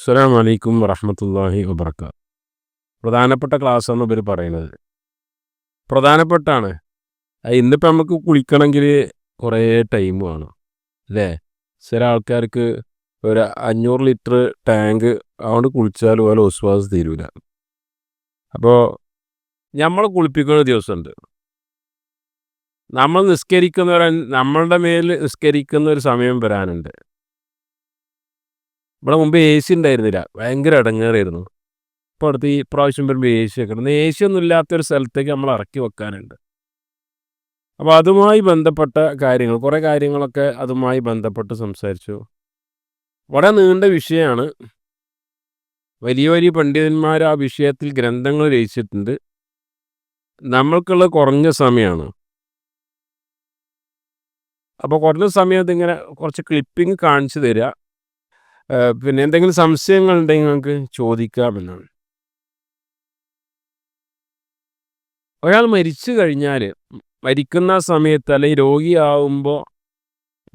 അസ്സലാമു അലൈക്കും വറഹ്മത്തുള്ളാഹി വബറകാത്ത്. പ്രധാനപ്പെട്ട ക്ലാസ്സാണ് ഇവർ പറയുന്നത്. പ്രധാനപ്പെട്ടാണ്. ഇന്നിപ്പോൾ നമുക്ക് കുളിക്കണമെങ്കിൽ കുറേ ടൈം വേണം അല്ലേ? ചില ആൾക്കാർക്ക് ഒരു 500 ലിറ്റർ ടാങ്ക് അതുകൊണ്ട് കുളിച്ചാലും ഓലെ ഒസ്വാസ് തീരൂല. അപ്പോൾ നമ്മൾ കുളിപ്പിക്കുന്ന ദിവസമുണ്ട്. നമ്മൾ നമ്മളുടെ മേൽ നിസ്കരിക്കുന്ന ഒരു സമയം വരാനുണ്ട്. ഇവിടെ മുമ്പ് എ സി ഉണ്ടായിരുന്നില്ല, ഭയങ്കര ഇടങ്ങേറായിരുന്നു. ഇപ്പോൾ അടുത്ത് ഈ പ്രാവശ്യം വരുമ്പോൾ എ സി ഒക്കെ ഉണ്ട്. എ സി ഒന്നും ഇല്ലാത്തൊരു സ്ഥലത്തേക്ക് നമ്മൾ ഇറക്കി വെക്കാനുണ്ട്. അപ്പോൾ അതുമായി ബന്ധപ്പെട്ട കാര്യങ്ങൾ, കുറേ കാര്യങ്ങളൊക്കെ അതുമായി ബന്ധപ്പെട്ട് സംസാരിച്ചു. വളരെ നീണ്ട വിഷയമാണ്. വലിയ വലിയ പണ്ഡിതന്മാർ ആ വിഷയത്തിൽ ഗ്രന്ഥങ്ങൾ രചിച്ചിട്ടുണ്ട്. നമ്മൾക്കുള്ള കുറഞ്ഞ സമയമാണ്. അപ്പോൾ കുറഞ്ഞ സമയത്ത് ഇങ്ങനെ കുറച്ച് ക്ലിപ്പിംഗ് കാണിച്ചു തരിക. പിന്നെ എന്തെങ്കിലും സംശയങ്ങൾ ഉണ്ടെങ്കിൽ നിങ്ങൾക്ക് ചോദിക്കാമെന്നാണ്. ഒരാൾ മരിച്ചു കഴിഞ്ഞാൽ, മരിക്കുന്ന സമയത്ത് അല്ലെങ്കിൽ രോഗിയാവുമ്പോൾ,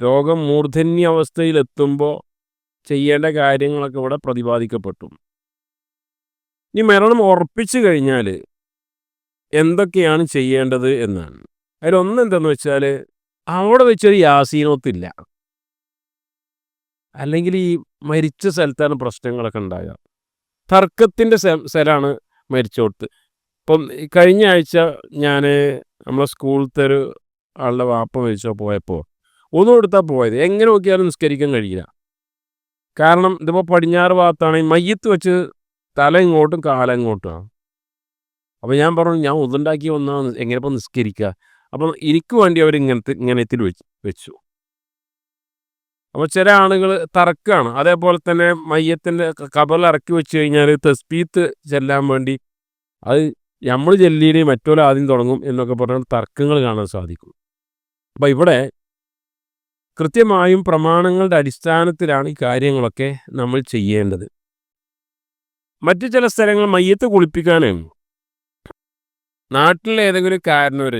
രോഗം മൂർധന്യാവസ്ഥയിലെത്തുമ്പോൾ ചെയ്യേണ്ട കാര്യങ്ങളൊക്കെ ഇവിടെ പ്രതിപാദിക്കപ്പെട്ടു. ഇനി മരണം ഉറപ്പിച്ചു കഴിഞ്ഞാൽ എന്തൊക്കെയാണ് ചെയ്യേണ്ടത് എന്നാണ്. അതിലൊന്നെന്തെന്ന് വെച്ചാൽ, അവിടെ വെച്ചൊരു യാസീനോത്തില്ല. അല്ലെങ്കിൽ ഈ മരിച്ച സ്ഥലത്താണ് പ്രശ്നങ്ങളൊക്കെ ഉണ്ടാകുക. തർക്കത്തിൻ്റെ സ്ഥലമാണ് മരിച്ചോടത്ത്. ഇപ്പം കഴിഞ്ഞ ആഴ്ച ഞാൻ നമ്മളെ സ്കൂളിലത്തെ ഒരു ആളുടെ വാപ്പ മരിച്ചോ പോയപ്പോൾ ഒന്നും എടുത്താൽ പോയത് എങ്ങനെ നോക്കിയാലും നിസ്കരിക്കാൻ കഴിയില്ല. കാരണം ഇതിപ്പോൾ പടിഞ്ഞാറ് ഭാഗത്താണെങ്കിൽ മയ്യത്ത് വെച്ച് തല ഇങ്ങോട്ടും കാല ഇങ്ങോട്ടുമാണ്. അപ്പോൾ ഞാൻ പറഞ്ഞു, ഞാൻ ഒന്നുണ്ടാക്കി വന്നാൽ എങ്ങനെ ഇപ്പം നിസ്കരിക്കുക? അപ്പം എനിക്ക് വേണ്ടി അവർ ഇങ്ങനത്തിൽ വെച്ചു. അപ്പോൾ ചില ആളുകൾ തർക്കമാണ്. അതേപോലെ തന്നെ മയ്യത്തിൻ്റെ ഖബറിൽ ഇറക്കി വെച്ച് കഴിഞ്ഞാൽ തസ്ബീത്ത് ചെല്ലാൻ വേണ്ടി അത് നമ്മൾ ചെല്ലിയിട്ട് മറ്റോലെ ആദ്യം തുടങ്ങും എന്നൊക്കെ പറഞ്ഞാൽ തർക്കങ്ങൾ കാണാൻ സാധിക്കും. അപ്പോൾ ഇവിടെ കൃത്യമായും പ്രമാണങ്ങളുടെ അടിസ്ഥാനത്തിലാണ് ഈ കാര്യങ്ങളൊക്കെ നമ്മൾ ചെയ്യേണ്ടത്. മറ്റു ചില സ്ഥലങ്ങൾ മയ്യത്ത് കുളിപ്പിക്കാനും നാട്ടിലെ ഏതെങ്കിലും കാരണവർ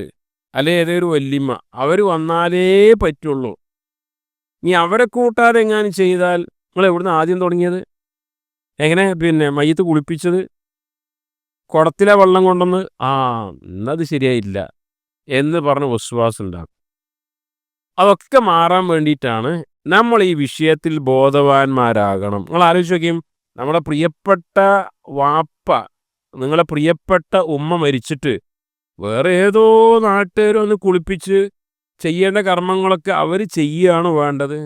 അല്ലെങ്കിൽ ഏതെങ്കിലും വല്യമ്മ അവർ വന്നാലേ പറ്റുള്ളൂ. ഇനി അവരെ കൂട്ടാതെ എങ്ങാനും ചെയ്താൽ നിങ്ങൾ എവിടുന്ന് ആദ്യം തുടങ്ങിയത്? എങ്ങനെ പിന്നെ മയ്യത്ത് കുളിപ്പിച്ചത്? കുടത്തിലെ വെള്ളം കൊണ്ടൊന്ന് ഇന്നത് ശരിയായില്ല എന്ന് പറഞ്ഞ് വിശ്വാസം ഉണ്ടാകും. അതൊക്കെ മാറാൻ വേണ്ടിയിട്ടാണ് നമ്മൾ ഈ വിഷയത്തിൽ ബോധവാന്മാരാകണം. നിങ്ങൾ ആലോചിച്ച് നോക്കിയും, നമ്മുടെ പ്രിയപ്പെട്ട വാപ്പ, നിങ്ങളെ പ്രിയപ്പെട്ട ഉമ്മ മരിച്ചിട്ട് വേറെ ഏതോ നാട്ടുകാരൊന്ന് കുളിപ്പിച്ച് ചെയ്യേണ്ട കർമ്മങ്ങളൊക്കെ അവർ ചെയ്യുകയാണ് വേണ്ടത്.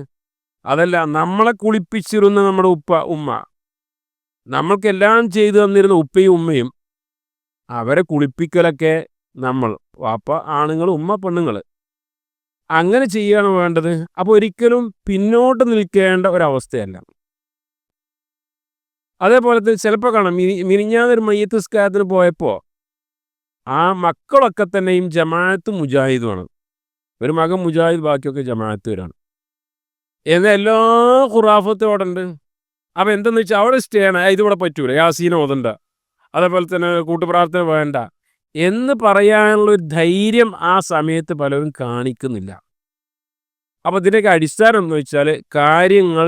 അതല്ല, നമ്മളെ കുളിപ്പിച്ചിരുന്ന നമ്മുടെ ഉമ്മ, നമ്മൾക്കെല്ലാം ചെയ്തു തന്നിരുന്ന ഉപ്പയും ഉമ്മയും, അവരെ കുളിപ്പിക്കലൊക്കെ നമ്മൾ, വാപ്പ ആണുങ്ങൾ, ഉമ്മ പെണ്ണുങ്ങൾ, അങ്ങനെ ചെയ്യുകയാണ് വേണ്ടത്. അപ്പോൾ ഒരിക്കലും പിന്നോട്ട് നിൽക്കേണ്ട ഒരവസ്ഥയല്ല. അതേപോലെ തന്നെ ചിലപ്പോൾ കാണാം, മിനിഞ്ഞാന്നൊരു മയ്യത്ത് നിസ്കാരത്തിന് പോയപ്പോൾ ആ മക്കളൊക്കെ തന്നെയും ജമാഅത്ത് മുജാഹിദുമാണ്. ഒരു മകൻ മുജാഹിദ്, ബാക്കിയൊക്കെ ജമാഅത്തുകാരാണ്. എന്നാൽ എല്ലാ ഖുറാഫത്തും അവിടെ ഉണ്ട്. അപ്പോൾ എന്തെന്ന് വെച്ചാൽ അവിടെ സ്റ്റേ ആണ്, ഇതിവിടെ പറ്റൂല, യാസീൻ ഓതണ്ട, അതേപോലെ തന്നെ കൂട്ടുപ്രാർത്ഥന വേണ്ട എന്ന് പറയാനുള്ളൊരു ധൈര്യം ആ സമയത്ത് പലരും കാണിക്കുന്നില്ല. അപ്പോൾ ഇതിൻ്റെയൊക്കെ അടിസ്ഥാനം എന്ന് വെച്ചാൽ കാര്യങ്ങൾ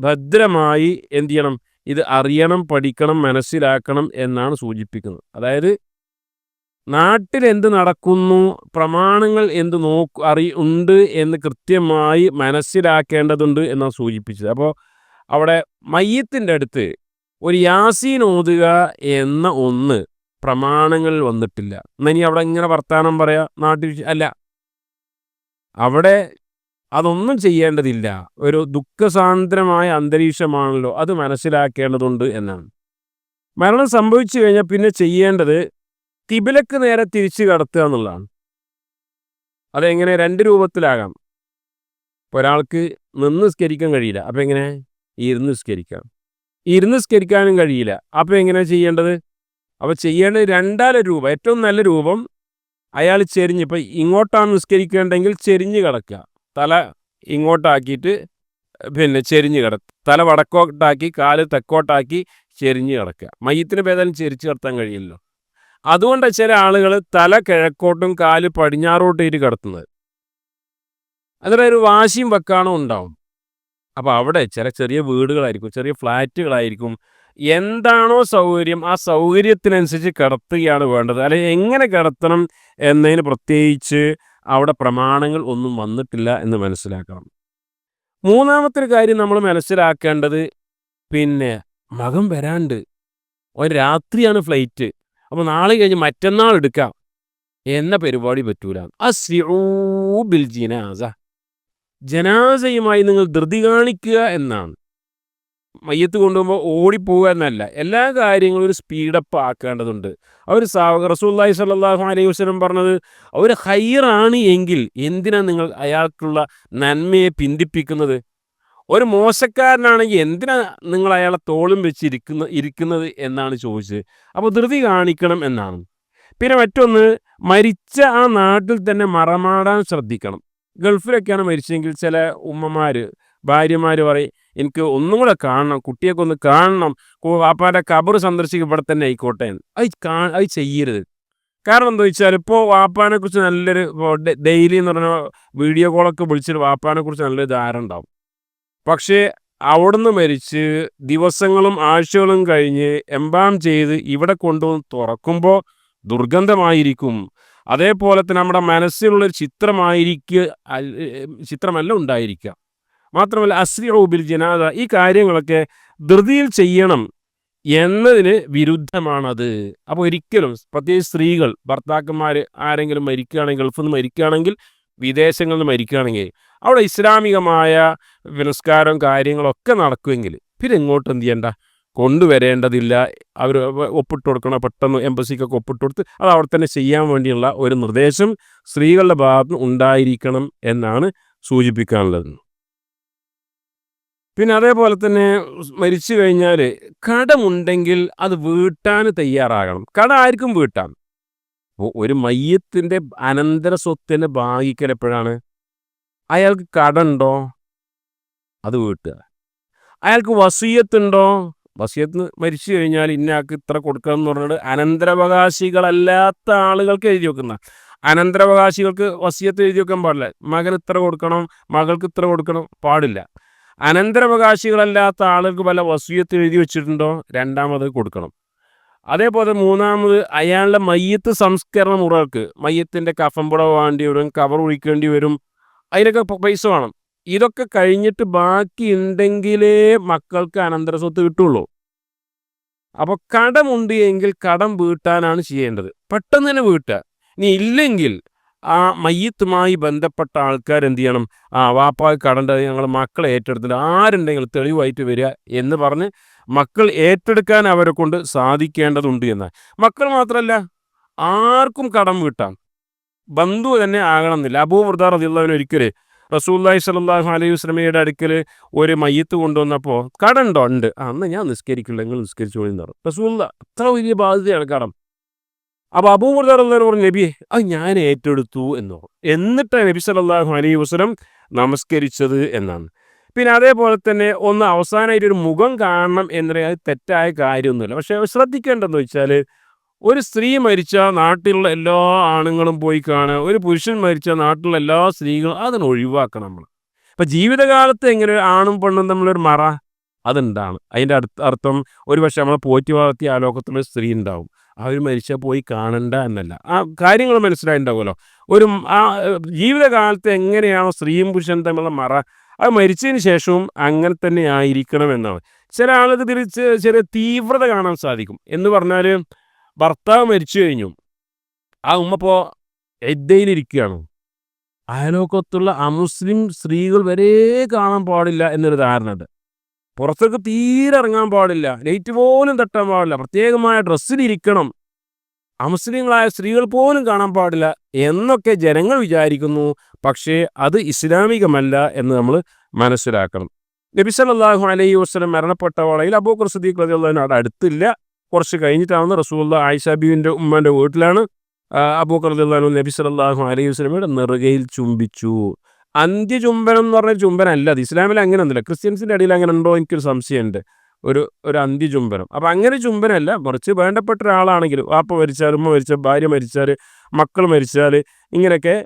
ഭദ്രമായി എന്ത് ചെയ്യണം, ഇത് അറിയണം, പഠിക്കണം, മനസ്സിലാക്കണം എന്നാണ് സൂചിപ്പിക്കുന്നത്. അതായത് നാട്ടിൽ എന്ത് നടക്കുന്നു, പ്രമാണങ്ങൾ എന്ത് ഉണ്ട് എന്ന് കൃത്യമായി മനസ്സിലാക്കേണ്ടതുണ്ട് എന്നാണ് സൂചിപ്പിച്ചത്. അപ്പോൾ അവിടെ മയ്യത്തിൻ്റെ അടുത്ത് ഒരു യാസീൻ ഓതുക എന്ന ഒന്ന് പ്രമാണങ്ങളിൽ വന്നിട്ടില്ല. എന്നാൽ ഇനി അവിടെ ഇങ്ങനെ വർത്താനം പറയാ നാട്ടിൽ അല്ല, അവിടെ അതൊന്നും ചെയ്യേണ്ടതില്ല. ഒരു ദുഃഖസാന്ദ്രമായ അന്തരീക്ഷമാണല്ലോ, അത് മനസ്സിലാക്കേണ്ടതുണ്ട് എന്നാണ്. മരണം സംഭവിച്ചു കഴിഞ്ഞാൽ പിന്നെ ചെയ്യേണ്ടത് കിബിലക്ക് നേരെ തിരിച്ചു കടത്തുക എന്നുള്ളതാണ്. അതെങ്ങനെ? രണ്ട് രൂപത്തിലാകാം. ഒരാൾക്ക് നിന്ന് നിസ്കരിക്കാൻ കഴിയില്ല, അപ്പം എങ്ങനെ? ഇരുന്ന് നിസ്കരിക്കാം. ഇരുന്ന് നിസ്കരിക്കാനും കഴിയില്ല, അപ്പം എങ്ങനെ ചെയ്യേണ്ടത്? അപ്പോൾ ചെയ്യേണ്ടത് രണ്ടാല രൂപം. ഏറ്റവും നല്ല രൂപം, അയാൾ ചെരിഞ്ഞ്, ഇപ്പം ഇങ്ങോട്ടാണ് നിസ്കരിക്കേണ്ടെങ്കിൽ ചെരിഞ്ഞ് കിടക്കുക, തല ഇങ്ങോട്ടാക്കിയിട്ട് പിന്നെ ചെരിഞ്ഞ് കിടക്കുക, തല വടക്കോട്ടാക്കി കാല് തെക്കോട്ടാക്കി ചെരിഞ്ഞ് കിടക്കുക. മയ്യത്തിന് ഭേദം ചെരിച്ച് കിടത്താൻ കഴിയില്ലല്ലോ. അതുകൊണ്ട് ചില ആളുകൾ തല കിഴക്കോട്ടും കാല് പടിഞ്ഞാറോട്ടും കിടത്തുന്നത്. അതിലൊരു വാശിയും വെക്കാണോ ഉണ്ടാവും. അപ്പോൾ അവിടെ ചെറിയ വീടുകളായിരിക്കും, ചെറിയ ഫ്ലാറ്റുകളായിരിക്കും. എന്താണോ സൗകര്യം, ആ സൗകര്യത്തിനനുസരിച്ച് കിടത്തുകയാണ് വേണ്ടത്. അല്ലെങ്കിൽ എങ്ങനെ കിടത്തണം എന്നതിന് പ്രത്യേകിച്ച് അവിടെ പ്രമാണങ്ങൾ ഒന്നും വന്നിട്ടില്ല എന്ന് മനസ്സിലാക്കണം. മൂന്നാമത്തെ ഒരു കാര്യം നമ്മൾ മനസ്സിലാക്കേണ്ടത്, പിന്നെ മകൻ വരാണ്ട്. ഒരു രാത്രിയാണ് ഫ്ലൈറ്റ്. അപ്പോൾ നാളെ കഴിഞ്ഞ് മറ്റന്നാൾ എടുക്കാം എന്ന പരിപാടി പറ്റൂല. അസ്രിഊ ബിൽ ജിനാസ. ജനാസയുമായി നിങ്ങൾ ധൃതി കാണിക്കുക എന്നാണ്. മയ്യത്ത് കൊണ്ടുപോകുമ്പോൾ ഓടിപ്പോവുക എന്നല്ല. എല്ലാ കാര്യങ്ങളും ഒരു സ്പീഡപ്പ് ആക്കേണ്ടതുണ്ട്. അവർ റസൂലുള്ളാഹി സ്വല്ലല്ലാഹു അലൈഹി വസല്ലം പറഞ്ഞത്, ഒരു ഖൈറാണ് എങ്കിൽ എന്തിനാണ് നിങ്ങൾ അയാൾക്കുള്ള നന്മയെ പിന്തിപ്പിക്കുന്നത്? ഒരു മോശക്കാരനാണെങ്കിൽ എന്തിനാ നിങ്ങൾ അയാളെ തോളും വെച്ച് ഇരിക്കുന്നത് എന്നാണ് ചോദിച്ചത്. അപ്പോൾ ധൃതി കാണിക്കണം എന്നാണ്. പിന്നെ മറ്റൊന്ന്, മരിച്ച ആ നാട്ടിൽ തന്നെ മറമാടാൻ ശ്രദ്ധിക്കണം. ഗൾഫിലൊക്കെയാണ് മരിച്ചെങ്കിൽ ചില ഉമ്മമാർ, ഭാര്യമാർ പറയും, എനിക്ക് ഒന്നും കൂടെ കാണണം, കുട്ടിയൊക്കെ ഒന്ന് കാണണം, വാപ്പാൻ്റെ ഖബർ സന്ദർശിക്കും, ഇവിടെ തന്നെ ആയിക്കോട്ടെ എന്ന്. അത് ചെയ്യരുത്. കാരണം എന്താ വെച്ചാൽ, ഇപ്പോൾ വാപ്പാനെ കുറിച്ച് നല്ലൊരു ഡെയിലി എന്ന് പറഞ്ഞ വീഡിയോ കോളൊക്കെ വിളിച്ചിട്ട് വാപ്പാനെ കുറിച്ച് നല്ലൊരു ധാരണ ഉണ്ടാവും. പക്ഷേ അവിടുന്ന് മരിച്ച് ദിവസങ്ങളും ആഴ്ചകളും കഴിഞ്ഞ് എംബാം ചെയ്ത് ഇവിടെ കൊണ്ടുവന്ന് തുറക്കുമ്പോൾ ദുർഗന്ധമായിരിക്കും. അതേപോലെ തന്നെ നമ്മുടെ മനസ്സിലുള്ളൊരു ചിത്രമല്ല ഉണ്ടായിരിക്കുക. മാത്രമല്ല അസ്രിഉ ബിൽ ജനാസ, ഈ കാര്യങ്ങളൊക്കെ ധൃതിയിൽ ചെയ്യണം എന്നതിന് വിരുദ്ധമാണത്. അപ്പോൾ ഒരിക്കലും, പ്രത്യേകിച്ച് സ്ത്രീകൾ, ഭർത്താക്കന്മാർ ആരെങ്കിലും മരിക്കുകയാണെങ്കിൽ, ഗൾഫിൽ നിന്ന് മരിക്കുകയാണെങ്കിൽ, വിദേശങ്ങളിൽ നിന്ന് മരിക്കുകയാണെങ്കിൽ, അവിടെ ഇസ്ലാമികമായ പുരസ്കാരവും കാര്യങ്ങളൊക്കെ നടക്കുമെങ്കിൽ പിന്നെ ഇങ്ങോട്ട് എന്ത് ചെയ്യണ്ട, കൊണ്ടുവരേണ്ടതില്ല. അവർ ഒപ്പിട്ട് കൊടുക്കണം, പെട്ടെന്ന് എംബസിക്കൊക്കെ ഒപ്പിട്ട് കൊടുത്ത് അത് അവിടെ തന്നെ ചെയ്യാൻ വേണ്ടിയുള്ള ഒരു നിർദ്ദേശം സ്ത്രീകളുടെ ഭാഗത്ത് ഉണ്ടായിരിക്കണം എന്നാണ് സൂചിപ്പിക്കാനുള്ളത്. പിന്നെ അതേപോലെ തന്നെ മരിച്ചു കഴിഞ്ഞാൽ കടമുണ്ടെങ്കിൽ അത് വീട്ടാൻ തയ്യാറാകണം. കട ആർക്കും വീട്ടാം. ഒരു മയ്യത്തിൻ്റെ അനന്തര സ്വത്തിനെ ഭാഗിക്കൽ എപ്പോഴാണ്? അയാൾക്ക് കടമുണ്ടോ, അത് വീട്ടുക. അയാൾക്ക് വസിയത്തുണ്ടോ, വസിയത്ത് മരിച്ചു കഴിഞ്ഞാൽ ഇന്നയാൾക്ക് ഇത്ര കൊടുക്കണം എന്ന് പറഞ്ഞിട്ട് അനന്തരാവകാശികളല്ലാത്ത ആളുകൾക്ക് എഴുതി വെക്കുന്ന, അനന്തരാവകാശികൾക്ക് വസിയത്ത് എഴുതി വെക്കാൻ പാടില്ല. മകന് ഇത്ര കൊടുക്കണം, മകൾക്ക് ഇത്ര കൊടുക്കണം, പാടില്ല. അനന്തരാവകാശികളല്ലാത്ത ആളുകൾക്ക് വല്ല വസിയത്ത് എഴുതി വെച്ചിട്ടുണ്ടോ, രണ്ടാമത് കൊടുക്കണം. അതേപോലെ മൂന്നാമത്, അയാളുടെ മയ്യത്ത് സംസ്കരണ മുറകൾക്ക്, മയ്യത്തിൻ്റെ കഫംപുട വേണ്ടി വരും, കവർ ഒഴിക്കേണ്ടി വരും, അതിനൊക്കെ പൈസ വേണം. ഇതൊക്കെ കഴിഞ്ഞിട്ട് ബാക്കി ഉണ്ടെങ്കിലേ മക്കൾക്ക് അനന്തര സ്വത്ത് കിട്ടുള്ളൂ. അപ്പോൾ കടമുണ്ട് എങ്കിൽ കടം വീട്ടാനാണ് ചെയ്യേണ്ടത്, പെട്ടെന്ന് തന്നെ വീട്ടുക. ഇനി ഇല്ലെങ്കിൽ ആ മയ്യത്തുമായി ബന്ധപ്പെട്ട ആൾക്കാർ എന്ത് ചെയ്യണം, വാപ്പാ കടണ്ട, ഞങ്ങൾ മക്കളെ ഏറ്റെടുത്തില്ല, ആരുണ്ടെങ്കിലും തെളിവായിട്ട് വരിക എന്ന് പറഞ്ഞ് മക്കൾ ഏറ്റെടുക്കാൻ അവരെ കൊണ്ട് സാധിക്കേണ്ടതുണ്ട് എന്നാൽ. മക്കൾ മാത്രമല്ല, ആർക്കും കടം വീട്ടാം, ബന്ധു തന്നെ ആകണമെന്നില്ല. അബൂ ഹുറൈറ റളിയല്ലാഹു അൻഹു ഒരിക്കൽ റസൂലുള്ളാഹി സ്വല്ലല്ലാഹു അലൈഹി വസല്ലമയുടെ അടുക്കൽ ഒരു മയ്യത്ത് കൊണ്ടുവന്നപ്പോൾ, കടമുണ്ടോ? ഉണ്ട്. അന്ന് ഞാൻ നിസ്കരിക്കില്ല, നിങ്ങൾ നിസ്കരിച്ചോളി എന്ന് പറഞ്ഞു. റസൂലുള്ള, അത്ര വലിയ ബാധ്യതയാണ് കടം. അപ്പോൾ അബൂ ഹുറൈറ റളിയല്ലാഹു അൻഹു പറഞ്ഞു, നബിയെ അത് ഞാൻ ഏറ്റെടുത്തു എന്ന് പറഞ്ഞു. എന്നിട്ടാണ് നബി സല്ലല്ലാഹു അലൈഹി വസല്ലം നമസ്കരിച്ചത് എന്നാണ്. പിന്നെ അതേപോലെ തന്നെ ഒന്ന് അവസാനമായിട്ടൊരു മുഖം കാണണം എന്നത് തെറ്റായ കാര്യമൊന്നുമില്ല. പക്ഷേ ശ്രദ്ധിക്കേണ്ടതെന്ന് വെച്ചാൽ, ഒരു സ്ത്രീ മരിച്ച നാട്ടിലുള്ള എല്ലാ ആണുങ്ങളും പോയി കാണുക, ഒരു പുരുഷൻ മരിച്ച നാട്ടിലുള്ള എല്ലാ സ്ത്രീകളും, അതിനെ ഒഴിവാക്കണം നമ്മൾ. ഇപ്പം ജീവിതകാലത്ത് എങ്ങനെ ആണും പെണ്ണും തമ്മിലൊരു മറ അതുണ്ടാണ്. അതിൻ്റെ അർത്ഥം ഒരു പക്ഷേ നമ്മളെ പോറ്റി വളർത്തിയ ആ ലോകത്തുള്ള സ്ത്രീ ഉണ്ടാവും, അവർ മരിച്ചാൽ പോയി കാണണ്ട എന്നല്ല. ആ കാര്യങ്ങൾ മനസ്സിലായിട്ടുണ്ടാവുമല്ലോ. ജീവിതകാലത്ത് എങ്ങനെയാണോ സ്ത്രീയും പുരുഷനും തമ്മിലുള്ള മറ, അത് മരിച്ചതിന് ശേഷവും അങ്ങനെ തന്നെ ആയിരിക്കണം എന്നാണ്. ചില ആളുകൾ തിരിച്ച് ചെറിയ തീവ്രത കാണാൻ സാധിക്കും. എന്ന് പറഞ്ഞാൽ, ഭർത്താവ് മരിച്ചു കഴിഞ്ഞു, ആ ഉമ്മ ഇപ്പോൾ എദ്ദയിലിരിക്കുകയാണ്, അയലോക്കത്തുള്ള അമുസ്ലിം സ്ത്രീകൾ വരെ കാണാൻ പാടില്ല എന്നൊരു ധാരണയുണ്ട്. പുറത്തേക്ക് തീരെ ഇറങ്ങാൻ പാടില്ല, ലൈറ്റ് പോലും തട്ടാൻ പാടില്ല, പ്രത്യേകമായ ഡ്രസ്സിലിരിക്കണം, അമുസ്ലിങ്ങളായ സ്ത്രീകൾ പോലും കാണാൻ പാടില്ല എന്നൊക്കെ ജനങ്ങൾ വിചാരിക്കുന്നു. പക്ഷേ അത് ഇസ്ലാമികമല്ല എന്ന് നമ്മൾ മനസ്സിലാക്കണം. നബി സല്ലല്ലാഹു അലൈഹി വസല്ലം മരണപ്പെട്ട വേളയിൽ അബൂബക്കർ സിദ്ദീഖ് റളിയല്ലാഹു അൻഹു അടുത്തില്ല, കുറച്ച് കഴിഞ്ഞിട്ടാണ് റസൂലുള്ളാഹി ആയിഷ ബീവിൻ്റെ ഉമ്മൻ്റെ വീട്ടിലാണ്. അബൂബക്കർ റളിയല്ലാഹു അൻഹു നബി സല്ലല്ലാഹു അലൈഹി വസല്ലമയുടെ നെറുകയിൽ ചുംബിച്ചു. അന്ത്യചുംബനം എന്ന് പറഞ്ഞ ചുംബനമല്ല അത്. ഇസ്ലാമിൽ അങ്ങനെ ഒന്നുമില്ല. ക്രിസ്ത്യൻസിൻ്റെ ഇടയിൽ അങ്ങനെ ഉണ്ടോ എനിക്കൊരു സംശയമുണ്ട്, ഒരു അന്ത്യചുംബനം. അപ്പം അങ്ങനെ ചുംബനമല്ല, മറിച്ച് വേണ്ടപ്പെട്ട ഒരാളാണെങ്കിൽ, വാപ്പ മരിച്ചാൽ, ഉമ്മ മരിച്ചാൽ, ഭാര്യ മരിച്ചാൽ, മക്കൾ മരിച്ചാൽ, ഇങ്ങനെയൊക്കെ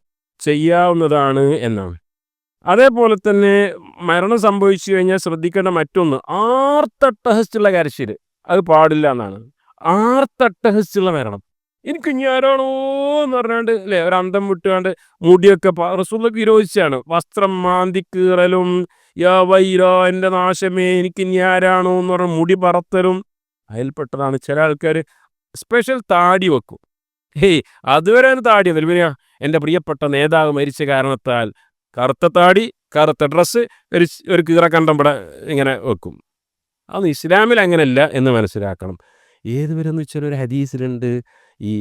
ചെയ്യാവുന്നതാണ് എന്നാണ്. അതേപോലെ തന്നെ മരണം സംഭവിച്ചു കഴിഞ്ഞാൽ ശ്രദ്ധിക്കേണ്ട മറ്റൊന്ന് ആർത്തട്ടഹസിച്ചുള്ള കരച്ചിൽ, അത് പാടില്ല എന്നാണ്. ആർത്തട്ടഹസിച്ചുള്ള മരണം, എനിക്ക് ഇനി ആരാണോ എന്ന് പറഞ്ഞാണ്ട് അല്ലേ ഒരു അന്തം വിട്ടുകൊണ്ട് മുടിയൊക്കെ റസൂലുള്ളാഹി വിരോധിച്ചാണ്. വസ്ത്രം മാന്തി കീറലും, യാ വൈലോ എൻ്റെ നാശമേ എനിക്ക് ഇനി ആരാണോ എന്ന് പറഞ്ഞ മുടി പറത്തലും അതിൽപ്പെട്ടതാണ്. ചില ആൾക്കാർ സ്പെഷ്യൽ താടി വെക്കും. ഹേയ് അതുവരെ താടി പിന്നെ എൻ്റെ പ്രിയപ്പെട്ട നേതാവ് മരിച്ച കാരണത്താൽ കറുത്ത താടി, കറുത്ത ഡ്രസ്സ്, ഒരു കീറക്കണ്ടം ഇവിടെ ഇങ്ങനെ വെക്കും. അതൊന്നും ഇസ്ലാമിൽ അങ്ങനെയല്ല എന്ന് മനസ്സിലാക്കണം. ഏതുവരെന്ന് വെച്ചാൽ ഒരു ഹദീസിലുണ്ട്, ഈ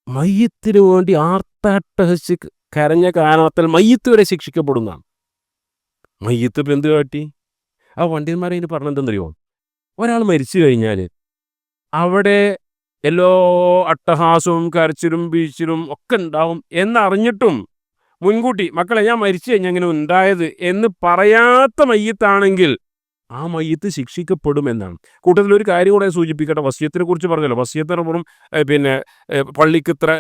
മയ്യത്തിന് വേണ്ടി ആർത്തട്ടഹസിച്ച് കരഞ്ഞ കാരണത്താൽ മയ്യത്ത് വരെ ശിക്ഷിക്കപ്പെടുന്നതാണ്. മയ്യത്ത് ഇപ്പം എന്ത് കാട്ടി? ആ പണ്ഡിതന്മാരെ ഇതിന് പറഞ്ഞെന്തെന്നറിയോ? ഒരാൾ മരിച്ചു കഴിഞ്ഞാൽ അവിടെ എല്ലാ അട്ടഹാസവും കരച്ചിലും വീഴ്ചിലും ഒക്കെ ഉണ്ടാവും എന്നറിഞ്ഞിട്ടും മുൻകൂട്ടി മക്കളെ ഞാൻ മരിച്ചു കഴിഞ്ഞാൽ അങ്ങനെ ഉണ്ടായത് എന്ന് പറയാത്ത മയ്യത്താണെങ്കിൽ ആ മയ്യത്ത് ശിക്ഷിക്കപ്പെടുമെന്നാണ്. കൂട്ടത്തിൽ ഒരു കാര്യം കൂടെ സൂചിപ്പിക്കട്ടെ. വസിയത്തിനെ കുറിച്ച് പറഞ്ഞല്ലോ. വസിയത്തിന് പുറം പിന്നെ പള്ളിക്ക് ഇത്ര,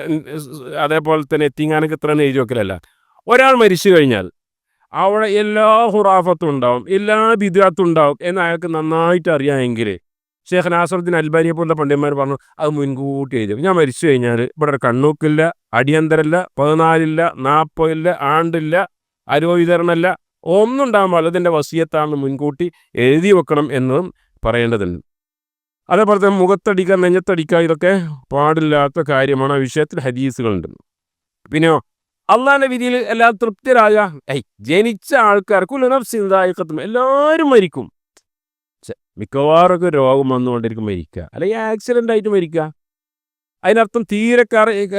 അതേപോലെ തന്നെ എത്തിങ്ങാനക്ക് ഇത്ര എന്ന് എഴുതി വെക്കലല്ല. ഒരാൾ മരിച്ചു കഴിഞ്ഞാൽ അവിടെ എല്ലാ ഹുറാഫത്തും ഉണ്ടാവും, എല്ലാ ബിദ്അത്തും ഉണ്ടാവും എന്ന് അയാൾക്ക് നന്നായിട്ട് അറിയാമെങ്കിൽ ഷേഖ് നാസറുദ്ദീൻ അൽബാനിയെ പോലുള്ള പണ്ഡിതന്മാർ പറഞ്ഞു അത് മുൻകൂട്ടി എഴുതി. ഞാൻ മരിച്ചു കഴിഞ്ഞാൽ ഇവിടെ ഒരു കണ്ണൂക്കില്ല, അടിയന്തരല്ല, 14 40 ആണ്ടില്ല, അരോവിതരണമല്ല, ഒന്നും ഉണ്ടാകാൻ പാടില്ല, ഇതിൻ്റെ വസിയത്താണെന്ന് മുൻകൂട്ടി എഴുതി വെക്കണം എന്നതും പറയേണ്ടതുണ്ട്. അതേപോലെ തന്നെ മുഖത്തടിക്കുക, നെഞ്ഞത്തടിക്കുക, ഇതൊക്കെ പാടില്ലാത്ത കാര്യമാണ്. ആ വിഷയത്തിൽ ഹദീസുകളുണ്ട്. പിന്നെയോ അള്ളാഹിന്റെ വിധിയിൽ എല്ലാം തൃപ്തരാകുക. ജനിച്ച ആൾക്കാർ എല്ലാവരും മരിക്കും. മിക്കവാറൊക്കെ രോഗം വന്നുകൊണ്ടിരിക്കും മരിക്കുക, അല്ലെങ്കിൽ ആക്സിഡൻ്റ് ആയിട്ട് മരിക്കുക. അതിനർത്ഥം തീരെ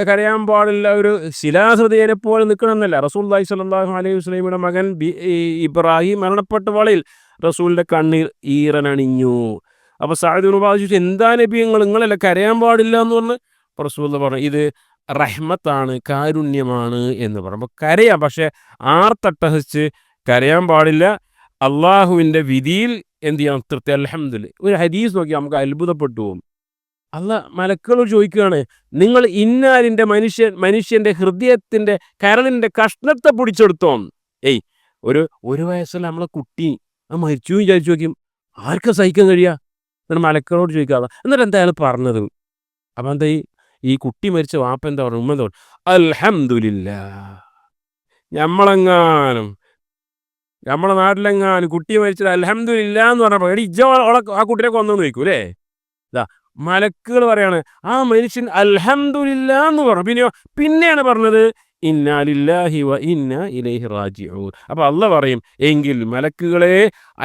കരയാൻ പാടില്ല, ഒരു ശിലാഹൃദയനെ പോലെ നിൽക്കണമെന്നല്ല. റസൂലുള്ളാഹി സ്വല്ലല്ലാഹു അലൈഹി വസല്ലമയുടെ മകൻ ഇബ്രാഹിം മരണപ്പെട്ട വേളയിൽ റസൂലിൻ്റെ കണ്ണിൽ ഈറനണിഞ്ഞു. അപ്പോൾ സഅദ് ഇബ്നു മുആദ് ചോദിച്ചു, എന്താ നബി നിങ്ങളല്ല കരയാൻ പാടില്ല എന്ന് പറഞ്ഞ്? റസൂലുള്ളാഹി പറഞ്ഞു, ഇത് റഹ്മത്താണ്, കാരുണ്യമാണ് എന്ന് പറഞ്ഞു. അപ്പോൾ കരയാം, പക്ഷേ ആർത്തട്ടഹസിച്ച് കരയാൻ പാടില്ല. അള്ളാഹുവിൻ്റെ വിധിയിൽ എന്ത് ചെയ്യാം? തൃപ്തി. അൽഹംദുലില്ലാഹ്. ഒരു ഹദീസ് നോക്കി നമുക്ക് അത്ഭുതപ്പെട്ടു പോകും. മലക്കുകളോട് ചോദിക്കുകയാണ്, നിങ്ങൾ ഇന്നാലിൻ്റെ മനുഷ്യൻ്റെ ഹൃദയത്തിൻ്റെ കരളിൻ്റെ കഷ്ണത്തെ പിടിച്ചെടുത്തോ? ഒരു വയസ്സുള്ള നമ്മളെ കുട്ടി മരിച്ചു വിചാരിച്ചു നോക്കിയും ആർക്കും സഹിക്കാൻ കഴിയുക? എന്നിട്ട് മലക്കുകളോട് ചോദിക്കാതെ എന്നിട്ട് എന്താ അയാൾ പറഞ്ഞത്? അപ്പം എന്താ ഈ കുട്ടി മരിച്ച വാപ്പ എന്താ പറഞ്ഞു? ഉമ്മ എന്താ പറഞ്ഞു? അൽഹംദുലില്ലാഹ്. നമ്മളെ നാട്ടിലെങ്ങാനും കുട്ടി മരിച്ചത് അൽഹംദുലില്ലാഹ് എന്ന് പറഞ്ഞപ്പോൾ ഇജ്ജ ആ കുട്ടിയെ കൊന്നെന്ന് ചോദിക്കൂ അല്ലേ? മലക്കുകൾ പറയാണ് ആ മനുഷ്യൻ അൽഹംദുലില്ലാഹ് എന്ന് പറഞ്ഞു. പിന്നെയാണ് പറഞ്ഞത് ഇന്നാ ലില്ലാഹി വ ഇന്നാ ഇലൈഹി റാജിഊൻ. അപ്പോൾ അല്ലാഹ് പറയും, എങ്കിൽ മലക്കുകളെ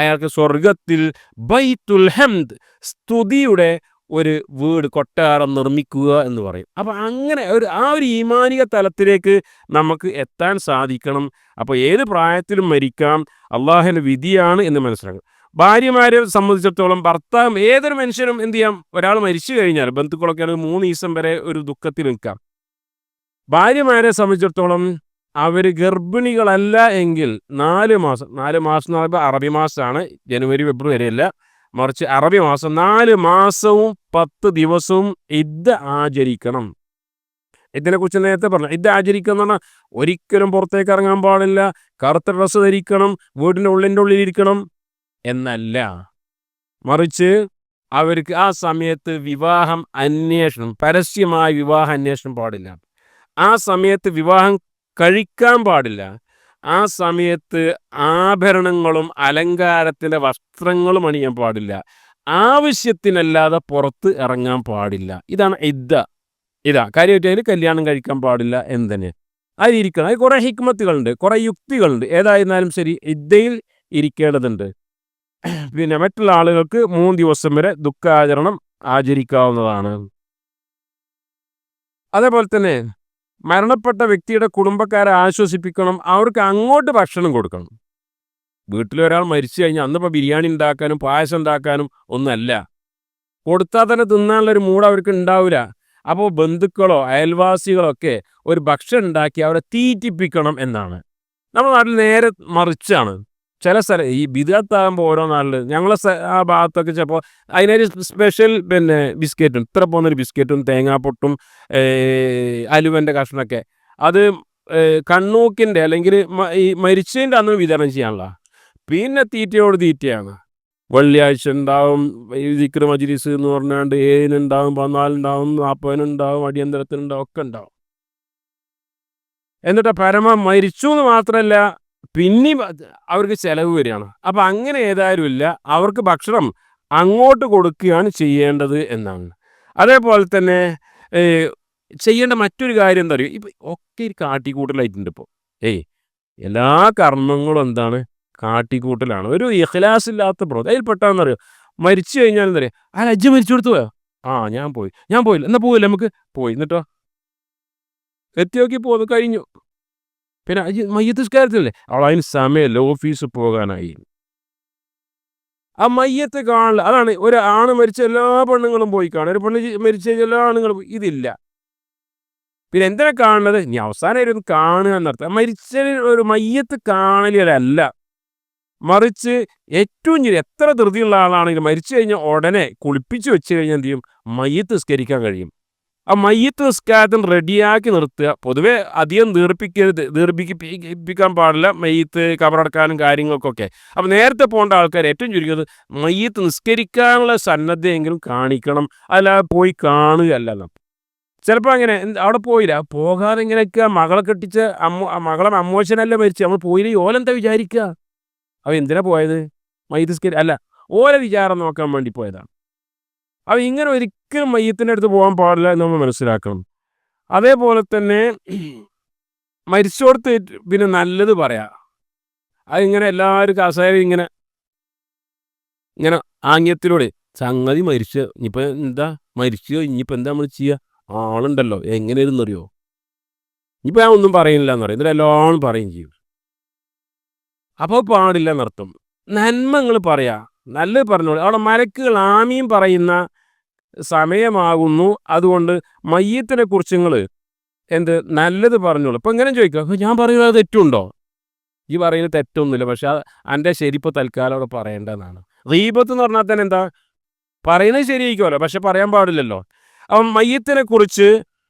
അയാൾക്ക് സ്വർഗത്തിൽ ബൈത്തുൽ ഹംദ്, സ്തുതിയുടെ ഒരു വീട്, കൊട്ടാരം നിർമ്മിക്കുക എന്ന് പറയും. അപ്പോൾ അങ്ങനെ ആ ഒരു ഈമാനിക തലത്തിലേക്ക് നമുക്ക് എത്താൻ സാധിക്കണം. അപ്പോൾ ഏത് പ്രായത്തിലും മരിക്കാം, അള്ളാഹുവിൻ്റെ വിധിയാണ് എന്ന് മനസ്സിലാക്കണം. ഭാര്യമാരെ സംബന്ധിച്ചിടത്തോളം ഭർത്താവ്, ഏതൊരു മനുഷ്യനും എന്ത് ചെയ്യാം, ഒരാൾ മരിച്ചു കഴിഞ്ഞാൽ ബന്ധുക്കളൊക്കെ ആണെങ്കിൽ 3 ദിവസം വരെ ഒരു ദുഃഖത്തിൽ നിൽക്കാം. ഭാര്യമാരെ സംബന്ധിച്ചിടത്തോളം അവർ ഗർഭിണികളല്ല എങ്കിൽ 4 മാസം എന്ന് പറയുമ്പോൾ അറബി മാസമാണ്, ജനുവരി ഫെബ്രുവരി അല്ല, മറിച്ച് അറബി മാസം 4 മാസവും 10 ദിവസവും ഇദ്ദ ആചരിക്കണം. ഇതിനെക്കുറിച്ച് നേരത്തെ പറഞ്ഞു. ഇദ്ദ ആചരിക്കുക എന്ന് പറഞ്ഞാൽ ഒരിക്കലും പുറത്തേക്ക് ഇറങ്ങാൻ പാടില്ല, കറുത്ത ഡ്രസ്സ് ധരിക്കണം, വീടിൻ്റെ ഉള്ളിലിരിക്കണം എന്നല്ല, മറിച്ച് അവർക്ക് ആ സമയത്ത് പരസ്യമായ വിവാഹ അന്വേഷണം പാടില്ല. ആ സമയത്ത് വിവാഹം കഴിക്കാൻ പാടില്ല. ആ സമയത്ത് ആഭരണങ്ങളും അലങ്കാരത്തിൻ്റെ വസ്ത്രങ്ങളും അണിയാൻ പാടില്ല. ആവശ്യത്തിനല്ലാതെ പുറത്ത് ഇറങ്ങാൻ പാടില്ല. ഇതാണ് ഇദ്ദ. കാര്യമായിട്ട് അതിൽ കല്യാണം കഴിക്കാൻ പാടില്ല എന്ന് തന്നെ അതിരിക്കണം. അത് കുറേ ഹിക്മത്തുകളുണ്ട്, കുറേ യുക്തികളുണ്ട്. ഏതായിരുന്നാലും ശരി, ഇദ്ദയിൽ ഇരിക്കേണ്ടതുണ്ട്. പിന്നെ മറ്റുള്ള ആളുകൾക്ക് 3 ദിവസം വരെ ദുഃഖാചരണം ആചരിക്കാവുന്നതാണ്. അതേപോലെ തന്നെ മരണപ്പെട്ട വ്യക്തിയുടെ കുടുംബക്കാരെ ആശ്വസിപ്പിക്കണം, അവർക്ക് അങ്ങോട്ട് ഭക്ഷണം കൊടുക്കണം. വീട്ടിലൊരാൾ മരിച്ചു കഴിഞ്ഞാൽ അന്നിപ്പോൾ ബിരിയാണി ഉണ്ടാക്കാനും പായസം ഉണ്ടാക്കാനും ഒന്നല്ല, കൊടുത്താൽ തന്നെ തിന്നാനുള്ളൊരു മൂഡ് അവർക്ക് ഉണ്ടാവില്ല. അപ്പോൾ ബന്ധുക്കളോ അയൽവാസികളോ ഒക്കെ ഒരു ഭക്ഷണം ഉണ്ടാക്കി അവരെ തീറ്റിപ്പിക്കണം എന്നാണ്. നമ്മുടെ നാട്ടിൽ നേരെ മറിച്ചാണ്. ചില സ്ഥലം ഈ ബിദ്അത്താകുമ്പോൾ ഓരോ നാട്ടിൽ ഞങ്ങളെ ആ ഭാഗത്തൊക്കെ ചിലപ്പോൾ അതിനൊരു സ്പെഷ്യൽ ബിസ്ക്കറ്റും, ഇത്ര പോകുന്നൊരു ബിസ്ക്കറ്റും തേങ്ങാപ്പൊട്ടും അലുവൻ്റെ കഷ്ണമൊക്കെ, അത് കണ്ണൂക്കിൻ്റെ അല്ലെങ്കിൽ ഈ മരിച്ചതിൻ്റെ അന്ന് വിതരണം ചെയ്യാനുള്ള. പിന്നെ തീറ്റയോട് തീറ്റയാണ്. വെള്ളിയാഴ്ച ഉണ്ടാവും ഈ ദിക്ർ മജ്‌ലിസ് എന്ന് പറഞ്ഞാണ്ട് 7-നുണ്ടാവും, 14-നുണ്ടാവും, 40-നുണ്ടാവും, അടിയന്തരത്തിനുണ്ടാവും, ഒക്കെ ഉണ്ടാവും. എന്നിട്ട് മരിച്ചു എന്ന് മാത്രമല്ല പിന്നെയും അവർക്ക് ചെലവ് വരികയാണ്. അപ്പം അങ്ങനെ ഏതായാലും ഇല്ല, അവർക്ക് ഭക്ഷണം അങ്ങോട്ട് കൊടുക്കുകയാണ് ചെയ്യേണ്ടത് എന്നാണ്. അതേപോലെ തന്നെ ചെയ്യേണ്ട മറ്റൊരു കാര്യം എന്താ അറിയോ, ഇപ്പം ഒക്കെ ഒരു കാട്ടിക്കൂട്ടലായിട്ടുണ്ട് ഇപ്പോൾ. എല്ലാ കർമ്മങ്ങളും എന്താണ്, കാട്ടിക്കൂട്ടലാണ്. ഒരു ഇഖ്ലാസ് ഇല്ലാത്ത അതിൽപ്പെട്ടാന്നറിയോ, മരിച്ചു കഴിഞ്ഞാൽ എന്താ പറയുക, ആ ലജ്ജ മരിച്ചു കൊടുത്തു പോയോ, ഞാൻ പോയില്ല, എന്നാൽ പോവില്ല നമുക്ക് പോയി, എന്നിട്ടോ എത്തി നോക്കി പോന്നു കഴിഞ്ഞു. പിന്നെ മയ്യത്ത് നിസ്കാരത്തിലല്ലേ അതിന് സമയമല്ല, ഓഫീസിൽ പോകാനായി. ആ മയ്യത്ത് കാണില്ല. അതാണ് ഒരു ആണ് മരിച്ച എല്ലാ പെണ്ണുങ്ങളും പോയി കാണും, ഒരു പെണ്ണ് മരിച്ച എല്ലാ ആണുങ്ങളും ഇതില്ല. പിന്നെ എന്തിനാ കാണുന്നത്, ഇനി അവസാനമായിരുന്നു കാണുക എന്നർത്ഥം. മരിച്ച ഒരു മയ്യത്ത് കാണലല്ല, മറിച്ച് ഏറ്റവും എത്ര ധൃതിയുള്ള ആളാണെങ്കിലും മരിച്ചു കഴിഞ്ഞാൽ ഉടനെ കുളിപ്പിച്ച് വെച്ച് കഴിഞ്ഞാൽ എന്ത് ചെയ്യും, മയ്യത്ത് നിസ്കരിക്കാൻ കഴിയും. ആ മയ്യത്ത് നിസ്കാരത്തിന് റെഡിയാക്കി നിർത്തുക. പൊതുവെ അധികം ദീർഘിപ്പിക്കാൻ പാടില്ല മയ്യത്ത് കബറടക്കാനും കാര്യങ്ങൾക്കൊക്കെ. അപ്പം നേരത്തെ പോകേണ്ട ആൾക്കാർ ഏറ്റവും ചുരുങ്ങിയത് മയ്യത്ത് നിസ്കരിക്കാനുള്ള സന്നദ്ധയെങ്കിലും കാണിക്കണം, അല്ലാതെ പോയി കാണുകയല്ല. ചിലപ്പോൾ അങ്ങനെ അവിടെ പോയില്ല, പോകാതെ ഇങ്ങനെയൊക്കെ മകളെ കെട്ടിച്ച മകളെ അമ്മോശനല്ല മരിച്ചു, നമ്മൾ പോയില്ല ഓലെന്താ വിചാരിക്കുക, അവ എന്തിനാ പോയത്, മയ്യത്ത് അല്ല, ഓലെ വിചാരം നോക്കാൻ വേണ്ടി പോയതാണ്. അവ ഇങ്ങനെ ഒരിക്കലും മയ്യത്തിൻ്റെ അടുത്ത് പോകാൻ പാടില്ല എന്ന് നമ്മൾ മനസ്സിലാക്കണം. അതേപോലെ തന്നെ മരിച്ചോടത്ത് പിന്നെ നല്ലത് പറയാം. അതിങ്ങനെ എല്ലാവരും കസേര ഇങ്ങനെ ആംഗ്യത്തിലൂടെ സംഗതി മരിച്ചു, ഇനിയിപ്പോൾ എന്താ മരിച്ചു, ഇനിയിപ്പോൾ എന്താ നമ്മൾ ചെയ്യുക, ആളുണ്ടല്ലോ എങ്ങനെയായിരുന്നറിയോ, ഇനിയിപ്പോൾ ഞാൻ ഒന്നും പറയുന്നില്ല എന്ന് പറയും, എന്നിട്ട് എല്ലാം പറയും ചെയ്യും. അപ്പോൾ പാടില്ല എന്നർത്ഥം. നന്മകൾ പറയാ, നല്ലത് പറഞ്ഞോളൂ. അവിടെ മലക്കുകൾ ആമീൻ പറയുന്ന സമയമാകുന്നു. അതുകൊണ്ട് മയ്യത്തിനെ കുറിച്ച് നിങ്ങൾ നല്ലത് പറഞ്ഞോളൂ. ഇപ്പം ഇങ്ങനെ ചോദിക്കുക, ഞാൻ പറയുന്നത് തെറ്റുണ്ടോ, ഈ പറയുന്നത് തെറ്റൊന്നുമില്ല, പക്ഷെ എൻ്റെ ശരിപ്പോൾ തൽക്കാലം അവിടെ പറയേണ്ടതാണ്. ഗീബത്ത് എന്ന് പറഞ്ഞാൽ തന്നെ എന്താ, പറയുന്നത് ശരിയായിരിക്കുമല്ലോ, പക്ഷെ പറയാൻ പാടില്ലല്ലോ. അപ്പം മയ്യത്തിനെ കുറിച്ച്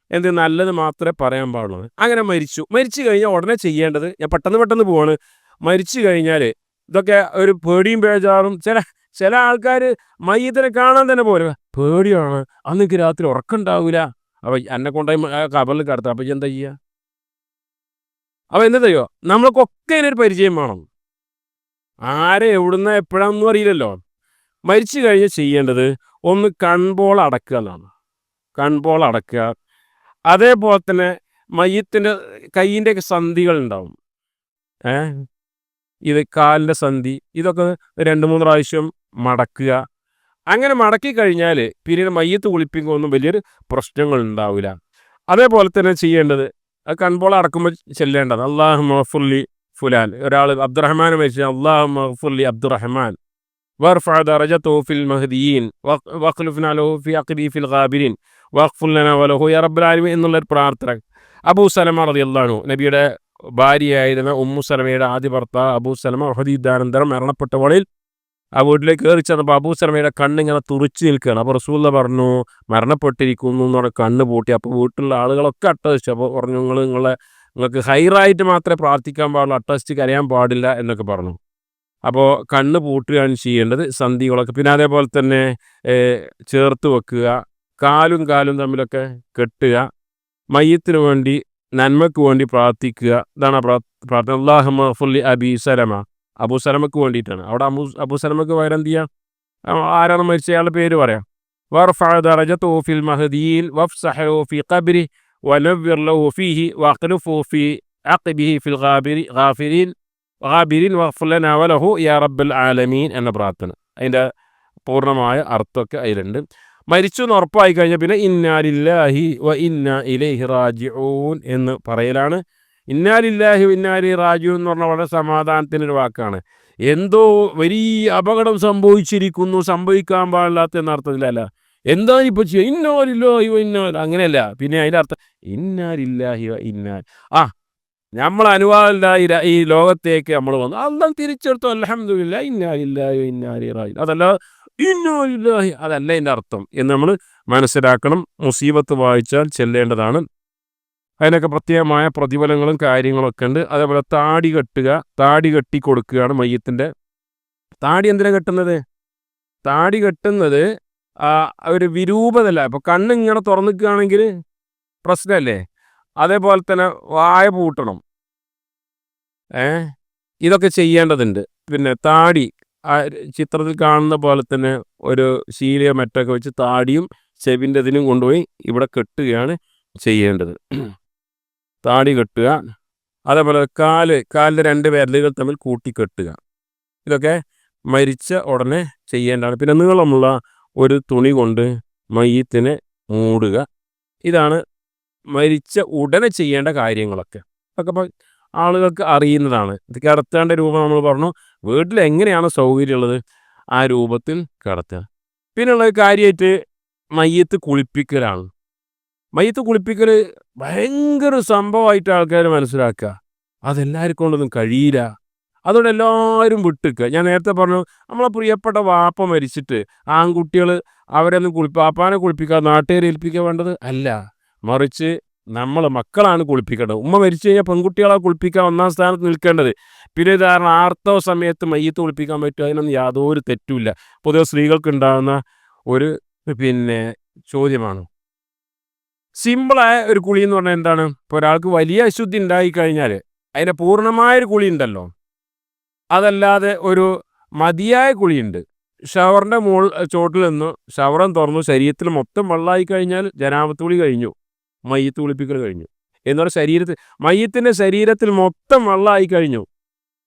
നല്ലത് മാത്രമേ പറയാൻ പാടുള്ളൂ. അങ്ങനെ മരിച്ചു കഴിഞ്ഞാൽ ഉടനെ ചെയ്യേണ്ടത്, ഞാൻ പെട്ടെന്ന് പോവാണ്, മരിച്ചു കഴിഞ്ഞാൽ ഇതൊക്കെ ഒരു പേടിയും ബേജാറും. ചില ആൾക്കാർ മയ്യത്തിനെ കാണാൻ തന്നെ പോലെ പേടിയാണ്, അന്നെനിക്ക് രാത്രി ഉറക്കമുണ്ടാവില്ല, അപ്പം എന്നെ കൊണ്ടുപോയി കബറിൽ കിടത്താം, അപ്പം എന്താ ചെയ്യുക? അപ്പം എന്താ ചെയ്യുക, നമ്മൾക്കൊക്കെ അതിനൊരു പരിചയം വേണം. ആരെ എവിടുന്ന എപ്പോഴാണെന്നും അറിയില്ലല്ലോ. മരിച്ചു കഴിഞ്ഞ് ചെയ്യേണ്ടത് ഒന്ന് കൺപോൾ അടക്കുക എന്നാണ്. കൺപോൾ അടക്കുക. അതേപോലെ തന്നെ മയ്യത്തിൻ്റെ കയ്യിൻ്റെയൊക്കെ സന്ധികൾ ഉണ്ടാവും, ഇത് കാലിൻ്റെ സന്ധി, ഇതൊക്കെ 2-3 പ്രാവശ്യം മടക്കുക. അങ്ങനെ മടക്കി കഴിഞ്ഞാൽ പിന്നീട് മയ്യത്ത് കുളിപ്പിക്കൊന്നും വലിയൊരു പ്രശ്നങ്ങൾ ഉണ്ടാവില്ല. അതേപോലെ തന്നെ ചെയ്യേണ്ടത് കൺപോൾ അടക്കുമ്പോൾ ചെല്ലേണ്ടത് അല്ലാഹു മഗ്ഫിർലി ഫുലാൻ. ഒരാൾ അബ്ദുറഹ്മാൻ മരിച്ച അല്ലാഹു മഗ്ഫിർലി അബ്ദുറഹ്മാൻ വർഫഅ ദറജതഹു ഫിൽ മഹ്ദിയീൻ വഖ്ലുഫ്നാ ലഹു ഫി അഖ്ബി ഫിൽ ഗാബിരീൻ വഗ്ഫിർ ലനാ വലഹു യാ റബ്ബൽ ആലമീൻ എന്നുള്ളൊരു പ്രാർത്ഥന. അബൂ സലമ റളിയല്ലാഹു അൻഹു, നബിയുടെ ഭാര്യയായിരുന്ന ഉമ്മു സലമയുടെ ആദ്യ ഭർത്താവ് അബൂ സലമ ഉഹദ് യുദ്ധാനന്തരം മരണപ്പെട്ടവളിൽ ആ വീട്ടിലേക്ക് കയറി ചെന്നപ്പോൾ അബൂ സലമയുടെ കണ്ണിങ്ങനെ തുറിച്ച് നിൽക്കുകയാണ്. അപ്പോൾ റസൂലുള്ള പറഞ്ഞു മരണപ്പെട്ടിരിക്കുന്നു എന്ന് പറഞ്ഞ കണ്ണ് പൂട്ടി. അപ്പോൾ വീട്ടിലുള്ള ആളുകളൊക്കെ അട്ടഹസിച്ചു. അപ്പോൾ പറഞ്ഞു, നിങ്ങൾക്ക് ഹൈറായിട്ട് മാത്രമേ പ്രാർത്ഥിക്കാൻ പാടുള്ളൂ, അട്ടഹസിച്ച് കരയാൻ പാടില്ല എന്നൊക്കെ പറഞ്ഞു. അപ്പോൾ കണ്ണ് പൂട്ടുകയാണ് ചെയ്യേണ്ടത്, സന്ധികളൊക്കെ. പിന്നെ അതേപോലെ തന്നെ ചേർത്ത് വെക്കുക, കാലും തമ്മിലൊക്കെ കെട്ടുക, മയ്യത്തിന് വേണ്ടി നന്മയ്ക്ക് വേണ്ടി പ്രാർത്ഥിക്കുക. ഇതാണ് പ്രാർത്ഥന. അല്ലാഹുമ്മ ഗ്ഫിർ അബീ സലമ, അബൂ സലമക്ക് വേണ്ടിയിട്ടാണ്. അവിടെ അബൂ സലമക്ക് പകരം എന്ത് ചെയ്യുക, ആരാണ് മരിച്ച അയാളുടെ പേര് പറയാം. വർഫഅ ദറജതഹു ഫിൽ മഹ്ദിയീൻ വഫ്സഹു ഫി ഖബ്രിഹി വനവ്വിർ ലഹു ഫീഹി വഖ്ലുഫു ഫി അഖ്ബിഹി ഫിൽ ഗാബിരീൻ വഗ്ഫിർ ലനാ വലഹു യാ റബ്ബൽ ആലമീൻ എന്ന പ്രാർത്ഥന. അതിൻ്റെ പൂർണ്ണമായ അർത്ഥമൊക്കെ അതിലുണ്ട്. മരിച്ചു എന്ന് ഉറപ്പായി കഴിഞ്ഞാൽ പിന്നെ ഇന്നാ ലില്ലാഹി വ ഇന്നാ ഇലൈഹി റാജിഊൻ എന്ന് പറയലാണ്. ഇന്നാ ലില്ലാഹി വ ഇന്നാ ഇലൈഹി റാജിഊൻ എന്ന് പറഞ്ഞാൽ വളരെ സമാധാനത്തിനൊരു വാക്കാണ്. എന്തോ വലിയ അപകടം സംഭവിച്ചിരിക്കുന്നു, സംഭവിക്കാൻ പാടില്ലാത്ത എന്നർത്ഥത്തിലല്ല. എന്താ ഇപ്പോൾ ചെയ്യുക, ഇന്നാ ലില്ലാഹി വ ഇന്നാ, അങ്ങനെയല്ല. പിന്നെ അതിൻ്റെ അർത്ഥം ഇന്നാ ലില്ലാഹി വ ഇന്നാ, നമ്മൾ അനുവാദമില്ല ഈ ലോകത്തേക്ക് നമ്മൾ വന്നു, അല്ലാഹ് തിരിച്ചെടുത്തു, അൽഹംദുലില്ലാഹ് ഇന്നാ ലില്ലാഹി വ ഇന്നാ ഇലൈഹി റാജിഊൻ. അതല്ല അതല്ല എൻ്റെ അർത്ഥം എന്ന് നമ്മൾ മനസ്സിലാക്കണം. മുസീബത്ത് വായിച്ചാൽ ചെല്ലേണ്ടതാണ്. അതിനൊക്കെ പ്രത്യേകമായ പ്രതിഫലങ്ങളും കാര്യങ്ങളൊക്കെ ഉണ്ട്. അതേപോലെ താടി കെട്ടുക, താടി കെട്ടി കൊടുക്കുകയാണ് മയ്യത്തിൻ്റെ. താടി എന്തിനാ കെട്ടുന്നത്? താടി കെട്ടുന്നത് ഒരു വിരൂപതല്ല. ഇപ്പോൾ കണ്ണ് ഇങ്ങനെ തുറന്നിക്കുകയാണെങ്കിൽ പ്രശ്നമല്ലേ? അതേപോലെ തന്നെ വായ പൂട്ടണം. ഇതൊക്കെ ചെയ്യേണ്ടതുണ്ട്. പിന്നെ താടി ചിത്രത്തിൽ കാണുന്ന പോലെ തന്നെ ഒരു ശീലയോ മറ്റൊക്കെ വെച്ച് താടിയും ചെവിൻ്റെ ഇതിനും കൊണ്ടുപോയി ഇവിടെ കെട്ടുകയാണ് ചെയ്യേണ്ടത്. താടി കെട്ടുക, അതേപോലെ കാലിൻ്റെ 2 വിരലുകൾ തമ്മിൽ കൂട്ടിക്കെട്ടുക. ഇതൊക്കെ മരിച്ച ഉടനെ ചെയ്യേണ്ടതാണ്. പിന്നെ നീളമുള്ള ഒരു തുണി കൊണ്ട് മയ്യത്തിനെ മൂടുക. ഇതാണ് മരിച്ച ഉടനെ ചെയ്യേണ്ട കാര്യങ്ങളൊക്കെ. അതൊക്കെ ഇപ്പോൾ ആളുകൾക്ക് അറിയുന്നതാണ്. ഇത് കിടത്തേണ്ട രൂപം നമ്മൾ പറഞ്ഞു. വീട്ടിൽ എങ്ങനെയാണ് സൗകര്യമുള്ളത് ആ രൂപത്തിൽ കിടത്തുക. പിന്നെയുള്ള കാര്യമായിട്ട് മയ്യത്ത് കുളിപ്പിക്കലാണ്. മയ്യത്ത് കുളിപ്പിക്കൽ ഭയങ്കര സംഭവമായിട്ട് ആൾക്കാർ മനസ്സിലാക്കുക. അതെല്ലാവർക്കും കൊണ്ടൊന്നും കഴിയില്ല. അതുകൊണ്ട് എല്ലാവരും വിട്ടുക്കുക. ഞാൻ നേരത്തെ പറഞ്ഞു, നമ്മളെ പ്രിയപ്പെട്ട വാപ്പ മരിച്ചിട്ട് ആൺകുട്ടികൾ അവരൊന്നും വാപ്പാനെ കുളിപ്പിക്കുക, നാട്ടുകാരെ ഏൽപ്പിക്കുക വേണ്ടത് അല്ല. മറിച്ച് മക്കളാണ് കുളിപ്പിക്കേണ്ടത്. ഉമ്മ മരിച്ചു കഴിഞ്ഞാൽ പെൺകുട്ടികളെ കുളിപ്പിക്കാൻ 1-ാം സ്ഥാനത്ത് നിൽക്കേണ്ടത്. പിന്നെ ഉദാഹരണം ആർത്തവ സമയത്ത് മയ്യത്ത് കുളിപ്പിക്കാൻ പറ്റും, അതിനൊന്നും യാതൊരു തെറ്റുമില്ല. പൊതുവെ സ്ത്രീകൾക്ക് ഉണ്ടാകുന്ന ഒരു ചോദ്യമാണ്. സിമ്പിളായ ഒരു കുളി എന്ന് പറഞ്ഞാൽ എന്താണ്? ഇപ്പോൾ ഒരാൾക്ക് വലിയ അശുദ്ധി ഉണ്ടായിക്കഴിഞ്ഞാൽ അതിൻ്റെ പൂർണ്ണമായൊരു കുളി ഉണ്ടല്ലോ, അതല്ലാതെ ഒരു മതിയായ കുളിയുണ്ട്. ഷവറിൻ്റെ ചോട്ടിൽ നിന്ന് ഷവറും തുറന്നു ശരീരത്തിൽ മൊത്തം വെള്ളമായി കഴിഞ്ഞാൽ ജനാപത്ത് കുളി കഴിഞ്ഞു, മയ്യത്ത് കുളിപ്പിക്കൽ കഴിഞ്ഞു. എന്ന് പറഞ്ഞാൽ മയ്യത്തിൻ്റെ ശരീരത്തിൽ മൊത്തം വെള്ളമായി കഴിഞ്ഞു.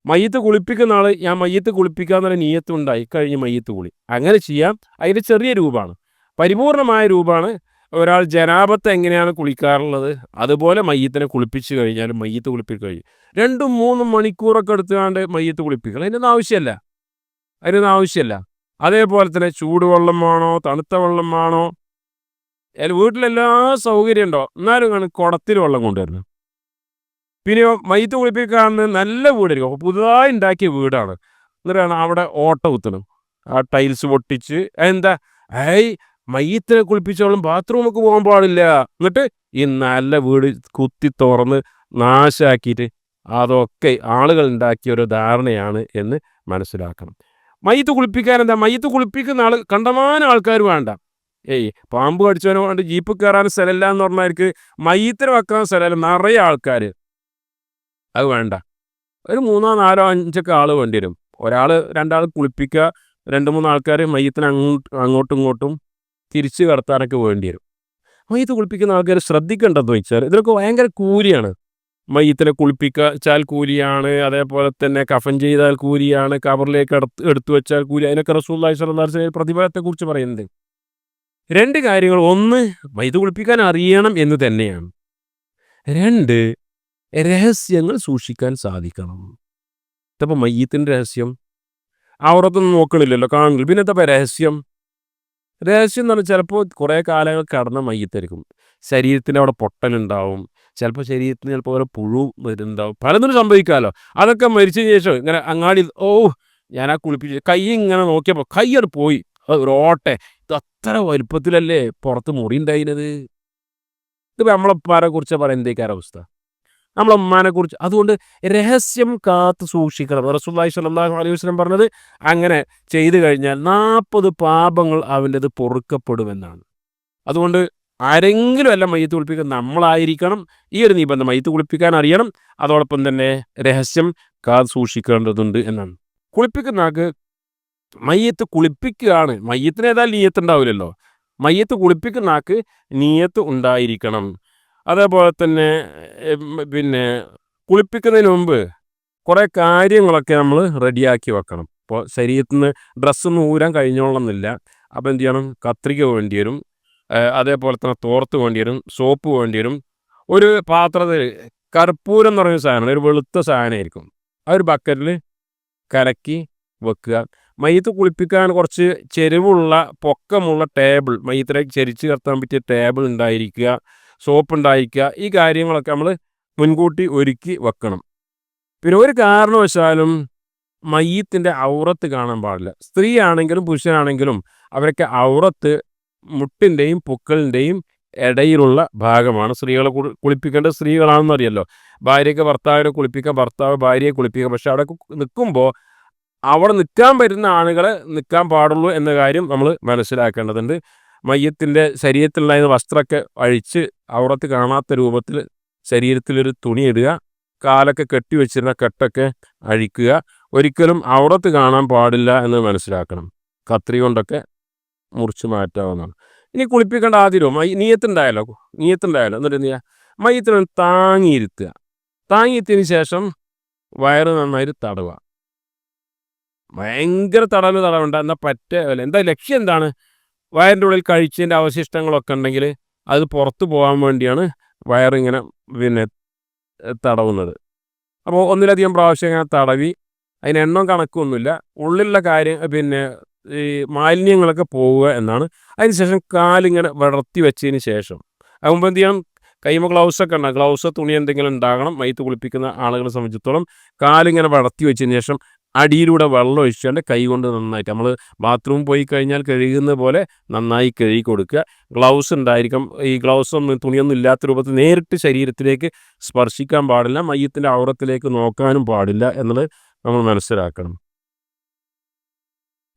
മയ്യത്ത് കുളിപ്പിക്കുന്ന ആൾ ഞാൻ മയ്യത്ത് കുളിപ്പിക്കാന്നുള്ള നീയത്ത് ഉണ്ടായി കഴിഞ്ഞ് മയ്യത്ത് കുളി അങ്ങനെ ചെയ്യാം. അതിൻ്റെ ചെറിയ രൂപമാണ്. പരിപൂർണമായ രൂപമാണ് ഒരാൾ ജനാപത്ത് എങ്ങനെയാണ് കുളിക്കാറുള്ളത് അതുപോലെ മയ്യത്തിനെ കുളിപ്പിച്ച് കഴിഞ്ഞാൽ മയ്യത്ത് കുളിപ്പിച്ച് കഴിഞ്ഞു 2-3 മണിക്കൂറൊക്കെ എടുത്തുകൊണ്ട് മയ്യത്ത് കുളിപ്പിക്കണം. അതിനൊന്നും ആവശ്യമല്ല. അതേപോലെ തന്നെ ചൂടുവെള്ളം വേണോ തണുത്ത വെള്ളം വേണോ, വീട്ടിലെല്ലാ സൗകര്യം ഉണ്ടോ, എന്നാലും കാണും കുടത്തിൽ വെള്ളം കൊണ്ടുവരണം. പിന്നെയോ മയ്യത്ത് കുളിപ്പിക്കാന്ന് നല്ല വീടായിരിക്കും, പുതുതായി ഉണ്ടാക്കിയ വീടാണ്, എന്നിട്ടാണ് അവിടെ ഓട്ട കുത്തണം, ആ ടൈൽസ് പൊട്ടിച്ച്. എന്താ മയ്യത്തിനെ കുളിപ്പിച്ചോളും ബാത്റൂമൊക്കെ പോകാൻ പാടില്ല, എന്നിട്ട് ഈ നല്ല വീട് കുത്തി തുറന്ന് നാശാക്കിയിട്ട് അതൊക്കെ ആളുകൾ ഉണ്ടാക്കിയ ഒരു ധാരണയാണ് എന്ന് മനസ്സിലാക്കണം. മയ്യത്ത് കുളിപ്പിക്കാൻ മയ്യത്ത് കുളിപ്പിക്കുന്ന ആൾ കണ്ടമാനം ആൾക്കാർ വേണ്ട. പാമ്പ് കടിച്ചവനെ കൊണ്ട് ജീപ്പ് കയറാൻ സ്ഥലമില്ല എന്ന് പറഞ്ഞാൽ മയ്യത്തിന് വെക്കാൻ സ്ഥലമല്ല, നിറയെ ആൾക്കാർ. അത് വേണ്ട. ഒരു 3, 4, 5 ആൾ വേണ്ടി വരും. 2 കുളിപ്പിക്കുക, 2-3 ആൾക്കാർ മയ്യത്തിന് അങ്ങോട്ടും ഇങ്ങോട്ടും തിരിച്ചു കടത്താനൊക്കെ വേണ്ടി വരും. മയ്യത്ത് കുളിപ്പിക്കുന്ന ആൾക്കാർ ശ്രദ്ധിക്കേണ്ടതെന്ന് വെച്ചാൽ ഇതിലൊക്കെ ഭയങ്കര കൂലിയാണ്. മയ്യത്തിനെ കുളിപ്പിച്ചാൽ കൂലിയാണ്, അതേപോലെ തന്നെ കഫൻ ചെയ്താൽ കൂലിയാണ്, കബറിലേക്ക് എടുത്തു വെച്ചാൽ കൂലി. അതിനൊക്കെ റസൂലുള്ളാഹി സ്വല്ലല്ലാഹു അലൈഹി വസല്ലം പ്രതിഫലത്തെക്കുറിച്ച് പറയുന്നുണ്ട്. 2 കാര്യങ്ങൾ: 1 മയ്യത്ത് കുളിപ്പിക്കാൻ അറിയണം എന്ന് തന്നെയാണ്. 2 രഹസ്യങ്ങൾ സൂക്ഷിക്കാൻ സാധിക്കണം. ഇതപ്പോൾ മയ്യത്തിൻ്റെ രഹസ്യം ഔറത്തൊന്നും നോക്കണില്ലല്ലോ, കാണുന്നില്ല, പിന്നെ എന്താ രഹസ്യം എന്ന് പറഞ്ഞാൽ ചിലപ്പോൾ കുറേ കാലങ്ങൾ കടന്ന മയ്യത്തായിരിക്കും. ശരീരത്തിൻ്റെ അവിടെ പൊട്ടലുണ്ടാവും, ചിലപ്പോൾ ശരീരത്തിന് ഓരോ പുഴു വരുന്നുണ്ടാവും, പലതിനും സംഭവിക്കാമല്ലോ. അതൊക്കെ മരിച്ചതിന് ശേഷം ഇങ്ങനെ അങ്ങാടി ഞാൻ കുളിപ്പിച്ച് കൈ ഇങ്ങനെ നോക്കിയപ്പോൾ കൈയ്യാണ് പോയി, ഒരു ഓട്ടെ, ഇത് അത്ര വലുപ്പത്തിലല്ലേ പുറത്ത് മുറി ഉണ്ടായിരുന്നത്. ഇതിപ്പോൾ നമ്മളപ്പാരെ കുറിച്ച് പറയാൻ എന്തേക്കാരവസ്ഥ, നമ്മളമ്മമാനെ കുറിച്ച്. അതുകൊണ്ട് രഹസ്യം കാത്ത് സൂക്ഷിക്കണം. റസൂലുള്ളാഹി സ്വല്ലല്ലാഹു അലൈഹി വസല്ലം പറഞ്ഞത് അങ്ങനെ ചെയ്തു കഴിഞ്ഞാൽ 40 പാപങ്ങൾ അവൻ്റെത് പൊറുക്കപ്പെടുമെന്നാണ്. അതുകൊണ്ട് ആരെങ്കിലും അല്ല മയ്യത്ത് കുളിപ്പിക്കാൻ നമ്മളായിരിക്കണം. ഈ ഒരു നിബന്ധന, മയ്യത്ത് കുളിപ്പിക്കാൻ അറിയണം, അതോടൊപ്പം തന്നെ രഹസ്യം കാത്ത് സൂക്ഷിക്കേണ്ടതുണ്ട് എന്നാണ്. കുളിപ്പിക്കുന്ന ആൾക്ക് മയ്യത്ത് കുളിപ്പിക്കുകയാണ്, മയ്യത്തിന് ഏതായാലും നീയത്ത് ഉണ്ടാവില്ലല്ലോ, മയ്യത്ത് കുളിപ്പിക്കുന്ന ആൾക്ക് നീയത്ത് ഉണ്ടായിരിക്കണം. അതേപോലെ തന്നെ പിന്നെ കുളിപ്പിക്കുന്നതിന് മുമ്പ് കുറേ കാര്യങ്ങളൊക്കെ നമ്മൾ റെഡിയാക്കി വെക്കണം. ഇപ്പോൾ ശരീരത്തിൽ നിന്ന് ഡ്രസ്സൊന്നും ഊരാൻ കഴിഞ്ഞോളണമെന്നില്ല. അപ്പോൾ എന്ത് ചെയ്യണം? കത്രിക വേണ്ടി വരും, അതേപോലെ തന്നെ തോർത്ത് വേണ്ടി വരും, സോപ്പ് വേണ്ടി വരും. ഒരു പാത്രത്തിൽ കർപ്പൂരം എന്ന് പറയുന്ന സാധനം, ഒരു വെളുത്ത സാധനമായിരിക്കും, ആ ഒരു ബക്കറ്റിൽ കലക്കി വെക്കുക. മയ്യത്ത് കുളിപ്പിക്കാൻ കുറച്ച് ചെരിവുള്ള പൊക്കമുള്ള ടേബിൾ, മയ്യത്തിലേക്ക് ചെരിച്ച് കടത്താൻ പറ്റിയ ടേബിൾ ഉണ്ടായിരിക്കുക, സോപ്പ് ഉണ്ടായിരിക്കുക. ഈ കാര്യങ്ങളൊക്കെ നമ്മൾ മുൻകൂട്ടി ഒരുക്കി വെക്കണം. പിന്നെ ഒരു കാരണവശാലും മയ്യത്തിൻ്റെ ഔറത്ത് കാണാൻ പാടില്ല. സ്ത്രീ ആണെങ്കിലും പുരുഷനാണെങ്കിലും അവരൊക്കെ ഔറത്ത് മുട്ടിൻ്റെയും പൊക്കളിൻ്റെയും ഇടയിലുള്ള ഭാഗമാണ്. സ്ത്രീകളെ കുളിപ്പിക്കേണ്ടത് സ്ത്രീകളാണെന്നറിയല്ലോ. ഭാര്യയ്ക്ക് ഭർത്താവിനെ കുളിപ്പിക്കാം, ഭർത്താവ് ഭാര്യയെ കുളിപ്പിക്കാം. പക്ഷെ അവിടെ നിൽക്കുമ്പോൾ അവിടെ നിൽക്കാൻ പറ്റുന്ന ആളുകളെ നിൽക്കാൻ പാടുള്ളൂ എന്ന കാര്യം നമ്മൾ മനസ്സിലാക്കേണ്ടതുണ്ട്. മയ്യത്തിൻ്റെ ശരീരത്തിലുണ്ടായിരുന്ന വസ്ത്രമൊക്കെ അഴിച്ച് ഔറത്ത് കാണാത്ത രൂപത്തിൽ ശരീരത്തിലൊരു തുണി ഇടുക, കാലൊക്കെ കെട്ടി വെച്ചിരുന്ന കെട്ടൊക്കെ അഴിക്കുക. ഒരിക്കലും ഔറത്ത് കാണാൻ പാടില്ല എന്ന് മനസ്സിലാക്കണം. കത്രി കൊണ്ടൊക്കെ മുറിച്ച് മാറ്റാവുന്നതാണ്. ഇനി കുളിപ്പിക്കേണ്ട ആദ്യം നീയത്തുണ്ടായല്ലോ എന്നിട്ട് എന്ത് ചെയ്യുക, മയ്യത്തിനെ താങ്ങിയിരുത്തുക. താങ്ങിയിരുത്തിയതിന് ശേഷം വയറ് നന്നായിട്ട് തടവുക. ഭയങ്കര തടവണ്ട, എന്നാൽ എന്താ ലക്ഷ്യം എന്താണ്? വയറിൻ്റെ ഉള്ളിൽ കഴിച്ചതിൻ്റെ അവശിഷ്ടങ്ങളൊക്കെ ഉണ്ടെങ്കിൽ അത് പുറത്ത് പോകാൻ വേണ്ടിയാണ് വയറിങ്ങനെ തടവുന്നത്. അപ്പോൾ ഒന്നിലധികം പ്രാവശ്യം ഇങ്ങനെ തടവി, അതിന് എണ്ണം കണക്കൊന്നുമില്ല, ഉള്ളിലുള്ള കാര്യം ഈ മാലിന്യങ്ങളൊക്കെ പോവുക എന്നാണ്. അതിനുശേഷം കാലിങ്ങനെ വിടർത്തി വെച്ചതിന് ശേഷം മുമ്പ് എന്ത് ചെയ്യണം, കൈമ ഗ്ലൗസൊക്കെ ഉണ്ടാകും, ഗ്ലൗസ് തുണി എന്തെങ്കിലും ഉണ്ടാകണം. മയ്യത്ത് കുളിപ്പിക്കുന്ന ആളുകളെ സംബന്ധിച്ചിടത്തോളം കാലിങ്ങനെ വിടർത്തി വെച്ചതിന് ശേഷം അടിയിലൂടെ വെള്ളം ഒഴിച്ചുകൊണ്ട് കൈ കൊണ്ട് നന്നായിട്ട് നമ്മൾ ബാത്റൂം പോയി കഴിഞ്ഞാൽ കഴുകുന്ന പോലെ നന്നായി കഴുകി കൊടുക്കുക. ഗ്ലൗസ് ഉണ്ടായിരിക്കും. ഈ ഗ്ലൗസൊന്നും തുണിയൊന്നും ഇല്ലാത്ത രൂപത്തിൽ നേരിട്ട് ശരീരത്തിലേക്ക് സ്പർശിക്കാൻ പാടില്ല, മയ്യത്തിൻ്റെ ഔറത്തിലേക്ക് നോക്കാനും പാടില്ല എന്നുള്ളത് നമ്മൾ മനസ്സിലാക്കണം.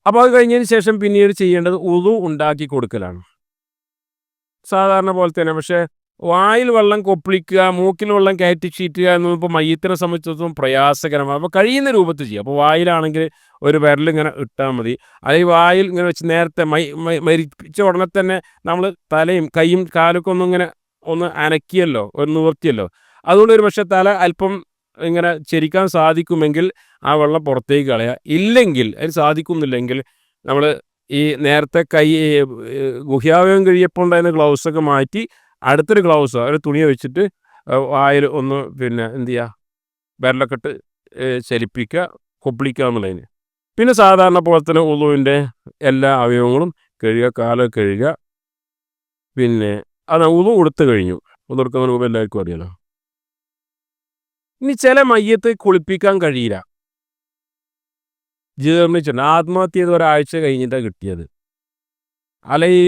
അപ്പോൾ അത് കഴിഞ്ഞതിന് ശേഷം പിന്നീട് ചെയ്യേണ്ടത് ഉളു ഉണ്ടാക്കി കൊടുക്കലാണ്. സാധാരണ പോലെ തന്നെ. പക്ഷേ വായിൽ വെള്ളം കൊപ്പിളിക്കുക, മൂക്കിൽ വെള്ളം കയറ്റി ചീറ്റുക എന്നപ്പോൾ മയ്യത്തിനെ സംബന്ധിച്ചിടത്തോളം പ്രയാസകരമാണ്. അപ്പോൾ കഴിയുന്ന രൂപത്തിൽ ചെയ്യുക. അപ്പോൾ വായിലാണെങ്കിൽ ഒരു വിരലിങ്ങനെ ഇട്ടാൽ മതി. അല്ലെങ്കിൽ വായിൽ ഇങ്ങനെ വെച്ച് നേരത്തെ മരിച്ച ഉടനെ തന്നെ നമ്മൾ തലയും കൈയും കാലൊക്കെ ഒന്ന് അനക്കിയല്ലോ, ഒരു നിവർത്തിയല്ലോ. അതുകൊണ്ട് ഒരു പക്ഷേ തല അല്പം ഇങ്ങനെ ചരിക്കാൻ സാധിക്കുമെങ്കിൽ ആ വെള്ളം പുറത്തേക്ക് കളയുക. ഇല്ലെങ്കിൽ അതിന് സാധിക്കുന്നില്ലെങ്കിൽ നമ്മൾ ഈ നേരത്തെ ഗുഹ്യാവയം കഴിയപ്പോൾ ഉണ്ടായിരുന്ന ഗ്ലൗസൊക്കെ മാറ്റി അടുത്തൊരു ഗ്ലൗസ് ഒരു തുണിയെ വെച്ചിട്ട് വായിൽ ഒന്ന് എന്ത് ചെയ്യുക, വിരലൊക്കെ ഇട്ട് ചലിപ്പിക്കുക, കൊപ്പിളിക്കുക എന്നുള്ളതിന്. പിന്നെ സാധാരണ പോലെ തന്നെ ഉളുവിൻ്റെ എല്ലാ അവയവങ്ങളും കഴുകുക, കാല് കഴുകുക. അത് ഉളു കൊടുത്തു കഴിഞ്ഞു. ഉളു കൊടുക്കുന്ന രൂപം എല്ലാവർക്കും അറിയാലോ. ഇനി ചില മയ്യത്ത് കുളിപ്പിക്കാൻ കഴിയില്ല, ജീർണിച്ചിട്ടുണ്ട്, ആത്മഹത്യ ചെയ്ത് ഒരാഴ്ച കഴിഞ്ഞിട്ടാണ് കിട്ടിയത്. അല്ലെങ്കിൽ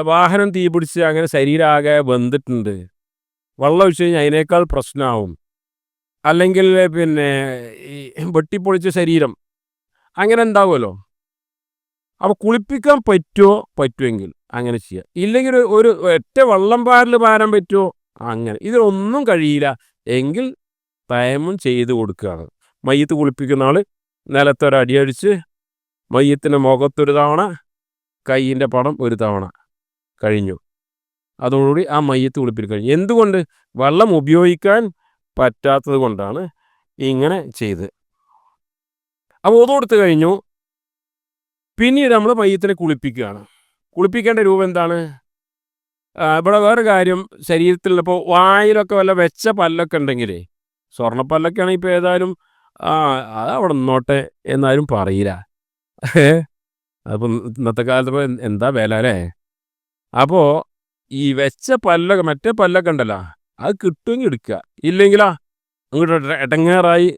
വാഹനം തീ പിടിച്ച് അങ്ങനെ ശരീരമാകെ വെന്തിട്ടുണ്ട്, വെള്ളം ഒഴിച്ച് കഴിഞ്ഞാൽ അതിനേക്കാൾ പ്രശ്നമാവും. അല്ലെങ്കിൽ ഈ വെട്ടിപ്പൊളിച്ച ശരീരം അങ്ങനെ ഉണ്ടാവുമല്ലോ. അപ്പോൾ കുളിപ്പിക്കാൻ പറ്റുമെങ്കിൽ അങ്ങനെ ചെയ്യുക. ഇല്ലെങ്കിൽ ഒരു ഒറ്റ വെള്ളം പാരാൻ പറ്റുമോ, അങ്ങനെ. ഇതിലൊന്നും കഴിയില്ല എങ്കിൽ തയമ്മും ചെയ്ത് കൊടുക്കുകയാണ്. മയ്യത്ത് കുളിപ്പിക്കുന്ന ആൾ നിലത്തൊരടിയടിച്ച് മയ്യത്തിൻ്റെ മുഖത്തൊരു തവണ, കൈയിൻ്റെ പടം ഒരു തവണ, കഴിഞ്ഞു. അതോടുകൂടി ആ മയ്യത്ത് കുളിപ്പിൽ കഴിഞ്ഞു. എന്തുകൊണ്ട്? വെള്ളം ഉപയോഗിക്കാൻ പറ്റാത്തത് കൊണ്ടാണ് ഇങ്ങനെ ചെയ്ത്. അപ്പോൾ ഉളു കൊടുത്തു കഴിഞ്ഞു. പിന്നീട് നമ്മൾ മയ്യത്തിനെ കുളിപ്പിക്കുകയാണ്. കുളിപ്പിക്കേണ്ട രൂപം എന്താണ്? ഇവിടെ വേറെ കാര്യം, ശരീരത്തിൽ ഇപ്പോൾ വായിലൊക്കെ വല്ല വെച്ച പല്ലൊക്കെ ഉണ്ടെങ്കിലേ, സ്വർണ്ണപ്പല്ലൊക്കെ ആണെങ്കിൽ ഇപ്പോൾ ഏതായാലും അത് അവിടെ നിന്നോട്ടെ എന്നാരും പറയില്ല. അപ്പം ഇന്നത്തെ കാലത്ത് ഇപ്പോൾ എന്താ വില അല്ലേ? അപ്പോൾ ഈ വെച്ച പല്ലൊക്കെ, മറ്റേ പല്ലൊക്കെ ഉണ്ടല്ലോ, അത് കിട്ടുമെങ്കിൽ എടുക്കുക. ഇല്ലെങ്കിലാ അങ്ങോട്ട് ഇടങ്ങേറായി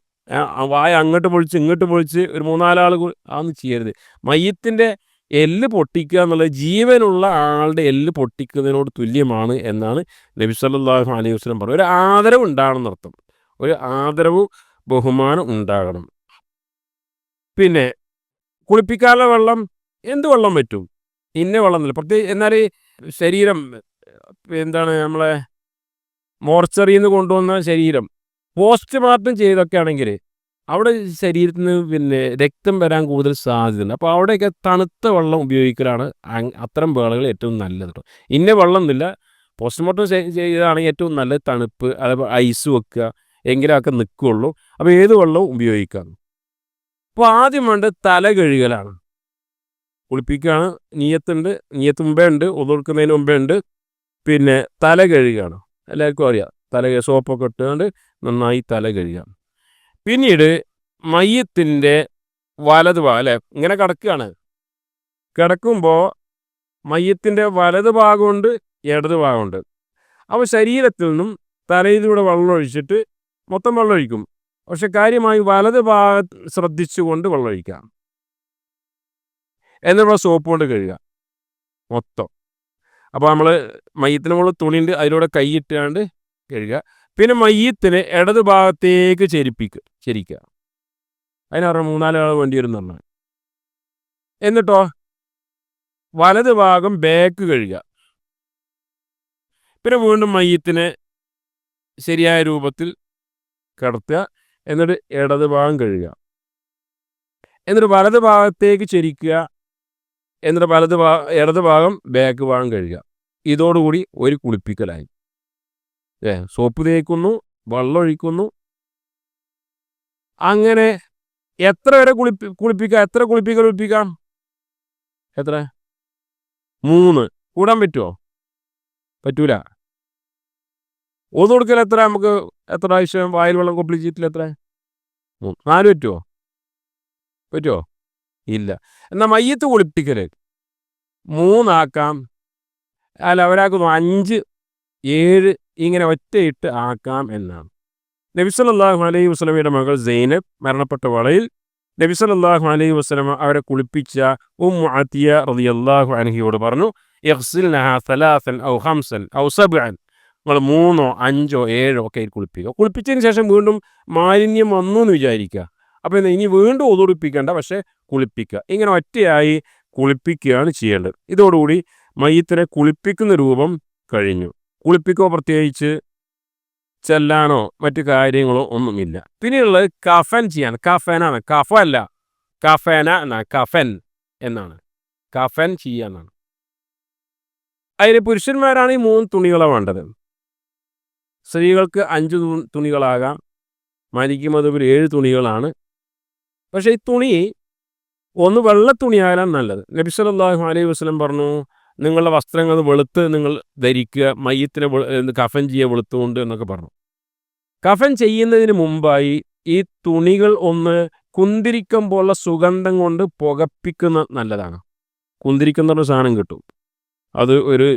വായ അങ്ങോട്ട് പൊളിച്ച് ഇങ്ങോട്ട് പൊളിച്ച് ഒരു 3-4 ആൾ അതൊന്നും ചെയ്യരുത്. മയ്യത്തിൻ്റെ എല്ല് പൊട്ടിക്കുക എന്നുള്ളത് ജീവനുള്ള ആളുടെ എല്ല് പൊട്ടിക്കുന്നതിനോട് തുല്യമാണ് എന്നാണ് നബി സല്ലല്ലാഹു അലൈഹി വസല്ലം പറഞ്ഞത്. ഒരു ആദരവ് ഉണ്ടാകണം എന്നർത്ഥം. ഒരു ആദരവും ബഹുമാനം ഉണ്ടാകണം. പിന്നെ കുളിപ്പിക്കാനുള്ള വെള്ളം എന്ത് വെള്ളം പറ്റും, ഇന്ന വെള്ളം എന്നില്ല. പ്രത്യേകിച്ച് എന്നാൽ ശരീരം നമ്മളെ മോർച്ചറിയിൽ നിന്ന് കൊണ്ടുവന്ന ശരീരം പോസ്റ്റ്മോർട്ടം ചെയ്തൊക്കെ ആണെങ്കിൽ അവിടെ ശരീരത്തിൽ നിന്ന് രക്തം വരാൻ കൂടുതൽ സാധ്യതയുണ്ട്. അപ്പോൾ അവിടെയൊക്കെ തണുത്ത വെള്ളം ഉപയോഗിക്കലാണ് അത്തരം വേളകൾ ഏറ്റവും നല്ലത് കേട്ടോ. ഇന്ന വെള്ളം എന്നില്ല, പോസ്റ്റ്മോർട്ടം ചെയ്തതാണെങ്കിൽ ഏറ്റവും നല്ലത് തണുപ്പ്, അതേപോലെ ഐസ് വെക്കുക, എങ്കിലേ ഒക്കെ നിൽക്കുകയുള്ളൂ. അപ്പോൾ ഏത് വെള്ളവും ഉപയോഗിക്കാം. അപ്പോൾ ആദ്യം വേണ്ടത് തല കഴുകലാണ്. കുളിപ്പിക്കുകയാണ്, നീയത്ത് മുമ്പേ ഉണ്ട്, ഉളു കൊടുക്കുന്നതിന് മുമ്പേ ഉണ്ട്. പിന്നെ തല കഴുകുകയാണ്. എല്ലാവർക്കും അറിയാം, സോപ്പൊക്കെ ഇട്ടുകൊണ്ട് നന്നായി തല കഴുകുക. പിന്നീട് മയ്യത്തിൻ്റെ വലത് ഭാഗം അല്ലേ, ഇങ്ങനെ കിടക്കുകയാണ്. കിടക്കുമ്പോൾ മയ്യത്തിൻ്റെ വലത് ഭാഗമുണ്ട്, ഇടത് ഭാഗമുണ്ട്. അപ്പോൾ ശരീരത്തിൽ നിന്നും തലയിലൂടെ വെള്ളം ഒഴിച്ചിട്ട് മൊത്തം വെള്ളം ഒഴിക്കും. പക്ഷെ കാര്യമായി വലത് ഭാഗം ശ്രദ്ധിച്ചുകൊണ്ട് വെള്ളം ഒഴിക്കാം. എന്നിട്ട് സോപ്പ് കൊണ്ട് കഴുകുക മൊത്തം. അപ്പോൾ നമ്മൾ മയ്യത്തിന് മുകളിൽ തുണിയുണ്ട്, അതിലൂടെ കൈയിട്ടാണ്ട് കഴുകുക. പിന്നെ മയ്യത്തിനെ ഇടത് ഭാഗത്തേക്ക് ചെരിക്കുക. അതിനറിയാം 3-4 ആൾ വേണ്ടി വരും എന്ന് പറഞ്ഞാൽ. എന്നിട്ടോ വലത് ഭാഗം ബാക്ക് കഴുകുക. പിന്നെ വീണ്ടും മയ്യത്തിനെ ശരിയായ രൂപത്തിൽ കിടത്തുക. എന്നിട്ട് ഇടത് ഭാഗം കഴുകുക. എന്നിട്ട് വലത് ഭാഗത്തേക്ക് ചെരിക്കുക. എന്നിട്ട് ഇടത് ഭാഗം ബാക്ക് ഭാഗം കഴുകുക. ഇതോടുകൂടി ഒരു കുളിപ്പിക്കലായി. സോപ്പ് തേക്കുന്നു, വെള്ളം ഒഴിക്കുന്നു. അങ്ങനെ എത്ര വരെ കുളിപ്പിക്കാം? എത്ര കുളിപ്പിക്കാം? എത്ര? 3. കൂടാൻ പറ്റുമോ? പറ്റൂല. കൊടുക്കൽ എത്ര? നമുക്ക് എത്ര പ്രാവശ്യം വായിൽ വെള്ളം കൊപ്പിളിച്ചിട്ടില്ല? എത്ര? 3. 4 പറ്റുമോ? ഇല്ല. എന്നാൽ മയ്യത്ത് കുളിപ്പിക്കൽ 3 ആക്കാം. അല്ല, ഒരാൾക്ക് 5, 7 ഇങ്ങനെ ഒറ്റയിട്ട് ആക്കാം എന്നാണ്. നബി സല്ലല്ലാഹു അലൈഹി വസല്ലമയുടെ മകൾ സൈനബ് മരണപ്പെട്ട വേളയിൽ നബി സല്ലല്ലാഹു അലൈഹി വസല്ലമ അവരെ കുളിപ്പിച്ച ഉമ്മു അതിയ റളിയല്ലാഹു അൻഹയോട് പറഞ്ഞു, ഇഗ്സിൽനഹാ 3 ഔ 5 ഔ 7. നിങ്ങൾ 3, 5, 7 ഒക്കെ കുളിപ്പിക്കുക. കുളിപ്പിച്ചതിന് ശേഷം വീണ്ടും മാലിന്യം വന്നു എന്ന് വിചാരിക്കുക. അപ്പോൾ ഇനി വീണ്ടും ഒതുടിപ്പിക്കേണ്ട, പക്ഷേ കുളിപ്പിക്കുക. ഇങ്ങനെ ഒറ്റയായി കുളിപ്പിക്കുകയാണ് ചെയ്യേണ്ടത്. ഇതോടുകൂടി മയ്യത്തിനെ കുളിപ്പിക്കുന്ന രൂപം കഴിഞ്ഞു. കുളിപ്പിക്കോ പ്രത്യേകിച്ച് ചെല്ലാനോ മറ്റു കാര്യങ്ങളോ ഒന്നുമില്ല. പിന്നെയുള്ളത് കഫൻ ചെയ്യാൻ. കഫനാണ്, കഫല്ല, കഫന എന്നാണ്, കഫൻ എന്നാണ്. കഫൻ ചെയ്യാന്നാണ്. അതിന് പുരുഷന്മാരാണ് ഈ 3 തുണികളാണ് വേണ്ടത്. സ്ത്രീകൾക്ക് 5 തുണികളാകാം. മാലിക്കി മദ്ഹബിൽ 7 തുണികളാണ്. പക്ഷേ ഈ തുണി ഒന്ന് വെള്ള തുണിയായാലും നല്ലത്. നബി സല്ലല്ലാഹു അലൈഹി വസല്ലം പറഞ്ഞു, നിങ്ങളുടെ വസ്ത്രങ്ങൾ വെളുത്ത് നിങ്ങൾ ധരിക്കുക, മയ്യത്തിനെ കഫൻ ചെയ്യുക വെളുത്തുകൊണ്ട് എന്നൊക്കെ പറഞ്ഞു. കഫൻ ചെയ്യുന്നതിന് മുമ്പായി ഈ തുണികൾ ഒന്ന് കുന്തിരിക്കം പോലുള്ള സുഗന്ധം കൊണ്ട് പുകപ്പിക്കുന്ന നല്ലതാണ്. കുന്തിരിക്കം എന്ന് പറഞ്ഞ സാധനം കിട്ടും. അത് ഒരു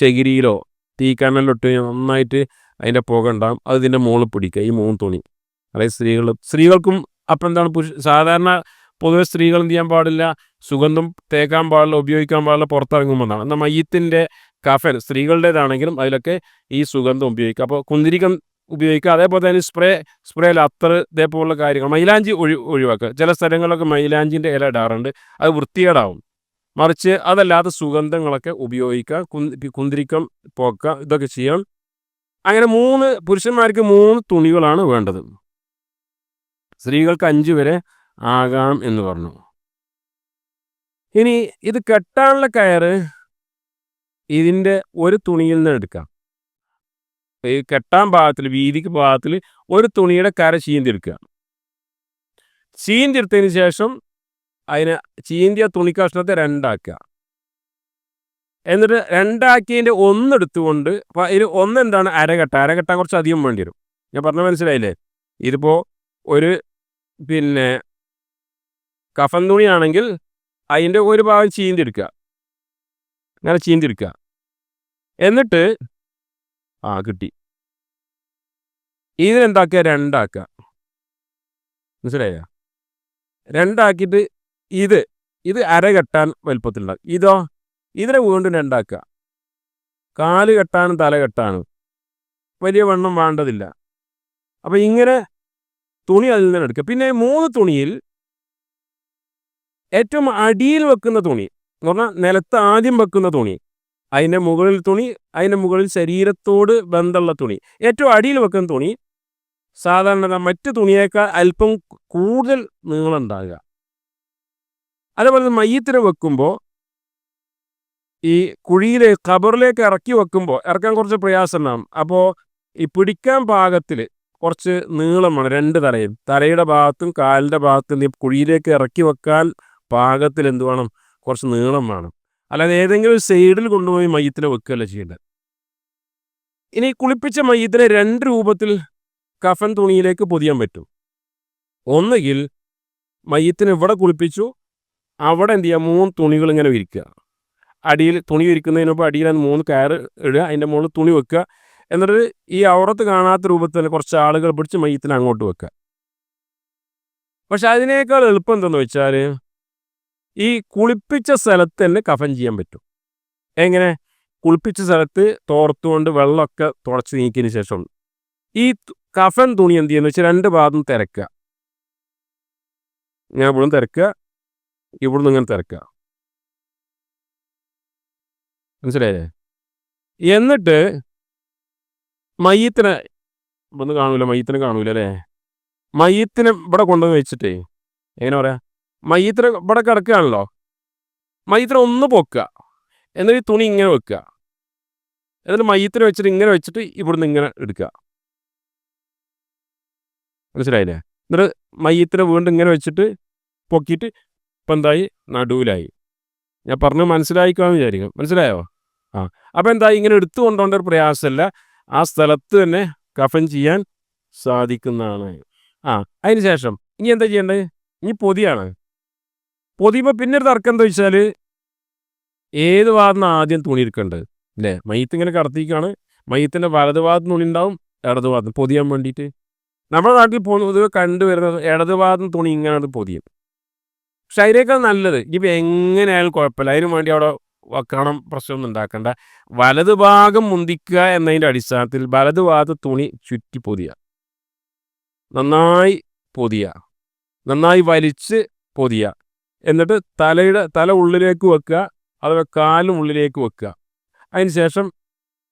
ചകിരിയിലോ തീക്കനലിലിട്ട് നന്നായിട്ട് അതിൻ്റെ പുക ഉണ്ടാകും. അത് ഇതിൻ്റെ മുകളിൽ പിടിക്കുക, ഈ 3 തുണി. അതായത് സ്ത്രീകൾക്കും അപ്പം എന്താണ്, സാധാരണ പൊതുവെ സ്ത്രീകൾ എന്ത് ചെയ്യാൻ പാടില്ല, സുഗന്ധം തേക്കാൻ പാടില്ല, ഉപയോഗിക്കാൻ പാടില്ല, പുറത്തിറങ്ങുമ്പോഴാണ്. എന്നാൽ മയ്യത്തിൻ്റെ കഫൻ സ്ത്രീകളുടേതാണെങ്കിലും അതിലൊക്കെ ഈ സുഗന്ധം ഉപയോഗിക്കുക. അപ്പോൾ കുന്തിരിക്കം ഉപയോഗിക്കുക. അതേപോലെ തന്നെ സ്പ്രേയിൽ അത്തർ ഇതേപോലുള്ള കാര്യങ്ങൾ. മൈലാഞ്ചി ഒഴിവാക്കുക. ചില സ്ഥലങ്ങളിലൊക്കെ മൈലാഞ്ചിൻ്റെ ഇല ഇടാറുണ്ട്, അത് വൃത്തികേടാവും. മറിച്ച് അതല്ലാത്ത സുഗന്ധങ്ങളൊക്കെ ഉപയോഗിക്കുക, കുന്തിരിക്കം പോക്കുക, ഇതൊക്കെ ചെയ്യാം. അങ്ങനെ പുരുഷന്മാർക്ക് 3 തുണികളാണ് വേണ്ടത്. സ്ത്രീകൾക്ക് 5 വരെ ആകാം എന്ന് പറഞ്ഞു. ഇനി ഇത് കെട്ടാനുള്ള കയറ് ഇതിൻ്റെ ഒരു തുണിയിൽ നിന്ന് എടുക്കാം. ഈ കെട്ടാൻ ഭാഗത്തിൽ, വീതിക്ക് ഭാഗത്തിൽ ഒരു തുണിയുടെ കര ചീന്തിയെടുക്കുക. ചീന്തിയെടുത്തതിന് ശേഷം അതിനെ ചീന്തിയ തുണി കഷ്ണത്തെ 2 ആക്കുക. എന്നിട്ട് 2 ആക്കിയതിൻ്റെ 1 എടുത്തുകൊണ്ട്, അപ്പോൾ അതിൽ 1 എന്താണ്, അരകെട്ടാൻ കുറച്ച് അധികം വേണ്ടി വരും. ഞാൻ പറഞ്ഞ മനസ്സിലായില്ലേ? ഇതിപ്പോൾ ഒരു കഫൻ തുണിയാണെങ്കിൽ അതിൻ്റെ ഒരു ഭാഗം ചീന്തിയെടുക്കുക. അങ്ങനെ ചീന്തിയെടുക്കുക. എന്നിട്ട് കിട്ടി. ഇതിനെന്താക്കുക, 2 ആക്കുക. മനസ്സിലായ? 2 ആക്കിയിട്ട് ഇത് അരകെട്ടാൻ വലുപ്പത്തിലുണ്ടാകും. ഇതിനെ വീണ്ടും 2 ആക്കുക. കാല് കെട്ടാനും തല കെട്ടാനും വലിയ വണ്ണം വേണ്ടതില്ല. അപ്പം ഇങ്ങനെ തുണി അതിൽ നിന്ന് എടുക്കുക. പിന്നെ 3 തുണിയിൽ ഏറ്റവും അടിയിൽ വെക്കുന്ന തുണി എന്ന് പറഞ്ഞാൽ നിലത്ത് ആദ്യം വെക്കുന്ന തുണി, അതിൻ്റെ മുകളിൽ തുണി, അതിൻ്റെ മുകളിൽ ശരീരത്തോട് ബന്ധമുള്ള തുണി, ഏറ്റവും അടിയിൽ വെക്കുന്ന തുണി സാധാരണ മറ്റ് തുണിയേക്കാൾ അല്പം കൂടുതൽ നീളം ഉണ്ടാകുക. അതേപോലെ മയ്യത്തിനെ വെക്കുമ്പോൾ ഈ ഖബറിലേക്ക് ഇറക്കാൻ കുറച്ച് പ്രയാസം ഉണ്ടാകും. അപ്പോൾ ഈ പിടിക്കാൻ പാകത്തിൽ കുറച്ച് നീളമാണ് 2 തലയും, തലയുടെ ഭാഗത്തും കാലിൻ്റെ ഭാഗത്തും കുഴിയിലേക്ക് ഇറക്കി വെക്കാൻ പാകത്തിൽ എന്ത് വേണം, കുറച്ച് നീളം വേണം. അല്ലാതെ ഏതെങ്കിലും സൈഡിൽ കൊണ്ടുപോയി മയ്യത്തിനെ വെക്കുകയല്ല ചെയ്യേണ്ടത്. ഇനി കുളിപ്പിച്ച മയ്യത്തിനെ 2 രൂപത്തിൽ കഫൻ തുണിയിലേക്ക് പൊതിയാൻ പറ്റും. ഒന്നുകിൽ മയ്യത്തിനെ ഇവിടെ കുളിപ്പിച്ചു, അവിടെ എന്ത് ചെയ്യുക, 3 തുണികൾ ഇങ്ങനെ വിരിക്കുക. അടിയിൽ തുണി വിരിക്കുന്നതിന് മുമ്പ് അടിയിൽ 3 കയറ് ഇടുക, അതിൻ്റെ മുകളിൽ തുണി വെക്കുക. എന്നിട്ട് ഈ ഔറത്ത് കാണാത്ത രൂപത്തിൽ കുറച്ച് ആളുകൾ പിടിച്ച് മയ്യത്തിനെ അങ്ങോട്ട് വെക്കുക. പക്ഷെ അതിനേക്കാൾ എളുപ്പം എന്തെന്ന് വെച്ചാൽ ഈ കുളിപ്പിച്ച സ്ഥലത്ത് തന്നെ കഫൻ ചെയ്യാൻ പറ്റും. എങ്ങനെ? കുളിപ്പിച്ച സ്ഥലത്ത് തോർത്തുകൊണ്ട് വെള്ളമൊക്കെ തുടച്ച് നീക്കിയതിന് ശേഷം ഈ കഫൻ തുണി എന്ത് ചെയ്യുന്നത് വെച്ചാൽ 2 ഭാഗത്തും തിരക്കുക. ഇങ്ങനെ ഇവിടുന്ന് തിരക്കുക, ഇവിടുന്ന് ഇങ്ങനെ തിരക്കുക. മനസ്സിലായില്ലേ? എന്നിട്ട് മയ്യിത്തിനെ ഇവിടുന്ന് കാണൂല, മയ്യിത്തിനെ കാണൂല അല്ലേ? മയ്യിത്തിനെ ഇവിടെ കൊണ്ടുവന്ന് വെച്ചിട്ടേ എങ്ങനെ പറയാ, മയ്യിത്തിനെ ഇവിടെ കിടക്കുകയാണല്ലോ, മയ്യിത്തിനെ ഒന്ന് പൊക്കുക, എന്നിട്ട് ഈ തുണി ഇങ്ങനെ വെക്കുക, എന്നിട്ട് മയ്യിത്തിനെ വെച്ചിട്ട് ഇങ്ങനെ വെച്ചിട്ട് ഇവിടുന്ന് ഇങ്ങനെ എടുക്കുക. മനസ്സിലായില്ലേ? എന്നിട്ട് മയ്യിത്തിനെ വീണ്ടും ഇങ്ങനെ വെച്ചിട്ട് പൊക്കിയിട്ട് ഇപ്പം എന്തായി, നടുവിലായി. ഞാൻ പറഞ്ഞു മനസ്സിലായിക്കാന്ന് വിചാരിക്കും. മനസ്സിലായോ? ആ അപ്പം എന്താ, ഇങ്ങനെ എടുത്തു കൊണ്ടുപോകേണ്ട ഒരു പ്രയാസമല്ല, ആ സ്ഥലത്ത് തന്നെ കഫൻ ചെയ്യാൻ സാധിക്കുന്നതാണ്. അതിന് ശേഷം ഇനി എന്താ ചെയ്യേണ്ടത്? ഇനി പൊതിയാണ്. പൊതിയുമ്പോൾ പിന്നെ ഒരു തർക്കം എന്താ വെച്ചാൽ ഏത് ഭാഗത്തുനിന്ന് ആദ്യം തുണി എടുക്കേണ്ടത് അല്ലേ? മയ്യത്ത് ഇങ്ങനെ കടത്തിക്കാണ്, മയ്യത്തിൻ്റെ വലത് ഭാഗത്ത് തുണി ഉണ്ടാവും, ഇടത് ഭാഗത്ത് പൊതിയാൻ വേണ്ടിയിട്ട്. നമ്മുടെ നാട്ടിൽ പൊതുവെ കണ്ടുവരുന്നത് ഇടത് ഭാഗത്ത് തുണി ഇങ്ങനെ പൊതിയും. പക്ഷെ അതിനേക്കാൾ നല്ലത് ഇനിയിപ്പോൾ എങ്ങനെയായാലും കുഴപ്പമില്ല, അതിനു വേണ്ടി അവിടെ വെക്കണം, പ്രശ്നമൊന്നും ഉണ്ടാക്കണ്ട, വലത് ഭാഗം മുന്തിക്കുക എന്നതിൻ്റെ അടിസ്ഥാനത്തിൽ വലത് ഭാഗത്ത് തുണി ചുറ്റി പൊതിയുക, നന്നായി പൊതിയുക, നന്നായി വലിച്ച് പൊതിയുക. എന്നിട്ട് തല ഉള്ളിലേക്ക് വെക്കുക, അഥവാ കാലും ഉള്ളിലേക്ക് വെക്കുക. അതിന് ശേഷം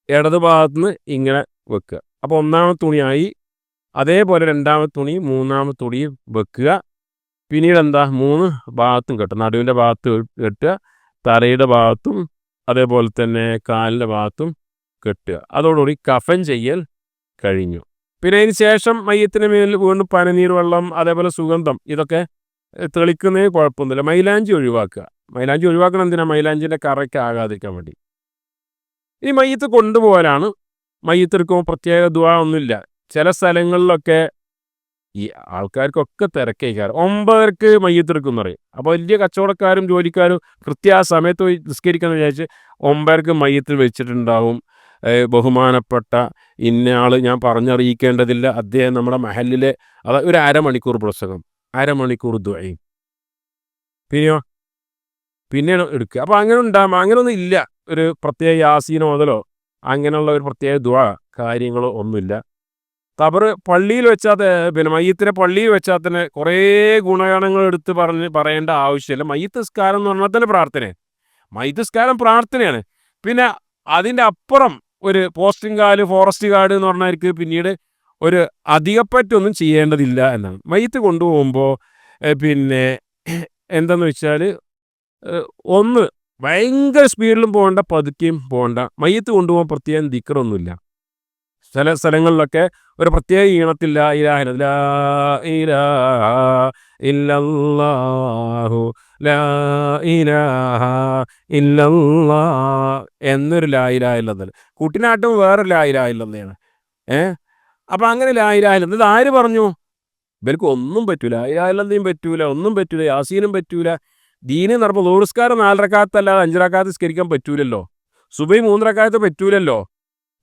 ഇടത് ഭാഗത്തുനിന്ന് ഇങ്ങനെ വെക്കുക. അപ്പോൾ ഒന്നാമത്തെ തുണിയായി. അതേപോലെ രണ്ടാമത്തെ തുണി, മൂന്നാമത്തെ തുണിയും വെക്കുക. പിന്നീട് എന്താ, 3 ഭാഗത്തും കെട്ടുക. നടുവിൻ്റെ ഭാഗത്ത് കെട്ടുക, തലയുടെ ഭാഗത്തും അതേപോലെ തന്നെ കാലിൻ്റെ ഭാഗത്തും കെട്ടുക. അതോടുകൂടി കഫൻ ചെയ്യൽ കഴിഞ്ഞു. പിന്നെ അതിന് ശേഷം മയ്യത്തിന് മേലിൽ വീണ്ടും പനിനീർ വെള്ളം, അതേപോലെ സുഗന്ധം, ഇതൊക്കെ തെളിക്കുന്നതിന് കുഴപ്പമൊന്നുമില്ല. മൈലാഞ്ചി ഒഴിവാക്കുക. മൈലാഞ്ചി ഒഴിവാക്കണം എന്തിനാ? മൈലാഞ്ചിൻ്റെ കറയ്ക്ക് ആകാതിരിക്കാൻ വേണ്ടി. ഈ മയ്യത്ത് കൊണ്ടുപോകാനാണ്. മയ്യത്തെടുക്കുമ്പോൾ പ്രത്യേക ദുആ ഒന്നുമില്ല. ചില സ്ഥലങ്ങളിലൊക്കെ ഈ ആൾക്കാർക്കൊക്കെ തിരക്കേക്കാരം 9:30 മയ്യത്തെടുക്കും എന്ന് പറയും. അപ്പോൾ വലിയ കച്ചവടക്കാരും ജോലിക്കാരും കൃത്യ ആ സമയത്ത് പോയി നിസ്കരിക്കാമെന്ന് വിചാരിച്ച് 9:30 മയ്യത്തിൽ വെച്ചിട്ടുണ്ടാവും. ബഹുമാനപ്പെട്ട ഇന്നയാൾ, ഞാൻ പറഞ്ഞറിയിക്കേണ്ടതില്ല, അദ്ദേഹം നമ്മുടെ മഹല്ലിലെ ഒരു അരമണിക്കൂർ പ്രസംഗം, അരമണിക്കൂർ ദുആയും, പിന്നെയാണ് എടുക്കുക. അപ്പോൾ അങ്ങനെ ഉണ്ടാകുമ്പോൾ അങ്ങനെയൊന്നും ഇല്ല. ഒരു പ്രത്യേക യാസീനോ മുതലോ അങ്ങനെയുള്ള ഒരു പ്രത്യേക ദുആ കാര്യങ്ങളോ ഒന്നുമില്ല. പള്ളിയിൽ വെച്ചാൽ പിന്നെ മയ്യത്തിനെ പള്ളിയിൽ വെച്ചാൽ തന്നെ കുറേ ഗുണഗണങ്ങൾ എടുത്ത് പറയേണ്ട ആവശ്യമില്ല. മയ്യത്ത് നിസ്കാരം എന്ന് പറഞ്ഞാൽ തന്നെ പ്രാർത്ഥനയാണ്. മയ്യത്ത് നിസ്കാരം പ്രാർത്ഥനയാണ്. പിന്നെ അതിൻ്റെ അപ്പുറം ഒരു ഫോറസ്റ്റ് ഗാർഡ് എന്ന് പറഞ്ഞവർക്ക് പിന്നീട് ഒരു അധികപ്പറ്റൊന്നും ചെയ്യേണ്ടതില്ല എന്നാണ്. മയ്യത്ത് കൊണ്ടുപോകുമ്പോൾ പിന്നെ എന്താണെന്ന് വെച്ചാൽ ഒന്ന് ഭയങ്കര സ്പീഡിലും പോകണ്ട, പതുക്കെയും പോകണ്ട. മയ്യത്ത് കൊണ്ടുപോകാൻ പ്രത്യേകം ദിക്റൊന്നുമില്ല. ചില സ്ഥലങ്ങളിലൊക്കെ ഒരു പ്രത്യേക ഈണത്തിൽ ലാ ഇലാഹ ഇല്ലല്ലാഹു ലാ ഇലാഹ ഇല്ലല്ലാഹ് എന്നൊരു ലാ ഇലാഹ ഇല്ലല്ലാഹ്. കുട്ടിനാട്ടും വേറെ ലാ ഇലാഹ ഇല്ലല്ലാഹയാണ്. അപ്പം അങ്ങനെ ലാ ഇലാഹ ഇല്ലല്ലാഹ് ഇത് ആര് പറഞ്ഞു? ഇവർക്ക് ഒന്നും പറ്റൂല, ലാ ഇലാഹ ഇല്ലല്ലാഹയും പറ്റൂല, ഒന്നും പറ്റൂല, യാസീനും പറ്റൂല. ദീന് എന്ന് പറയുമ്പോൾ ദുഹ്ർ 4 റക്അത്ത് അല്ലാതെ 5 റക്അത്ത് നിസ്കരിക്കാൻ പറ്റൂലല്ലോ. സുബഹി 3 റക്അത്ത് പറ്റൂലല്ലോ.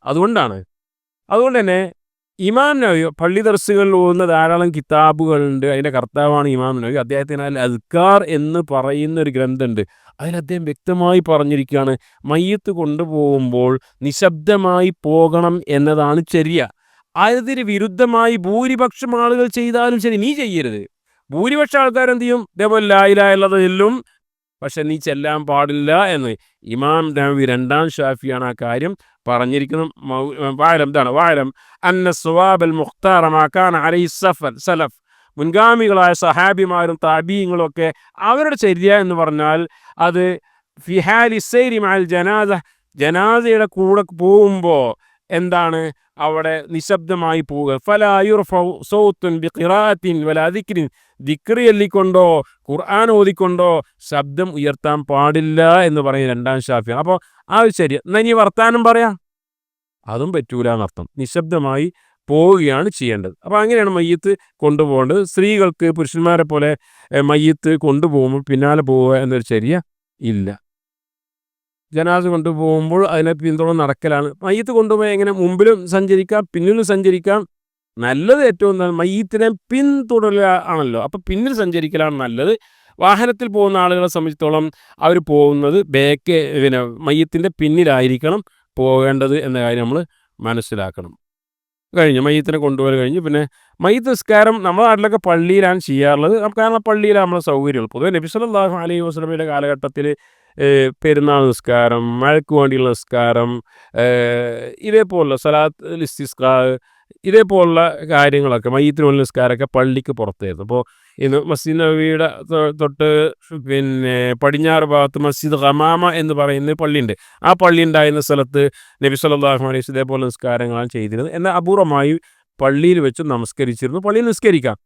അതുകൊണ്ട് തന്നെ ഇമാം നവവി പള്ളി ദർസുകളിൽ ഓതുന്ന ധാരാളം കിതാബുകളുണ്ട്. അതിൻ്റെ കർത്താവാണ് ഇമാം നവവി. അദ്ദേഹത്തിന് അൽ അദ്കാർ എന്ന് പറയുന്ന ഒരു ഗ്രന്ഥമുണ്ട്. അതിൽ അദ്ദേഹം വ്യക്തമായി പറഞ്ഞിരിക്കുകയാണ്, മയ്യത്ത് കൊണ്ടുപോകുമ്പോൾ നിശബ്ദമായി പോകണം എന്നതാണ് ചര്യ. അതിന് വിരുദ്ധമായി ഭൂരിപക്ഷം ആളുകൾ ചെയ്താലും ശരി, നീ ചെയ്യരുത്. ഭൂരിപക്ഷം ആൾക്കാരെന്ത് ചെയ്യും? ഇതേപോലെ ലാ ഇലാഹ ഇല്ലല്ലാഹ് ചെല്ലും, പക്ഷെ നീ ചെല്ലാൻ പാടില്ല എന്ന് ഇമാം നവവി 2-ാം ഷാഫിയാണ് ആ കാര്യം പറഞ്ഞിരിക്കുന്നത്. വാലം അന്ന സ്വവാബൽ മുഖ്താറ മാ കാന അലൈഹി സലഫ്, മുൻഗാമികളായ സഹാബിമാരും താബീങ്ങളും ഒക്കെ അവരുടെ ചര്യ എന്ന് പറഞ്ഞാൽ അത് ഫിഹാലി സൈരി മഅൽ ജനാസയുടെ കൂടെ പോകുമ്പോൾ എന്താണ്, അവിടെ നിശബ്ദമായി പോവുക. ഫലാ യുർഫഉ സൗത്തുൻ ബിഖിറാഅത്തിൻ വലാ ദിക്രിൻ, ദിക്റ് ചൊല്ലിക്കൊണ്ടോ ഖുർആൻ ഓതിക്കൊണ്ടോ ശബ്ദം ഉയർത്താൻ പാടില്ല എന്ന് പറയുന്ന 2-ാം ഷാഫിയാണ്. അപ്പോൾ ആ ഒരു ശരി. എന്നാൽ ഇനി വർത്താനം പറയാം, അതും പറ്റൂല എന്നർത്ഥം. നിശബ്ദമായി പോവുകയാണ് ചെയ്യേണ്ടത്. അപ്പോൾ അങ്ങനെയാണ് മയ്യത്ത് കൊണ്ടുപോകേണ്ടത്. സ്ത്രീകൾക്ക് പുരുഷന്മാരെ പോലെ മയ്യത്ത് കൊണ്ടുപോകുമ്പോൾ പിന്നാലെ പോവുക എന്നൊരു ചര്യ ഇല്ല. ജനാസ കൊണ്ടുപോകുമ്പോൾ അതിനെ പിന്തുടർന്ന് നടക്കലാണ്. മയ്യത്ത് കൊണ്ടുപോയി എങ്ങനെ മുമ്പിലും സഞ്ചരിക്കാം, പിന്നിലും സഞ്ചരിക്കാം. നല്ലത് ഏറ്റവും മയ്യത്തിനെ പിന്തുടരുക ആണല്ലോ. അപ്പോൾ പിന്നിൽ സഞ്ചരിക്കലാണ് നല്ലത്. വാഹനത്തിൽ പോകുന്ന ആളുകളെ സംബന്ധിച്ചിടത്തോളം അവർ പോകുന്നത് പിന്നെ മയ്യത്തിൻ്റെ പിന്നിലായിരിക്കണം പോകേണ്ടത് എന്ന കാര്യം നമ്മൾ മനസ്സിലാക്കണം. കഴിഞ്ഞു മയ്യത്തിനെ കൊണ്ടുപോയി കഴിഞ്ഞ് പിന്നെ മയ്യത്ത് നിസ്കാരം നമ്മുടെ നാട്ടിലൊക്കെ പള്ളിയിലാണ് ചെയ്യാറുള്ളത്. കാരണം പള്ളിയിലാണ് നമ്മളെ സൗകര്യങ്ങൾ. പൊതുവെ നബി സല്ലല്ലാഹു അലൈഹി വസല്ലമയുടെ കാലഘട്ടത്തിൽ പെരുന്നാൾ നിസ്കാരം, മഴയ്ക്ക് വേണ്ടിയുള്ള നിസ്കാരം, ഇതേപോലുള്ള സലാത്തുൽ ഇസ്തിസ്ഖാ, ഇതേപോലുള്ള കാര്യങ്ങളൊക്കെ മയ്യത്തിന് വേണ്ടി നിസ്കാരമൊക്കെ പള്ളിക്ക് പുറത്തായിരുന്നു. അപ്പോൾ ഇന്ന് മസ്ജിദ് നബവിയുടെ തൊട്ട് പിന്നെ പടിഞ്ഞാറ് ഭാഗത്ത് മസ്ജിദ് ഖമാമ എന്ന് പറയുന്ന പള്ളിയുണ്ട്. ആ പള്ളി ഉണ്ടായിരുന്ന സ്ഥലത്ത് നബി സല്ലല്ലാഹു അലൈഹി വസല്ലം ഇതേപോലെ നിസ്കാരങ്ങളാണ് ചെയ്തിരുന്നത്. എന്നാൽ അപൂർവമായി പള്ളിയിൽ വെച്ച് നമസ്കരിച്ചിരുന്നു. പള്ളിയിൽ നിസ്കരിക്കാം.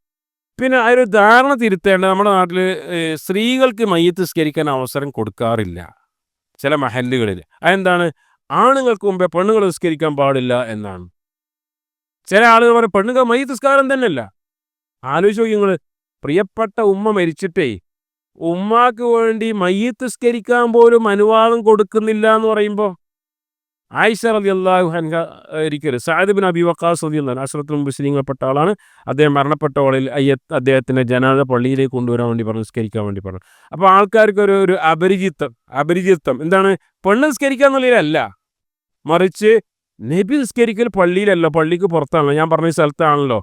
പിന്നെ ആ ഒരു ധാരണ തിരുത്തേണ്ട, നമ്മുടെ നാട്ടിൽ സ്ത്രീകൾക്ക് മയ്യത്ത് നിസ്കരിക്കാൻ അവസരം കൊടുക്കാറില്ല ചില മഹല്ലുകളിൽ. അതെന്താണ്? ആണുങ്ങൾക്ക് മുമ്പേ പെണ്ണുങ്ങൾ നിസ്കരിക്കാൻ പാടില്ല എന്നാണ്. ചില ആളുകൾ പറയും പെണ്ണുങ്ങൾ മയ്യത്ത് നിസ്കാരം തന്നെയല്ല. ആലോചിച്ച് നോക്കി നിങ്ങൾ, പ്രിയപ്പെട്ട ഉമ്മ മരിച്ചിട്ടേ ഉമ്മാക്ക് വേണ്ടി മയ്യത്ത് നിസ്കരിക്കാൻ പോലും അനുവാദം കൊടുക്കുന്നില്ല എന്ന് പറയുമ്പോൾ, ആയിഷ റളിയല്ലാഹു അൻഹ ഒരിക്കലും സഅദ് ബിൻ അബി വഖാസ് റളിയല്ലാഹു അൻഹു അശ്റത്തുൽ മുബശ്ശിരീങ്ങളിൽപ്പെട്ട ആളാണ്. അദ്ദേഹം മരണപ്പെട്ട വേളയിൽ അദ്ദേഹത്തിൻ്റെ ജനാസ പള്ളിയിലേക്ക് കൊണ്ടുവരാൻ വേണ്ടി പറഞ്ഞു, നിസ്കരിക്കാൻ വേണ്ടി പറഞ്ഞു. അപ്പോൾ ആൾക്കാർക്ക് ഒരു അപരിചിതത്വം എന്താണ്? പെണ്ണ് നിസ്കരിക്കുക എന്നുള്ളതിലല്ല, മറിച്ച് നബി നിസ്കരിക്കൽ പള്ളിയിലല്ല, പള്ളിക്ക് പുറത്താണല്ലോ, ഞാൻ പറഞ്ഞ സ്ഥലത്താണല്ലോ.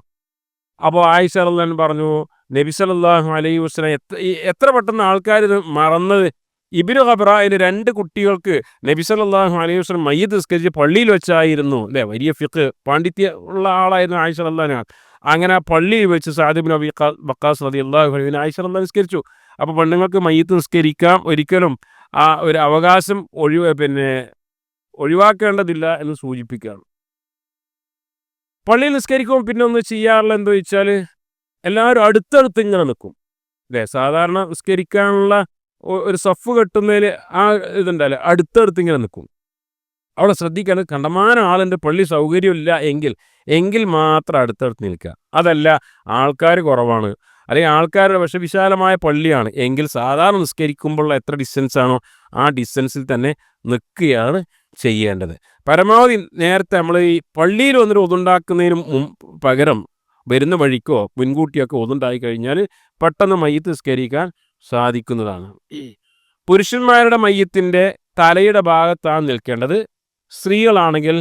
അപ്പോൾ ആയിഷ റളിയല്ലാഹു അൻഹ പറഞ്ഞു, നബി സല്ലല്ലാഹു അലൈഹി വസല്ലം എത്ര പെട്ടെന്ന് ആൾക്കാർ ഇത് മറന്നത്. ഇബ്നു ഖബ്റായിന് 2 കുട്ടികൾക്ക് നബി സല്ലല്ലാഹു അലൈഹി വസല്ലം മയ്യിത്ത് നിസ്കരിച്ച് പള്ളിയിൽ വെച്ചായിരുന്നു. അല്ലേ, വലിയ ഫിഖ് പാണ്ഡിത്യം ഉള്ള ആളായിരുന്നു ആയിഷ റളിയല്ലാഹു അൻഹ. അങ്ങനെ പള്ളിയിൽ വെച്ച് സഅദ് ബിൻ അബി വഖാസ് റളിയല്ലാഹു അൻഹു ആയിഷ റളിയല്ലാഹു അൻഹ നിസ്കരിച്ചു. അപ്പോൾ പെണ്ണുങ്ങൾക്ക് മയ്യിത്ത് നിസ്കരിക്കാം, ഒരിക്കലും ആ ഒരു അവകാശം ഒഴിവാക്കേണ്ടതില്ല എന്ന് സൂചിപ്പിക്കുകയാണ്. പള്ളിയിൽ നിസ്കരിക്കുമ്പോൾ പിന്നെ ഒന്ന് ചെയ്യാറുള്ള എന്താ വെച്ചാൽ എല്ലാവരും അടുത്തടുത്ത് ഇങ്ങനെ നിൽക്കും. അല്ലേ, സാധാരണ നിസ്കരിക്കാനുള്ള ഒരു സഫ് കെട്ടുന്നതിൽ ആ ഇതുണ്ടല്ലേ, അടുത്തടുത്ത് ഇങ്ങനെ നിൽക്കും. അവിടെ ശ്രദ്ധിക്കേണ്ടത്, കണ്ടമാനം ആളുണ്ട്, പള്ളി സൗകര്യമില്ല എങ്കിൽ മാത്രം അടുത്തടുത്ത് നിൽക്കുക. അതല്ല ആൾക്കാർ കുറവാണ്, അല്ലെങ്കിൽ ആൾക്കാരുടെ പക്ഷെ വിശാലമായ പള്ളിയാണ് എങ്കിൽ സാധാരണ നിസ്കരിക്കുമ്പോഴുള്ള എത്ര ഡിസ്റ്റൻസ് ആണോ ആ ഡിസ്റ്റൻസിൽ തന്നെ നിൽക്കുകയാണ് ചെയ്യേണ്ടത്. പരമാവധി നേരത്തെ നമ്മൾ ഈ പള്ളിയിൽ വന്നിട്ട് ഒതുണ്ടാക്കുന്നതിന് പകരം വരുന്ന വഴിക്കോ മുൻകൂട്ടിയൊക്കെ ഒതുണ്ടായി കഴിഞ്ഞാൽ പെട്ടെന്ന് മയ്യിത്ത് നിസ്കരിക്കാൻ സാധിക്കുന്നതാണ്. പുരുഷന്മാരുടെ മയ്യത്തിൻ്റെ തലയുടെ ഭാഗത്താണ് നിൽക്കേണ്ടത്. സ്ത്രീകളാണെങ്കിൽ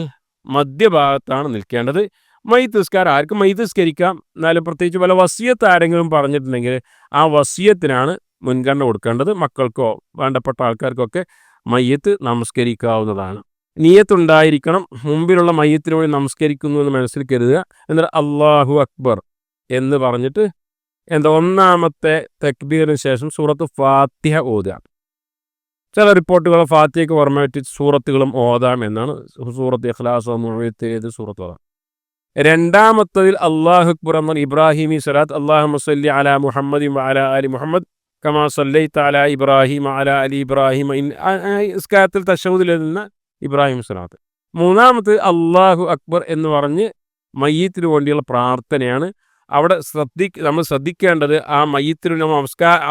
മധ്യഭാഗത്താണ് നിൽക്കേണ്ടത്. മയ്യിത്ത് നിസ്കാരം ആർക്കും മയ്യിത്ത് നിസ്കരിക്കാം. എന്നാലും പ്രത്യേകിച്ച് പല വസിയത്ത് ആരെങ്കിലും പറഞ്ഞിട്ടുണ്ടെങ്കിൽ ആ വസിയത്തിനാണ് മുൻഗണന കൊടുക്കേണ്ടത്. മക്കൾക്കോ വേണ്ടപ്പെട്ട ആൾക്കാർക്കൊക്കെ മയ്യത്ത് നമസ്കരിക്കാവുന്നതാണ്. നിയത്തുണ്ടായിരിക്കണം, മുമ്പിലുള്ള മയ്യത്തിന് വേണ്ടി നമസ്കരിക്കുന്നു എന്ന് മനസ്സിൽ കരുതുക. എന്നിട്ട് അല്ലാഹു അക്ബർ എന്ന് പറഞ്ഞിട്ട് ഒന്നാമത്തെ തക്ബീറിന് ശേഷം സൂറത്ത് ഫാത്തിഹ ഓതുക. ചില റിപ്പോർട്ടുകൾ ഫാത്തിഹയ്ക്ക് പുറമെ മറ്റ് സൂറത്തുകളും ഓതാം എന്നാണ്. സൂറത്ത് ഇഖ്ലാസ്, മുഅ്മിനൂൻ, ഏത് സൂറത്ത് ഓതാം. രണ്ടാമത്തതിൽ അല്ലാഹു അക്ബർ എന്ന ഇബ്രാഹിമി സ്വലാത്ത്, അല്ലാഹുമ്മ സ്വല്ലി അലാ മുഹമ്മദിൻ വഅലാ ആലി മുഹമ്മദ് കമാ സല്ലൈത അലാ ഇബ്രാഹിം വഅലാ ആലി ഇബ്രാഹിം ഇസ്കാത്തിൽ തശഹുദിൽ എഴുതുന്ന ഇബ്രാഹിം സ്വലാത്ത്. മൂന്നാമത് അല്ലാഹു അക്ബർ എന്ന് പറഞ്ഞ് മയ്യത്തിന് വേണ്ടിയുള്ള പ്രാർത്ഥനയാണ്. അവിടെ നമ്മൾ ശ്രദ്ധിക്കേണ്ടത് ആ മയ്യത്തിന്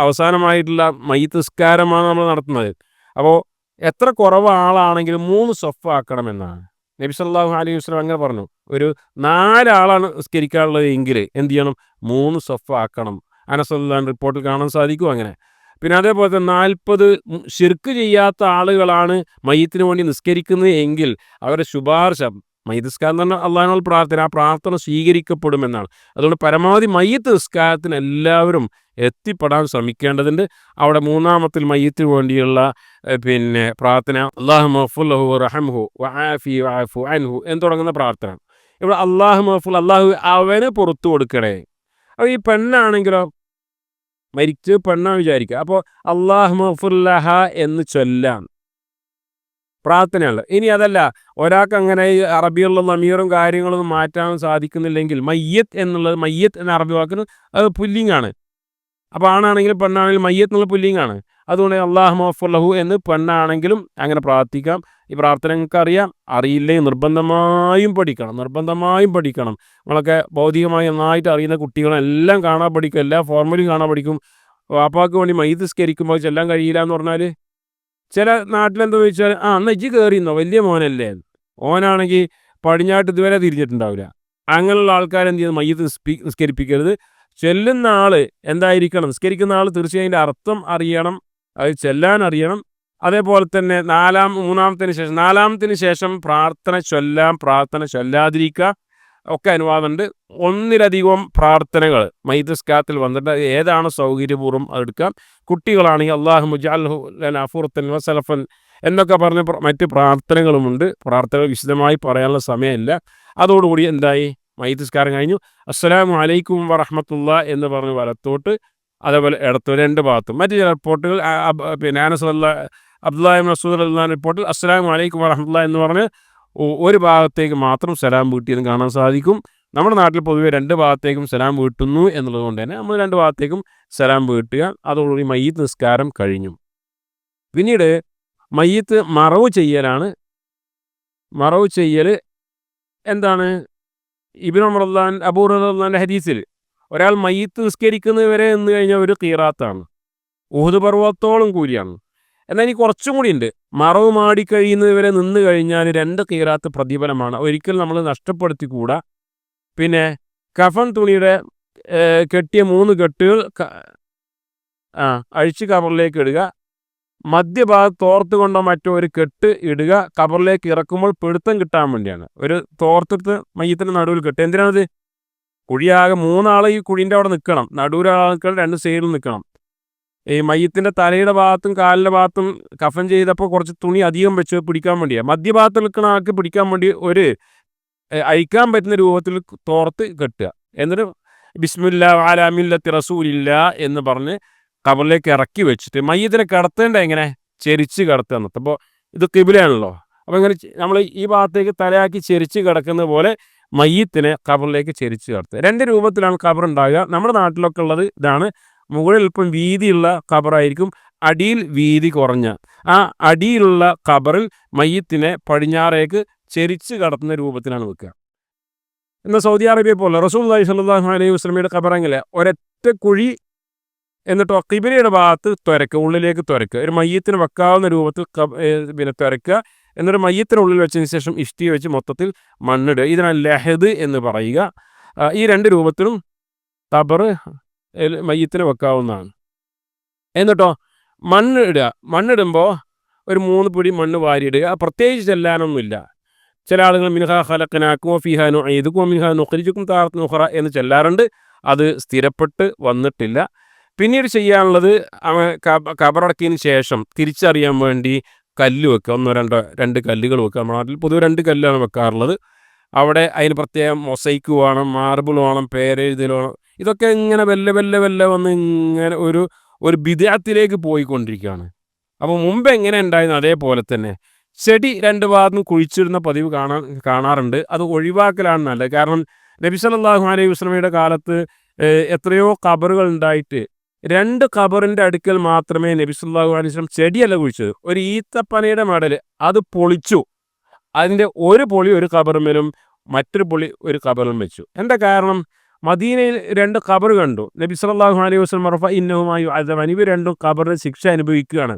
അവസാനമായിട്ടുള്ള മയ്യത്ത് നിസ്കാരമാണ് നമ്മൾ നടത്തുന്നത്. അപ്പോൾ എത്ര കുറവ് ആളാണെങ്കിലും 3 സഫ് ആക്കണമെന്നാണ് നബി സല്ലല്ലാഹു അലൈഹി വസല്ലം അങ്ങനെ പറഞ്ഞു. ഒരു 4 ആളാണ് നിസ്കരിക്കാനുള്ളത് എങ്കിൽ എന്ത് ചെയ്യണം? 3 സഫ് ആക്കണം. അനസ് റളിയല്ലാഹു അൻഹു റിപ്പോർട്ടിൽ കാണാൻ സാധിക്കും അങ്ങനെ. പിന്നെ അതേപോലെ തന്നെ 40 ശിർക്ക് ചെയ്യാത്ത ആളുകളാണ് മയ്യത്തിന് വേണ്ടി നിസ്കരിക്കുന്നത് എങ്കിൽ അവരുടെ ശുപാർശ, മയ്യിത്ത് നിസ്കാരം എന്ന് പറഞ്ഞാൽ അള്ളാഹിനോട് പ്രാർത്ഥന, ആ പ്രാർത്ഥന സ്വീകരിക്കപ്പെടുമെന്നാണ്. അതുകൊണ്ട് പരമാവധി മയ്യിത്ത് നിസ്കാരത്തിന് എല്ലാവരും എത്തിപ്പെടാൻ ശ്രമിക്കേണ്ടതുണ്ട്. അവിടെ മൂന്നാമത്തിൽ മയ്യിത്തിന് വേണ്ടിയുള്ള പ്രാർത്ഥന അല്ലാഹുമ്മ ഗ്ഫിർ ലഹു വറഹംഹു വആഫി വഅഫു അൻഹു എന്ന് തുടങ്ങുന്ന പ്രാർത്ഥന. ഇവിടെ അല്ലാഹുമ്മ ഗ്ഫിർ, അല്ലാഹു അവന് പുറത്തു കൊടുക്കണേ. അപ്പോൾ ഈ പെണ്ണാണെങ്കിലോ, മരിച്ച് പെണ്ണാണ് വിചാരിക്കുക, അപ്പോൾ അല്ലാഹുമ്മ ഗ്ഫിർ ലഹ എന്ന് ചൊല്ലാം പ്രാർത്ഥനയുള്ളത്. ഇനി അതല്ല, ഒരാൾക്ക് അങ്ങനെ ഈ അറബിയുള്ള നമീറും കാര്യങ്ങളൊന്നും മാറ്റാൻ സാധിക്കുന്നില്ലെങ്കിൽ മയ്യത്ത് എന്നുള്ളത്, മയ്യത്ത് എന്ന അറബി വാക്കിന് അത് പുല്ലിങ്ങാണ്. അപ്പോൾ ആണാണെങ്കിലും പെണ്ണാണെങ്കിലും മയ്യത്ത് എന്നുള്ള പുല്ലിങ്ങാണ്. അതുകൊണ്ട് അല്ലാഹുമ്മ ഗ്ഫിർ ലഹു എന്ന് പെണ്ണാണെങ്കിലും അങ്ങനെ പ്രാർത്ഥിക്കാം. ഈ പ്രാർത്ഥന നിങ്ങൾക്ക് അറിയില്ലെങ്കിൽ നിർബന്ധമായും പഠിക്കണം. നമ്മളൊക്കെ ഭൗതികമായി നന്നായിട്ട് അറിയുന്ന കുട്ടികളെല്ലാം കാണാൻ പഠിക്കും, എല്ലാ ഫോർമുലയും കാണാൻ പഠിക്കും. വാപ്പാക്ക് വേണ്ടി മയ്യിത്ത് നിസ്കരിക്കുമ്പോൾ ചെല്ലാൻ കഴിയില്ല എന്ന് പറഞ്ഞാൽ, ചില നാട്ടിലെന്താ ചോദിച്ചാൽ, എന്നാൽ ഇജ്ജ് കയറിയെന്നോ, വലിയ മോനല്ലേ, ഓനാണെങ്കിൽ പടിഞ്ഞാട്ട് ഇതുവരെ തിരിഞ്ഞിട്ടുണ്ടാവില്ല. അങ്ങനെയുള്ള ആൾക്കാരെന്ത് ചെയ്യുന്നത്? മയ്യിത്ത് നിസ്കരിപ്പിക്കരുത്. ചെല്ലുന്ന ആള് എന്തായിരിക്കണം? നിസ്കരിക്കുന്ന ആൾ തീർച്ചയായും അതിൻ്റെ അർത്ഥം അറിയണം, അത് ചെല്ലാൻ അറിയണം. അതേപോലെ തന്നെ നാലാമത്തിന് ശേഷം പ്രാർത്ഥന ചൊല്ലാം, പ്രാർത്ഥന ചൊല്ലാതിരിക്കുക ഒക്കെ അനുവാദമുണ്ട്. ഒന്നിലധികം പ്രാർത്ഥനകൾ മയ്യിത്ത് നിസ്കാരത്തിൽ വന്നിട്ട് ഏതാണ് സൗകര്യപൂർവ്വം അതെടുക്കാം. കുട്ടികളാണെങ്കിൽ അല്ലാഹുമ്മ ജഅൽഹു ലനാ ഫുറത്തൻ വസലഫൻ എന്നൊക്കെ പറഞ്ഞ മറ്റ് പ്രാർത്ഥനകളുമുണ്ട്. പ്രാർത്ഥനകൾ വിശദമായി പറയാനുള്ള സമയമില്ല. അതോടുകൂടി എന്തായി? മയ്യിത്ത് നിസ്കാരം കഴിഞ്ഞു. അസ്സലാമു അലൈക്കും വറഹ്മത്തുള്ളാഹി എന്ന് പറഞ്ഞ് വലത്തോട്ട്, അതേപോലെ ഇടത്ത്, രണ്ട് ഭാഗത്തും. മറ്റ് ചില റിപ്പോർട്ടുകൾ പിന്നെ അബ്ദുല്ലാഹി ഇബ്നു മസ്ഊദ് റളിയല്ലാഹു റിപ്പോർട്ടിൽ അസ്സലാമു അലൈക്കും വറഹ്മത്തുള്ളാഹി എന്ന് പറഞ്ഞ് ഒരു ഭാഗത്തേക്ക് മാത്രം സലാം വീട്ടിയെന്ന് കാണാൻ സാധിക്കും. നമ്മുടെ നാട്ടിൽ പൊതുവെ രണ്ട് ഭാഗത്തേക്കും സലാം വീട്ടുന്നു എന്നുള്ളത് കൊണ്ട് തന്നെ നമ്മൾ രണ്ട് ഭാഗത്തേക്കും സലാം വീട്ടുക. അതോടുകൂടി മയ്യിത്ത് നിസ്കാരം കഴിഞ്ഞു. പിന്നീട് മയ്യിത്ത് മറവ് ചെയ്യലാണ്. മറവ് ചെയ്യൽ എന്താണ്? ഇബ്നു ഉമർ അബൂ ഹുറൈറ റളിയല്ലാഹുവിന്റെ ഹദീസിൽ ഒരാൾ മയ്യിത്ത് നിസ്കരിക്കുന്നത് വരെ നിന്ന് കഴിഞ്ഞാൽ ഒരു ഖീറാത്താണ്, ഉഹുദ് പർവ്വതത്തോളം കൂലിയാണ്. എന്നാൽ ഇനി കുറച്ചും കൂടി ഉണ്ട്. മറവ് മാടിക്കഴിയുന്നത് വരെ നിന്ന് കഴിഞ്ഞാൽ 2 ഖീറാത്ത് പ്രതിഫലമാണ്. ഒരിക്കലും നമ്മൾ നഷ്ടപ്പെടുത്തിക്കൂടാ. പിന്നെ കഫൻ തുണിയുടെ കെട്ടിയ 3 കെട്ടുകൾ അഴിച്ച് കബറിലേക്ക് ഇടുക. മധ്യഭാഗത്ത് തോർത്ത് കൊണ്ടോ മറ്റോ ഒരു കെട്ട് ഇടുക. കബറിലേക്ക് ഇറക്കുമ്പോൾ പിടുത്തം കിട്ടാൻ വേണ്ടിയാണ്. ഒരു തോർത്തെടുത്ത് മയ്യത്തിൻ്റെ നടുവിൽ കെട്ട്. എന്തിനാണത്? കുഴിയാകെ 3 ആൾ ഈ കുഴിൻ്റെ അവിടെ നിൽക്കണം. നടുവിലാൾക്കൾ 2 സൈഡിൽ നിൽക്കണം. ഈ മയ്യത്തിൻ്റെ തലയുടെ ഭാഗത്തും കാലിൻ്റെ ഭാഗത്തും കഫൻ ചെയ്തപ്പോൾ കുറച്ച് തുണി അധികം വെച്ച് പിടിക്കാൻ വേണ്ടിയാണ്. മധ്യഭാഗത്ത് നിൽക്കുന്ന ആൾക്ക് പിടിക്കാൻ വേണ്ടി ഒരു അഴിക്കാൻ പറ്റുന്ന രൂപത്തിൽ തോർത്ത് കെട്ടുക. എന്നിട്ട് ബിസ്മില്ലാ അലാ മില്ലത്തി റസൂലില്ലാ എന്ന് പറഞ്ഞ് കബറിലേക്ക് ഇറക്കി വെച്ചിട്ട് മയ്യത്തിനെ കിടത്തേണ്ട എങ്ങനെ? ചെരിച്ച് കിടത്തുക എന്നിട്ട്. അപ്പോൾ ഇത് കിബിലയാണല്ലോ. അപ്പോൾ ഇങ്ങനെ നമ്മൾ ഈ ഭാഗത്തേക്ക് തലയാക്കി ചെരിച്ച് കിടക്കുന്ന പോലെ മയ്യത്തിനെ കബറിലേക്ക് ചെരിച്ച് കിടത്തുക. 2 രൂപത്തിലാണ് ഖബർ ഉണ്ടാകുക. നമ്മുടെ നാട്ടിലൊക്കെ ഉള്ളത് ഇതാണ്. മുകളിൽ ഇപ്പം വീതിയുള്ള ഖബറായിരിക്കും, അടിയിൽ വീതി കുറഞ്ഞ. ആ അടിയിലുള്ള ഖബറിൽ മയ്യത്തിനെ പടിഞ്ഞാറേക്ക് ചെരിച്ച് കടത്തുന്ന രൂപത്തിലാണ് വെക്കുക. എന്നാൽ സൗദി അറേബ്യ പോലെ റസൂലുള്ളാഹി സ്വല്ലല്ലാഹു അലൈഹി വസല്ലമയുടെ ഖബർ അങ്ങനെ ഒരൊറ്റ കുഴി, എന്നിട്ടോ ഖിബിലയുടെ ഭാഗത്ത് തുരക്കുക, ഉള്ളിലേക്ക് തുരക്കുക. ഒരു മയ്യത്തിന് വെക്കാവുന്ന രൂപത്തിൽ പിന്നെ തുരക്കുക. എന്നിട്ട് മയ്യത്തിനുള്ളിൽ വെച്ചതിന് ശേഷം ഇഷ്ടി വെച്ച് മൊത്തത്തിൽ മണ്ണിടുക. ഇതിനാണ് ലഹദ് എന്ന് പറയുക. ഈ 2 രൂപത്തിലും ഖബർ മയ്യത്തിന് വെക്കാവുന്നതാണ്. എന്നിട്ടോ മണ്ണിടുക. മണ്ണിടുമ്പോൾ ഒരു 3 പിടി മണ്ണ് വാരിയിടുക. പ്രത്യേകിച്ച് ചെല്ലാനൊന്നുമില്ല. ചില ആളുകൾ മിൻഹാ ഖലഖനാകും വഫീഹാ നുഈദുകും വമിൻഹാ നുഖ്രിജുകും താറത്തൻ ഉഖ്റ എന്ന് ചെല്ലാറുണ്ട്. അത് സ്ഥിരപ്പെട്ട് വന്നിട്ടില്ല. പിന്നീട് ചെയ്യാനുള്ളത് ഖബറടക്കിയതിന് ശേഷം തിരിച്ചറിയാൻ വേണ്ടി കല്ല് വെക്കുക. 2 കല്ലുകൾ വെക്കുക. നമ്മുടെ നാട്ടിൽ പൊതുവെ 2 കല്ലാണ് വെക്കാറുള്ളത്. അവിടെ അതിന് പ്രത്യേകം മൊസൈക്ക് വേണം, മാർബിൾ വേണം, പേരെഴുതൽ വേണം. ഇതൊക്കെ ഇങ്ങനെ വെല്ലെ വന്ന് ഇങ്ങനെ ഒരു ബിദ്അത്തിലേക്ക് പോയിക്കൊണ്ടിരിക്കുകയാണ്. അപ്പോൾ മുമ്പ് എങ്ങനെ ഉണ്ടായിരുന്നു അതേപോലെ തന്നെ ചെടി 2 ഭാഗത്തും കുഴിച്ചിടുന്ന പതിവ് കാണാറുണ്ട്. അത് ഒഴിവാക്കലാണ് നല്ലത്. കാരണം നബി സല്ലല്ലാഹു അലൈഹി വസല്ലമയുടെ കാലത്ത് എത്രയോ ഖബറുകൾ ഉണ്ടായിട്ട് 2 ഖബറിൻ്റെ അടുക്കൽ മാത്രമേ നബി സല്ലല്ലാഹു അലൈഹി വസല്ലം ചെടിയല്ല കുഴിച്ചത്, ഒരു ഈത്തപ്പനയുടെ മടൽ അത് പൊളിച്ചു. അതിൻ്റെ ഒരു പൊളി ഒരു ഖബറിന്മേലും മറ്റൊരു പൊളി ഒരു ഖബറിലും വെച്ചു. എന്താ കാരണം? മദീനയിൽ 2 ഖബർ കണ്ടു. നബി സല്ലല്ലാഹു അലൈഹി വസല്ലം റഫ ഇന്നഹുമായി അദമൻ, ഇവർ 2 ഖബറിൽ ശിക്ഷ അനുഭവിക്കുകയാണ്.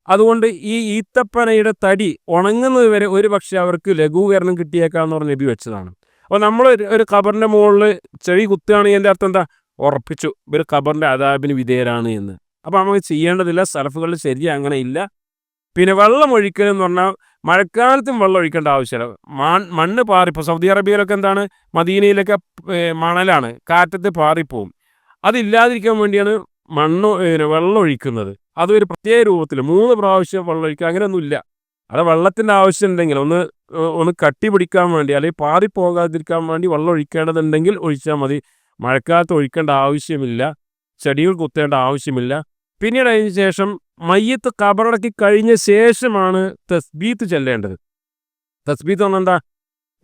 അതുകൊണ്ട് ഈ ഈത്തപ്പനയുടെ തടി ഉണങ്ങുന്നത് വരെ ഒരു പക്ഷേ അവർക്ക് ലഘൂകരണം കിട്ടിയേക്കാന്ന് പറഞ്ഞ് നബി വെച്ചതാണ്. അപ്പോൾ നമ്മൾ ഒരു ഖബറിൻ്റെ മുകളിൽ ചെടി കുത്തുകയാണെങ്കിൽ എൻ്റെ അർത്ഥം എന്താ? ഉറപ്പിച്ചു ഇവർ ഖബറിൻ്റെ അദാബിന് വിധേയരാണ് എന്ന്. അപ്പോൾ നമുക്ക് ചെയ്യേണ്ടതില്ല. സലഫുകളിൽ ശരി അങ്ങനെ ഇല്ല. പിന്നെ വെള്ളം ഒഴിക്കൽ എന്ന് പറഞ്ഞാൽ മഴക്കാലത്തും വെള്ളം ഒഴിക്കേണ്ട ആവശ്യമില്ല. മണ്ണ് പാറി, ഇപ്പോൾ സൗദി അറേബ്യയിലൊക്കെ എന്താണ്, മദീനയിലൊക്കെ മണലാണ്, കാറ്റത്ത് പാറിപ്പോവും. അതില്ലാതിരിക്കാൻ വേണ്ടിയാണ് വെള്ളം ഒഴിക്കുന്നത്. അതൊരു പ്രത്യേക രൂപത്തിൽ 3 പ്രാവശ്യം വെള്ളം ഒഴിക്കുക, അങ്ങനെയൊന്നുമില്ല. അത് വെള്ളത്തിൻ്റെ ആവശ്യം ഉണ്ടെങ്കിൽ ഒന്ന് കട്ടി പിടിക്കാൻ വേണ്ടി അല്ലെങ്കിൽ പാറിപ്പോകാതിരിക്കാൻ വേണ്ടി വെള്ളം ഒഴിക്കേണ്ടതുണ്ടെങ്കിൽ ഒഴിച്ചാൽ മതി. മഴക്കാലത്ത് ഒഴിക്കേണ്ട ആവശ്യമില്ല, ചെടികൾ കുത്തേണ്ട ആവശ്യമില്ല. പിന്നീട് അതിന് ശേഷം മയ്യത്ത് ഖബറടക്കി കഴിഞ്ഞ ശേഷമാണ് തസ്ബീത്ത് ചെല്ലേണ്ടത്. തസ്ബീത്ത് പറഞ്ഞാൽ എന്താ?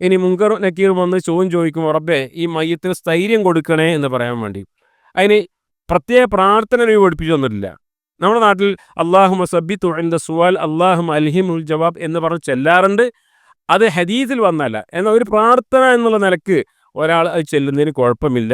ഇനി മുങ്കർ നക്കീർ വന്ന് ചോദിക്കുമ്പോൾ റബ്ബേ ഈ മയ്യത്തിന് സ്ഥൈര്യം കൊടുക്കണേ എന്ന് പറയാൻ വേണ്ടി. അതിന് പ്രത്യേക പ്രാർത്ഥന പഠിപ്പിച്ചു തന്നിട്ടില്ല. നമ്മുടെ നാട്ടിൽ അല്ലാഹുമ്മ സബ്ബിത്തു ഇൻദ സുആൽ അല്ലാഹുമ്മ അൽഹിമുൽ ജവാബ് എന്ന് പറഞ്ഞ് ചെല്ലാറുണ്ട്. അത് ഹദീസിൽ വന്നല്ല. എന്നാൽ ഒരു പ്രാർത്ഥന എന്നുള്ള നിലക്ക് ഒരാൾ അത് ചെല്ലുന്നതിന് കുഴപ്പമില്ല.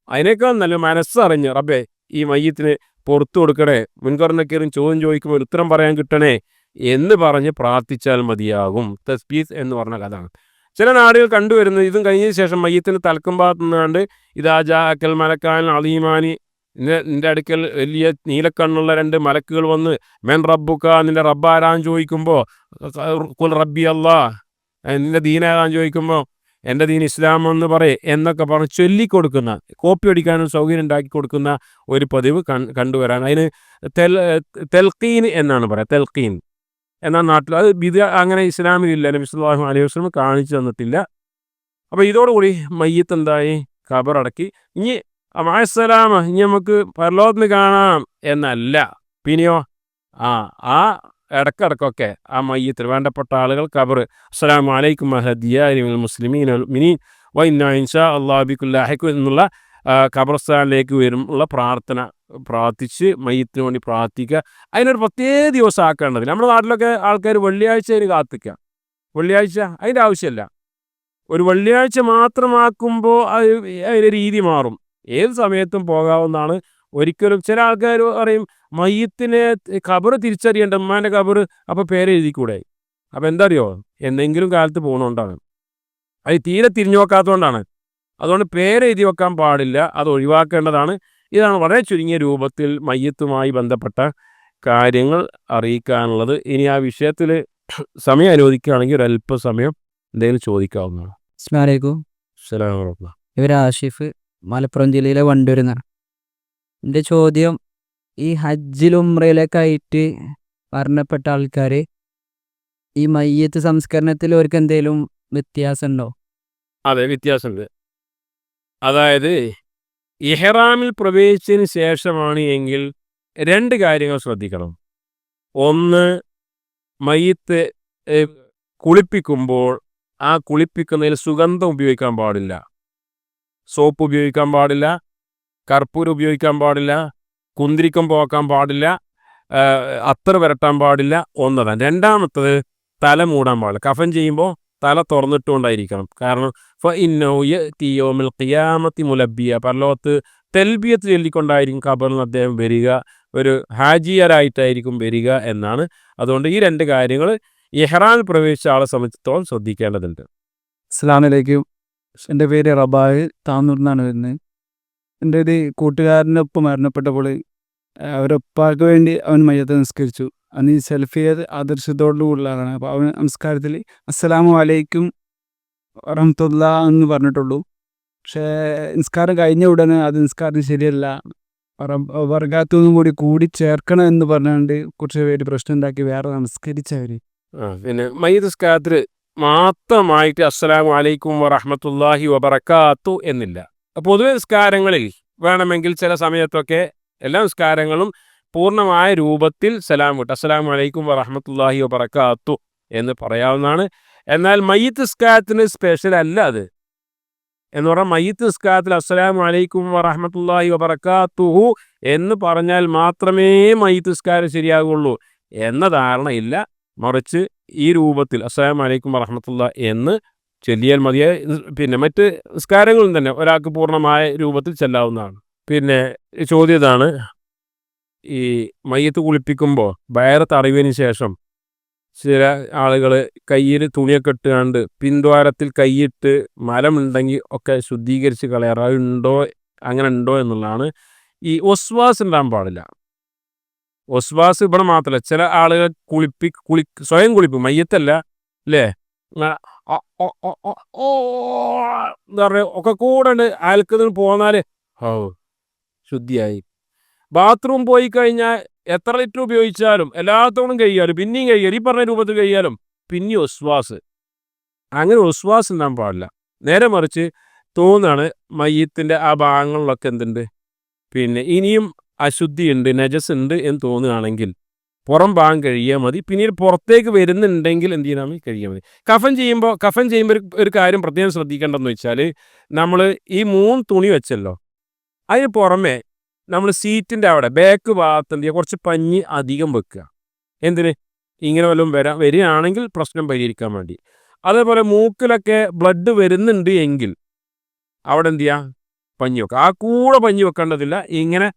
അതിനേക്കാൾ നല്ല മനസ്സറിഞ്ഞ് റബ്ബേ ഈ മയ്യത്തിന് പുറത്തു കൊടുക്കണേ, മുൻകർ നക്കീറും ചോദിക്കുമ്പോൾ ഉത്തരം പറയാൻ കിട്ടണേ എന്ന് പറഞ്ഞ് പ്രാർത്ഥിച്ചാൽ മതിയാകും. തസ്ബീഹ് എന്ന് പറഞ്ഞ അതാണ്. ചില നാടുകൾ കണ്ടുവരുന്നത് ഇതും കഴിഞ്ഞതിന് ശേഷം മയ്യത്തിന് തലക്കും ഭാഗത്ത് നിന്നാണ്ട് ഇതാ ജാഅക്കൽ മലക്കാൻ അലീമാനി, നിന്റെ അടുക്കൽ വലിയ നീലക്കണ്ണുള്ള 2 മലക്കുകൾ വന്ന് മെൻ റബ്ബുക്ക, നിന്റെ റബ്ബ് ആരാന്ന് ചോദിക്കുമ്പോൾ ഖുൽ റബ്ബി അല്ലാഹ്, നിന്റെ ദീൻ ഏതാന്ന് ചോദിക്കുമ്പോൾ എൻ്റെ ദീൻ ഇസ്ലാം എന്ന് പറയേ എന്നൊക്കെ പറഞ്ഞ് ചൊല്ലിക്കൊടുക്കുന്ന, കോപ്പി അടിക്കാനും സൗകര്യം ഉണ്ടാക്കി കൊടുക്കുന്ന ഒരു പതിവ് കണ്ടുവരാൻ. അതിന് തെൽക്കീൻ എന്നാണ് പറയുക. തെൽക്കീൻ എന്നാൽ നാട്ടിൽ അത് അങ്ങനെ ഇസ്ലാമിലില്ല. നബി സല്ലല്ലാഹു അലൈഹി വസല്ലം കാണിച്ചു തന്നിട്ടില്ല. അപ്പോൾ ഇതോടുകൂടി മയ്യത്ത് എന്തായി? ഖബറടക്കി. ഇനി മഅസ്സലാമ, ഇനി നമുക്ക് പരലോകത്തിന് കാണാം എന്നല്ല. പിന്നെയോ ആ ഇടക്കിടക്കൊക്കെ ആ മയ്യത്തിന് വേണ്ടപ്പെട്ട ആളുകൾ ഖബർ അസ്സലാമു അലൈക്കും അഹദിയാരി മുസ്ലിമീൻ മിനീൻ വ ഇന്നാ ഇൻഷാ അല്ലാഹു ബിക്കും ലാഹിഖൂൻ എന്നുള്ള ഖബർസ്ഥാനിലേക്ക് വരുമുള്ള പ്രാർത്ഥിച്ച് മയ്യത്തിന് വേണ്ടി പ്രാർത്ഥിക്കുക. അതിനൊരു പ്രത്യേക ദിവസം ആക്കേണ്ടതില്ല. നമ്മുടെ നാട്ടിലൊക്കെ ആൾക്കാർ വെള്ളിയാഴ്ച അതിന് കാത്തിക്കുക. വെള്ളിയാഴ്ച അതിൻ്റെ ആവശ്യമില്ല. ഒരു വെള്ളിയാഴ്ച മാത്രമാക്കുമ്പോൾ അതിൻ്റെ രീതി മാറും. ഏത് സമയത്തും പോകാവുന്നതാണ്. ഒരിക്കലും ചില ആൾക്കാർ പറയും മയ്യത്തിനെ ഖബർ തിരിച്ചറിയേണ്ട, ഉമ്മാൻ്റെ ഖബർ, അപ്പോൾ പേരെഴുതിക്കൂടെ? അപ്പോൾ എന്താ അറിയോ, എന്തെങ്കിലും കാലത്ത് പോകുന്നതുകൊണ്ടാണ്. അത് തീരെ തിരിഞ്ഞു നോക്കാത്തതുകൊണ്ടാണ്. അതുകൊണ്ട് പേരെഴുതി വെക്കാൻ പാടില്ല, അത് ഒഴിവാക്കേണ്ടതാണ്. ഇതാണ് വളരെ ചുരുങ്ങിയ രൂപത്തിൽ മയ്യത്തുമായി ബന്ധപ്പെട്ട കാര്യങ്ങൾ അറിയിക്കാനുള്ളത്. ഇനി ആ വിഷയത്തിൽ സമയം അനുവദിക്കുകയാണെങ്കിൽ ഒരല്പ സമയം എന്തെങ്കിലും ചോദിക്കാവുന്നതാണ്. അസ്സലാമു അലൈക്കും. അസ്സലാമു അലൈക്കും. ഇവർ ആഷിഫ്, മലപ്പുറം ജില്ലയിലെ വണ്ടൂരിൽ നിന്നാണ്. എൻ്റെ ചോദ്യം, ഈ ഹജ്ജിലും ഉംറയിലൊക്കെയായിട്ട് മരണപ്പെട്ട ആൾക്കാർ ഈ മയ്യത്ത് സംസ്കരണത്തിൽ അവർക്ക് എന്തെങ്കിലും വ്യത്യാസമുണ്ടോ? അതെ, വ്യത്യാസമുണ്ട്. അതായത് ഇഹ്റാമിൽ പ്രവേശിച്ചതിന് ശേഷമാണ് എങ്കിൽ 2 കാര്യങ്ങൾ ശ്രദ്ധിക്കണം. ഒന്ന്, മയ്യത്ത് കുളിപ്പിക്കുമ്പോൾ ആ കുളിപ്പിക്കുന്നതിൽ സുഗന്ധം ഉപയോഗിക്കാൻ പാടില്ല. സോപ്പ് ഉപയോഗിക്കാൻ പാടില്ല, കർപ്പൂരം ഉപയോഗിക്കാൻ പാടില്ല, കുന്തിരിക്കം പോക്കാൻ പാടില്ല, അത്തർ വരട്ടാൻ പാടില്ല. ഒന്നതാണ്. രണ്ടാമത്തത്, തല മൂടാൻ പാടില്ല. കഫൻ ചെയ്യുമ്പോൾ തല തുറന്നിട്ടുകൊണ്ടായിരിക്കണം. കാരണം ഫഇന്നഹു യഅതി യൗമൽ ഖിയാമത്തി മുലബ്ബിയ, പരലോകത്ത് തൽബിയത്ത് ചൊല്ലിക്കൊണ്ടായിരിക്കും ഖബറിൽ നിന്ന് അദ്ദേഹം വരിക, ഒരു ഹാജിയരായിട്ടായിരിക്കും വരിക എന്നാണ്. അതുകൊണ്ട് ഈ 2 കാര്യങ്ങൾ ഇഹ്റാമിൽ പ്രവേശിച്ച ആളെ സംബന്ധിച്ചിടത്തോളം ശ്രദ്ധിക്കേണ്ടതുണ്ട്. അസ്സലാമു അലൈക്കും. എൻ്റെ പേര് റബാഹ്, താന്നൂരിൽ നിന്നാണ് വരുന്നത്. എൻ്റെ ഒരു കൂട്ടുകാരനൊപ്പം മരണപ്പെട്ടപ്പോൾ അവരൊപ്പാക്ക് വേണ്ടി അവൻ മയ്യത്ത് നിസ്കരിച്ചു. അന്ന് ഈ സെൽഫി ആദർശത്തോടുള്ള ആളാണ്. അപ്പോൾ അവൻ നമസ്കാരത്തിൽ അസ്സലാമു അലൈക്കും വറഹ്മത്തുള്ളാഹി എന്ന് പറഞ്ഞിട്ടുള്ളൂ. പക്ഷേ നിസ്കാരം കഴിഞ്ഞ ഉടനെ അത് നിസ്കാരം ശരിയല്ല, വർഗാത്തൊന്നും കൂടി ചേർക്കണം എന്ന് പറഞ്ഞുകൊണ്ട് കുറച്ച് പേര് പ്രശ്നം ഉണ്ടാക്കി വേറെ നമസ്കരിച്ചവർ. പിന്നെ മയ്യിത്ത് നിസ്കാരത്തിൽ മാത്രമായിട്ട് അസ്സലാമു അലൈക്കും വറഹ്മത്തുള്ളാഹി വബറകാത്തു എന്നില്ല. പൊതുവെ നിസ്കാരങ്ങളിൽ വേണമെങ്കിൽ ചില സമയത്തൊക്കെ എല്ലാ നിസ്കാരങ്ങളും പൂർണ്ണമായ രൂപത്തിൽ സലാം വിട്ട് അസ്സലാമു അലൈക്കും വറഹ്മത്തുള്ളാഹി വബറകാത്തു എന്ന് പറയാവുന്നതാണ്. എന്നാൽ മയ്യിത്ത് നിസ്കാരത്തിന് സ്പെഷ്യൽ അല്ല അത്. എന്ന് പറഞ്ഞാൽ മയ്യിത്ത് നിസ്കാരത്തിൽ അസ്സലാമു അലൈക്കും വറഹ്മത്തുള്ളാഹി വബറകാത്തുഹു എന്ന് പറഞ്ഞാൽ മാത്രമേ മയ്യിത്ത് നിസ്കാരം ശരിയാകുള്ളൂ എന്ന ധാരണയില്ല. മറിച്ച് ഈ രൂപത്തിൽ അസ്സലാമു അലൈക്കും വറഹ്മത്തുള്ളാഹി എന്ന് ചൊല്ലിയാൽ മതിയായ. പിന്നെ മറ്റ് നിസ്കാരങ്ങളും തന്നെ ഒരാൾക്ക് പൂർണ്ണമായ രൂപത്തിൽ ചെല്ലാവുന്നതാണ്. പിന്നെ ചോദ്യതാണ്, ഈ മയ്യത്ത് കുളിപ്പിക്കുമ്പോൾ വയറ് തടവിയതിന് ശേഷം ചില ആളുകൾ കയ്യിൽ തുണിയൊക്കെ ഇട്ടുകൊണ്ട് പിൻദ്വാരത്തിൽ കൈയിട്ട് മലമുണ്ടെങ്കിൽ ഒക്കെ ശുദ്ധീകരിച്ച് കളയാറ്. അതുണ്ടോ, അങ്ങനെ ഉണ്ടോ എന്നുള്ളതാണ്. ഈ ഒസ്വാസ് ഉണ്ടാകാൻ പാടില്ല. ഒസ്വാസ് ഇവിടെ മാത്രമല്ല, ചില ആളുകൾ സ്വയം കുളിപ്പിക്കും, മയ്യത്തല്ല അല്ലേ, എന്താ പറയുക, ഒക്കെ കൂടെ അയൽക്കത്തിന് പോന്നാൽ ശുദ്ധിയായി. ബാത്റൂം പോയി കഴിഞ്ഞാൽ എത്ര ലിറ്റർ ഉപയോഗിച്ചാലും എല്ലാത്തോടും കഴിയാലും പിന്നെയും കഴിയാലും ഈ പറഞ്ഞ രൂപത്തിൽ കഴിയാലും പിന്നെയും ഒസ്വാസ്. അങ്ങനെ ഒസ്വാസ് ഉണ്ടാകാൻ പാടില്ല. നേരെ മറിച്ച് തോന്നാണ് മയ്യത്തിൻ്റെ ആ ഭാഗങ്ങളിലൊക്കെ എന്തുണ്ട്, പിന്നെ ഇനിയും അശുദ്ധിയുണ്ട്, നജസ് ഉണ്ട് എന്ന് തോന്നുകയാണെങ്കിൽ പുറം ഭാഗം കഴിയാൽ മതി. പിന്നീട് പുറത്തേക്ക് വരുന്നുണ്ടെങ്കിൽ എന്ത് ചെയ്യണം, കഴിയാൽ മതി. കഫൻ ചെയ്യുമ്പോൾ ഒരു കാര്യം പ്രത്യേകം ശ്രദ്ധിക്കേണ്ടതെന്ന് വെച്ചാൽ, നമ്മൾ ഈ 3 തുണി വെച്ചല്ലോ, അതിന് പുറമെ നമ്മൾ സീറ്റിൻ്റെ അവിടെ ബാക്ക് ഭാഗത്ത് എന്ത് ചെയ്യുക, കുറച്ച് പഞ്ഞി അധികം വെക്കുക. എന്തിന്, ഇങ്ങനെ വല്ലതും വരികയാണെങ്കിൽ പ്രശ്നം പരിഹരിക്കാൻ വേണ്ടി. അതേപോലെ മൂക്കിലൊക്കെ ബ്ലഡ് വരുന്നുണ്ട് എങ്കിൽ അവിടെ എന്ത് ചെയ്യുക, പഞ്ഞി വെക്കുക. ആ കൂടെ പഞ്ഞി വെക്കേണ്ടതില്ല. ഇങ്ങനെ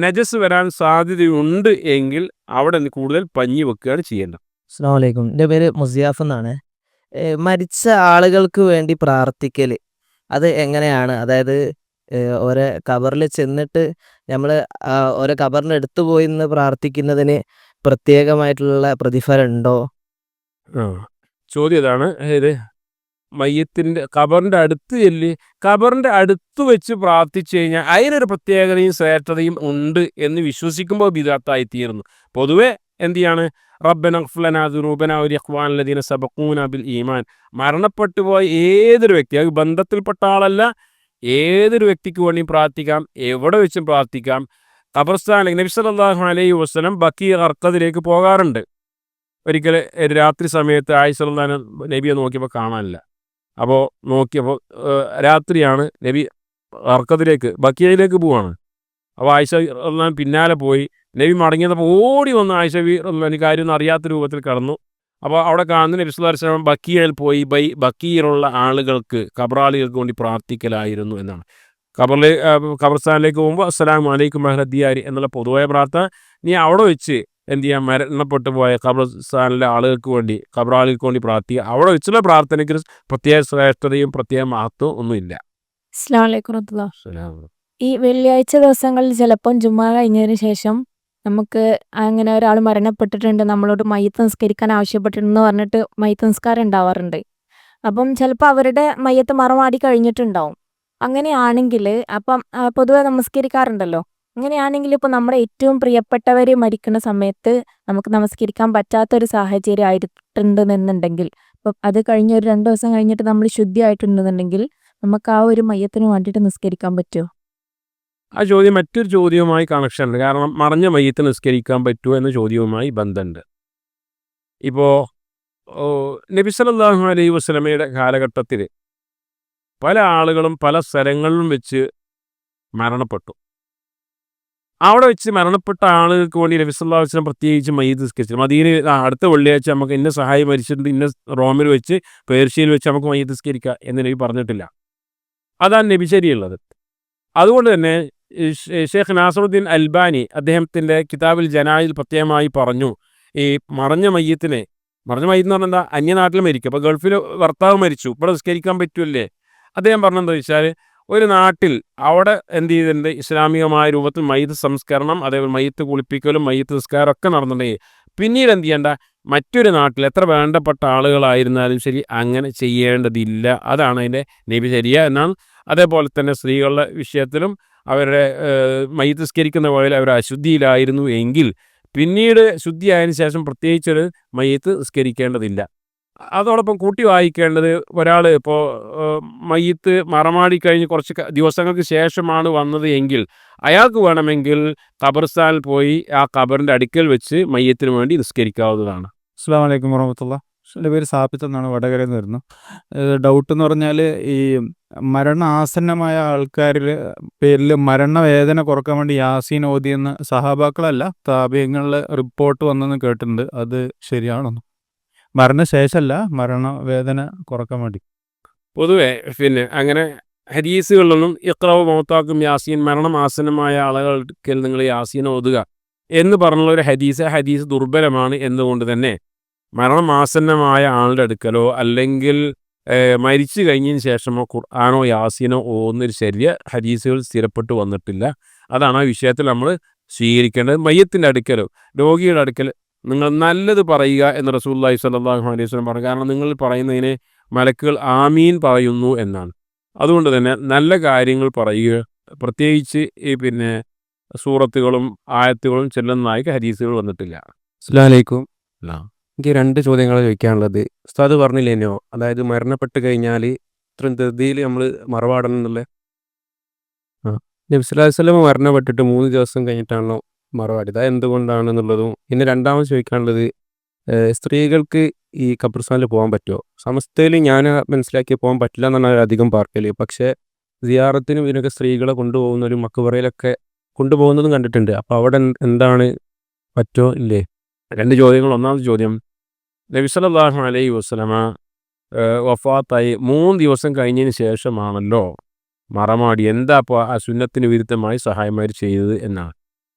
നജസ് വരാൻ സാധ്യതയുണ്ട് എങ്കിൽ അവിടെ കൂടുതൽ പഞ്ഞി വെക്കുകയാണ് ചെയ്യേണ്ടത്. അസ്സലാമു അലൈക്കും. എൻ്റെ പേര് മുസിയാഫ് എന്നാണ്. മരിച്ച ആളുകൾക്ക് വേണ്ടി പ്രാർത്ഥിക്കൽ അത് എങ്ങനെയാണ്? അതായത് ഓരോ ഖബറിൽ ചെന്നിട്ട് നമ്മൾ ഓരോ ഖബറിൻ്റെ അടുത്ത് പോയി നിന്ന് പ്രാർത്ഥിക്കുന്നതിന് പ്രത്യേകമായിട്ടുള്ള പ്രതിഫലം ഉണ്ടോ? ആ ചോദ്യം ഇതാണ്. അതായത് മയ്യത്തിൻ്റെ ഖബറിൻ്റെ അടുത്ത് ചെല്ലി ഖബറിൻ്റെ അടുത്ത് വെച്ച് പ്രാർത്ഥിച്ചു കഴിഞ്ഞാൽ അതിനൊരു പ്രത്യേകതയും ശ്രേഷ്ഠതയും ഉണ്ട് എന്ന് വിശ്വസിക്കുമ്പോൾ ബിദഅത്തായിത്തീരുന്നു. പൊതുവെ എന്ത് ചെയ്യാണ്? റബ്ബന ഇഗ്ഫിർ ലനാ ദുനൂബനാ വലിഇഖ്വാനിന ലദീന സബഖൂനാ ബിൽ ഈമാൻ. മരണപ്പെട്ടു പോയ ഏതൊരു വ്യക്തി, അത് ബന്ധത്തിൽപ്പെട്ട ആളല്ല, ഏതൊരു വ്യക്തിക്ക് വേണ്ടിയും പ്രാർത്ഥിക്കാം, എവിടെ വെച്ചും പ്രാർത്ഥിക്കാം. ഖബർസ്ഥാൻ നബി സല്ലല്ലാഹു അലൈഹി വസല്ലം ബഖീ ഖർഖദിലേക്ക് പോകാറുണ്ട്. ഒരിക്കൽ രാത്രി സമയത്ത് ആയിഷ റളിയല്ലാഹു അൻഹ നബിയെ നോക്കിയപ്പോൾ കാണാനില്ല. അപ്പോൾ നോക്കിയപ്പോൾ രാത്രിയാണ്. നബി ഖർഖദിലേക്ക് ബഖീയിലേക്ക് പോവാണ്. അപ്പോൾ ആയിഷ റളിയല്ലാഹു അൻഹ പിന്നാലെ പോയി. നബി മടങ്ങിയപ്പോൾ ഓടി വന്ന് ആയിഷ റളിയല്ലാഹു അൻഹ കാര്യമൊന്നും അറിയാത്ത രൂപത്തിൽ കടന്നു. അപ്പോൾ അവിടെ കാണുന്ന നബി സല്ലല്ലാഹു അലൈഹി വസല്ലം ബഖീയിൽ പോയി ബഖീയിലുള്ള ആളുകൾക്ക്, ഖബറാളികൾക്ക് വേണ്ടി പ്രാർത്ഥിക്കലായിരുന്നു എന്നാണ്. ഖബർസ്ഥാനിലേക്ക് പോകുമ്പോൾ അസ്സലാമു അലൈക്കും അഹ്ലദ് ദിയാരി എന്നുള്ള പൊതുവായ പ്രാർത്ഥന. നീ അവിടെ വെച്ച് എന്ത് ചെയ്യാം? മരണപ്പെട്ടു പോയ ഖബർസ്ഥാനിലെ ആളുകൾക്ക് വേണ്ടി, ഖബറാളികൾക്ക് വേണ്ടി പ്രാർത്ഥിക്കുക. അവിടെ വെച്ചുള്ള പ്രാർത്ഥനയ്ക്ക് പ്രത്യേക ശ്രേഷ്ഠതയും പ്രത്യേക മഹത്വവും ഒന്നുമില്ല. അസ്സലാമു അലൈക്കും വറഹ്മത്തുള്ളാഹി. ഈ വെള്ളിയാഴ്ച ദിവസങ്ങളിൽ ചിലപ്പം ജുമാ കഴിഞ്ഞതിന് ശേഷം നമുക്ക് അങ്ങനെ ഒരാൾ മരണപ്പെട്ടിട്ടുണ്ട്, നമ്മളോട് മയ്യത്ത് നിസ്കരിക്കാൻ ആവശ്യപ്പെട്ടിട്ടുണ്ടെന്ന് പറഞ്ഞിട്ട് മയ്യത്ത് നിസ്കാരം ഉണ്ടാവാറുണ്ട്. അപ്പം ചിലപ്പോൾ അവരുടെ മയ്യത്ത് മറമാടി കഴിഞ്ഞിട്ടുണ്ടാവും. അങ്ങനെയാണെങ്കിൽ അപ്പം പൊതുവെ നമസ്കരിക്കാറുണ്ടല്ലോ. അങ്ങനെയാണെങ്കിൽ ഇപ്പോൾ നമ്മുടെ ഏറ്റവും പ്രിയപ്പെട്ടവർ മരിക്കുന്ന സമയത്ത് നമുക്ക് നമസ്കരിക്കാൻ പറ്റാത്തൊരു സാഹചര്യം ആയിട്ടുണ്ടെന്നുണ്ടെങ്കിൽ, അപ്പം അത് കഴിഞ്ഞ് ഒരു 2 ദിവസം കഴിഞ്ഞിട്ട് നമ്മൾ ശുദ്ധിയായിട്ടുണ്ടെന്നുണ്ടെങ്കിൽ നമുക്ക് ആ ഒരു മയ്യത്തിന് വേണ്ടിയിട്ട് നിസ്കരിക്കാൻ പറ്റുമോ? ആ ചോദ്യം മറ്റൊരു ചോദ്യവുമായി കണക്ഷൻ ഉണ്ട്. കാരണം മറഞ്ഞ മയ്യത്ത് നിസ്കരിക്കാൻ പറ്റുമോ എന്ന ചോദ്യവുമായി ബന്ധമുണ്ട്. ഇപ്പോൾ നബി സല്ലല്ലാഹു അലൈഹി വസല്ലമയുടെ കാലഘട്ടത്തിൽ പല ആളുകളും പല സ്ഥലങ്ങളിലും വെച്ച് മരണപ്പെട്ടു. അവിടെ വെച്ച് മരണപ്പെട്ട ആളുകൾക്ക് വേണ്ടി നബി സല്ലല്ലാഹു അലൈഹി വസല്ലം പ്രത്യേകിച്ച് മയ്യിത്ത് നിസ്കരിച്ചു. മദീനയിൽ അടുത്ത വെള്ളിയാഴ്ച നമുക്ക് ഇന്ന സഹായി മരിച്ചിട്ടുണ്ട്, ഇന്ന റോമിൽ വെച്ച്, പേർഷ്യയിൽ വെച്ച് നമുക്ക് മയ്യിത്ത് നിസ്കരിക്കുക എന്ന് നബി പറഞ്ഞിട്ടില്ല. അതാണ് നബി ശരിയുള്ളത്. അതുകൊണ്ട് തന്നെ ഷെയ്ഖ് നാസറുദ്ദീൻ അൽബാനി അദ്ദേഹത്തിൻ്റെ കിതാബിൽ ജനായിൽ പ്രത്യേകമായി പറഞ്ഞു, ഈ മറഞ്ഞ മയ്യത്ത് എന്ന് പറഞ്ഞാൽ എന്താ? അന്യനാട്ടിൽ മരിക്കും. അപ്പോൾ ഗൾഫിൽ ഭർത്താവ് മരിച്ചു, ഇവിടെ നിസ്കരിക്കാൻ പറ്റുമല്ലേ? അദ്ദേഹം പറഞ്ഞെന്താ വെച്ചാൽ, ഒരു നാട്ടിൽ അവിടെ എന്ത് ചെയ്തിട്ടുണ്ട്? ഇസ്ലാമികമായ രൂപത്തിൽ മയ്യത്ത് സംസ്കരണം, അതേപോലെ മയ്യത്ത് കുളിപ്പിക്കലും മയ്യത്ത് നിസ്കാരം ഒക്കെ നടന്നിട്ടുണ്ടെങ്കിൽ പിന്നീട് എന്ത് ചെയ്യേണ്ട? മറ്റൊരു നാട്ടിൽ എത്ര വേണ്ടപ്പെട്ട ആളുകളായിരുന്നാലും ശരി അങ്ങനെ ചെയ്യേണ്ടതില്ല. അതാണ് അതിൻ്റെ നബി ശരിയ എന്നാണ്. അതേപോലെ തന്നെ സ്ത്രീകളുടെ വിഷയത്തിലും അവരുടെ മയ്യത്ത് നിസ്കരിക്കുന്ന പോലെ അവർ അശുദ്ധിയിലായിരുന്നു എങ്കിൽ പിന്നീട് ശുദ്ധിയായതിനു ശേഷം പ്രത്യേകിച്ചൊരു മയ്യത്ത് നിസ്കരിക്കേണ്ടതില്ല. അതോടൊപ്പം കൂട്ടി വായിക്കേണ്ടത്, ഒരാൾ ഇപ്പോൾ മയ്യത്ത് മറമാടി കഴിഞ്ഞ് കുറച്ച് ദിവസങ്ങൾക്ക് ശേഷമാണ് വന്നത് എങ്കിൽ അയാൾക്ക് വേണമെങ്കിൽ ഖബർസ്ഥാനിൽ പോയി ആ ഖബറിൻ്റെ അടുക്കൽ വെച്ച് മയ്യത്തിന് വേണ്ടി നിസ്കരിക്കാവുന്നതാണ്. അസ്സലാമു അലൈക്കും വറഹ്മത്തുള്ളാഹി. എൻ്റെ പേര് സാബിത്ത് എന്നാണ്, വടകരയിൽ നിന്ന് വരുന്നു. ഡൗട്ട് എന്ന് പറഞ്ഞാൽ, ഈ മരണാസന്നമായ ആൾക്കാരിൽ പേരിൽ മരണവേദന കുറക്കാൻ വേണ്ടി യാസീൻ ഓതിയെന്ന് സഹാബാക്കളല്ല താബിഈങ്ങളിൽ റിപ്പോർട്ട് വന്നെന്ന് കേട്ടിട്ടുണ്ട്. അത് ശരിയാണോ? മരണശേഷമല്ല, മരണവേദന കുറക്കാൻ വേണ്ടി. പൊതുവെ പിന്നെ അങ്ങനെ ഹദീസുകളിലൊന്നും ഇഖ്റഉ മൗതാക്കും യാസീൻ, മരണം ആസന്നമായ ആളുകൾക്ക് നിങ്ങൾ യാസീൻ ഓതുക എന്ന് പറഞ്ഞുള്ള ഒരു ഹദീസ് ദുർബലമാണ്. എന്നുകൊണ്ട് തന്നെ മരണം ആസന്നമായ ആളുടെ അടുക്കലോ അല്ലെങ്കിൽ മരിച്ചു കഴിഞ്ഞതിന് ശേഷമോ ഖുർആനോ യാസീനോ ഓതുന്നൊരു ശരിയ ഹദീസുകൾ സ്ഥിരപ്പെട്ടു വന്നിട്ടില്ല. അതാണ് ആ വിഷയത്തിൽ നമ്മൾ സ്വീകരിക്കേണ്ടത്. മയ്യത്തിൻ്റെ അടുക്കലോ രോഗിയുടെ അടുക്കൽ നിങ്ങൾ നല്ലത് പറയുക എന്ന് റസൂലുള്ളാഹി സ്വല്ലല്ലാഹു അലൈഹി വസല്ലം പറഞ്ഞു. കാരണം നിങ്ങൾ പറയുന്നതിന് മലക്കുകൾ ആമീൻ പറയുന്നു എന്നാണ്. അതുകൊണ്ട് തന്നെ നല്ല കാര്യങ്ങൾ പറയുക, പ്രത്യേകിച്ച് ഈ പിന്നെ സൂറത്തുകളും ആയത്തുകളും ചെല്ലുന്നതായി ഹദീസുകൾ വന്നിട്ടില്ല. അസ്സലാമു അലൈക്കും. എനിക്ക് 2 ചോദ്യങ്ങൾ ചോദിക്കാനുള്ളത്. ഉസ്താദ് പറഞ്ഞില്ലേനോ, അതായത് മരണപ്പെട്ട് കഴിഞ്ഞാൽ ഇത്രയും ധൃതിയിൽ നമ്മൾ മറവാടണം എന്നുള്ള. നബി സല്ലല്ലാഹു അലൈഹി വസല്ലം മരണപ്പെട്ടിട്ട് 3 ദിവസം കഴിഞ്ഞിട്ടാണല്ലോ മറവാടിയത്. അത് എന്തുകൊണ്ടാണെന്നുള്ളതും. പിന്നെ രണ്ടാമത് ചോദിക്കാനുള്ളത്, സ്ത്രീകൾക്ക് ഈ ഖബർസ്ഥാനിൽ പോകാൻ പറ്റുമോ? സമസ്തയിൽ ഞാൻ മനസ്സിലാക്കി പോകാൻ പറ്റില്ല എന്നാണ് അധികം പാർക്കൽ. പക്ഷേ സിയാറത്തിനും ഇതിനൊക്കെ സ്ത്രീകളെ കൊണ്ടുപോകുന്നവരും മക്ബറയിലൊക്കെ കൊണ്ടുപോകുന്നതും കണ്ടിട്ടുണ്ട്. അപ്പോൾ അവിടെ എന്താണ്, പറ്റുമോ ഇല്ലേ? 2 ചോദ്യങ്ങൾ. ഒന്നാമത്തെ ചോദ്യം, നബി സല്ലല്ലാഹു അലൈഹി വസല്ലമ വഫാത്തായി 3 ദിവസം കഴിഞ്ഞതിന് ശേഷമാണല്ലോ മറമാടി. എന്താ അപ്പോൾ ആ സുന്നത്തിന് വിരുദ്ധമായി സഹായിമാർ ചെയ്തത് എന്നാണ്.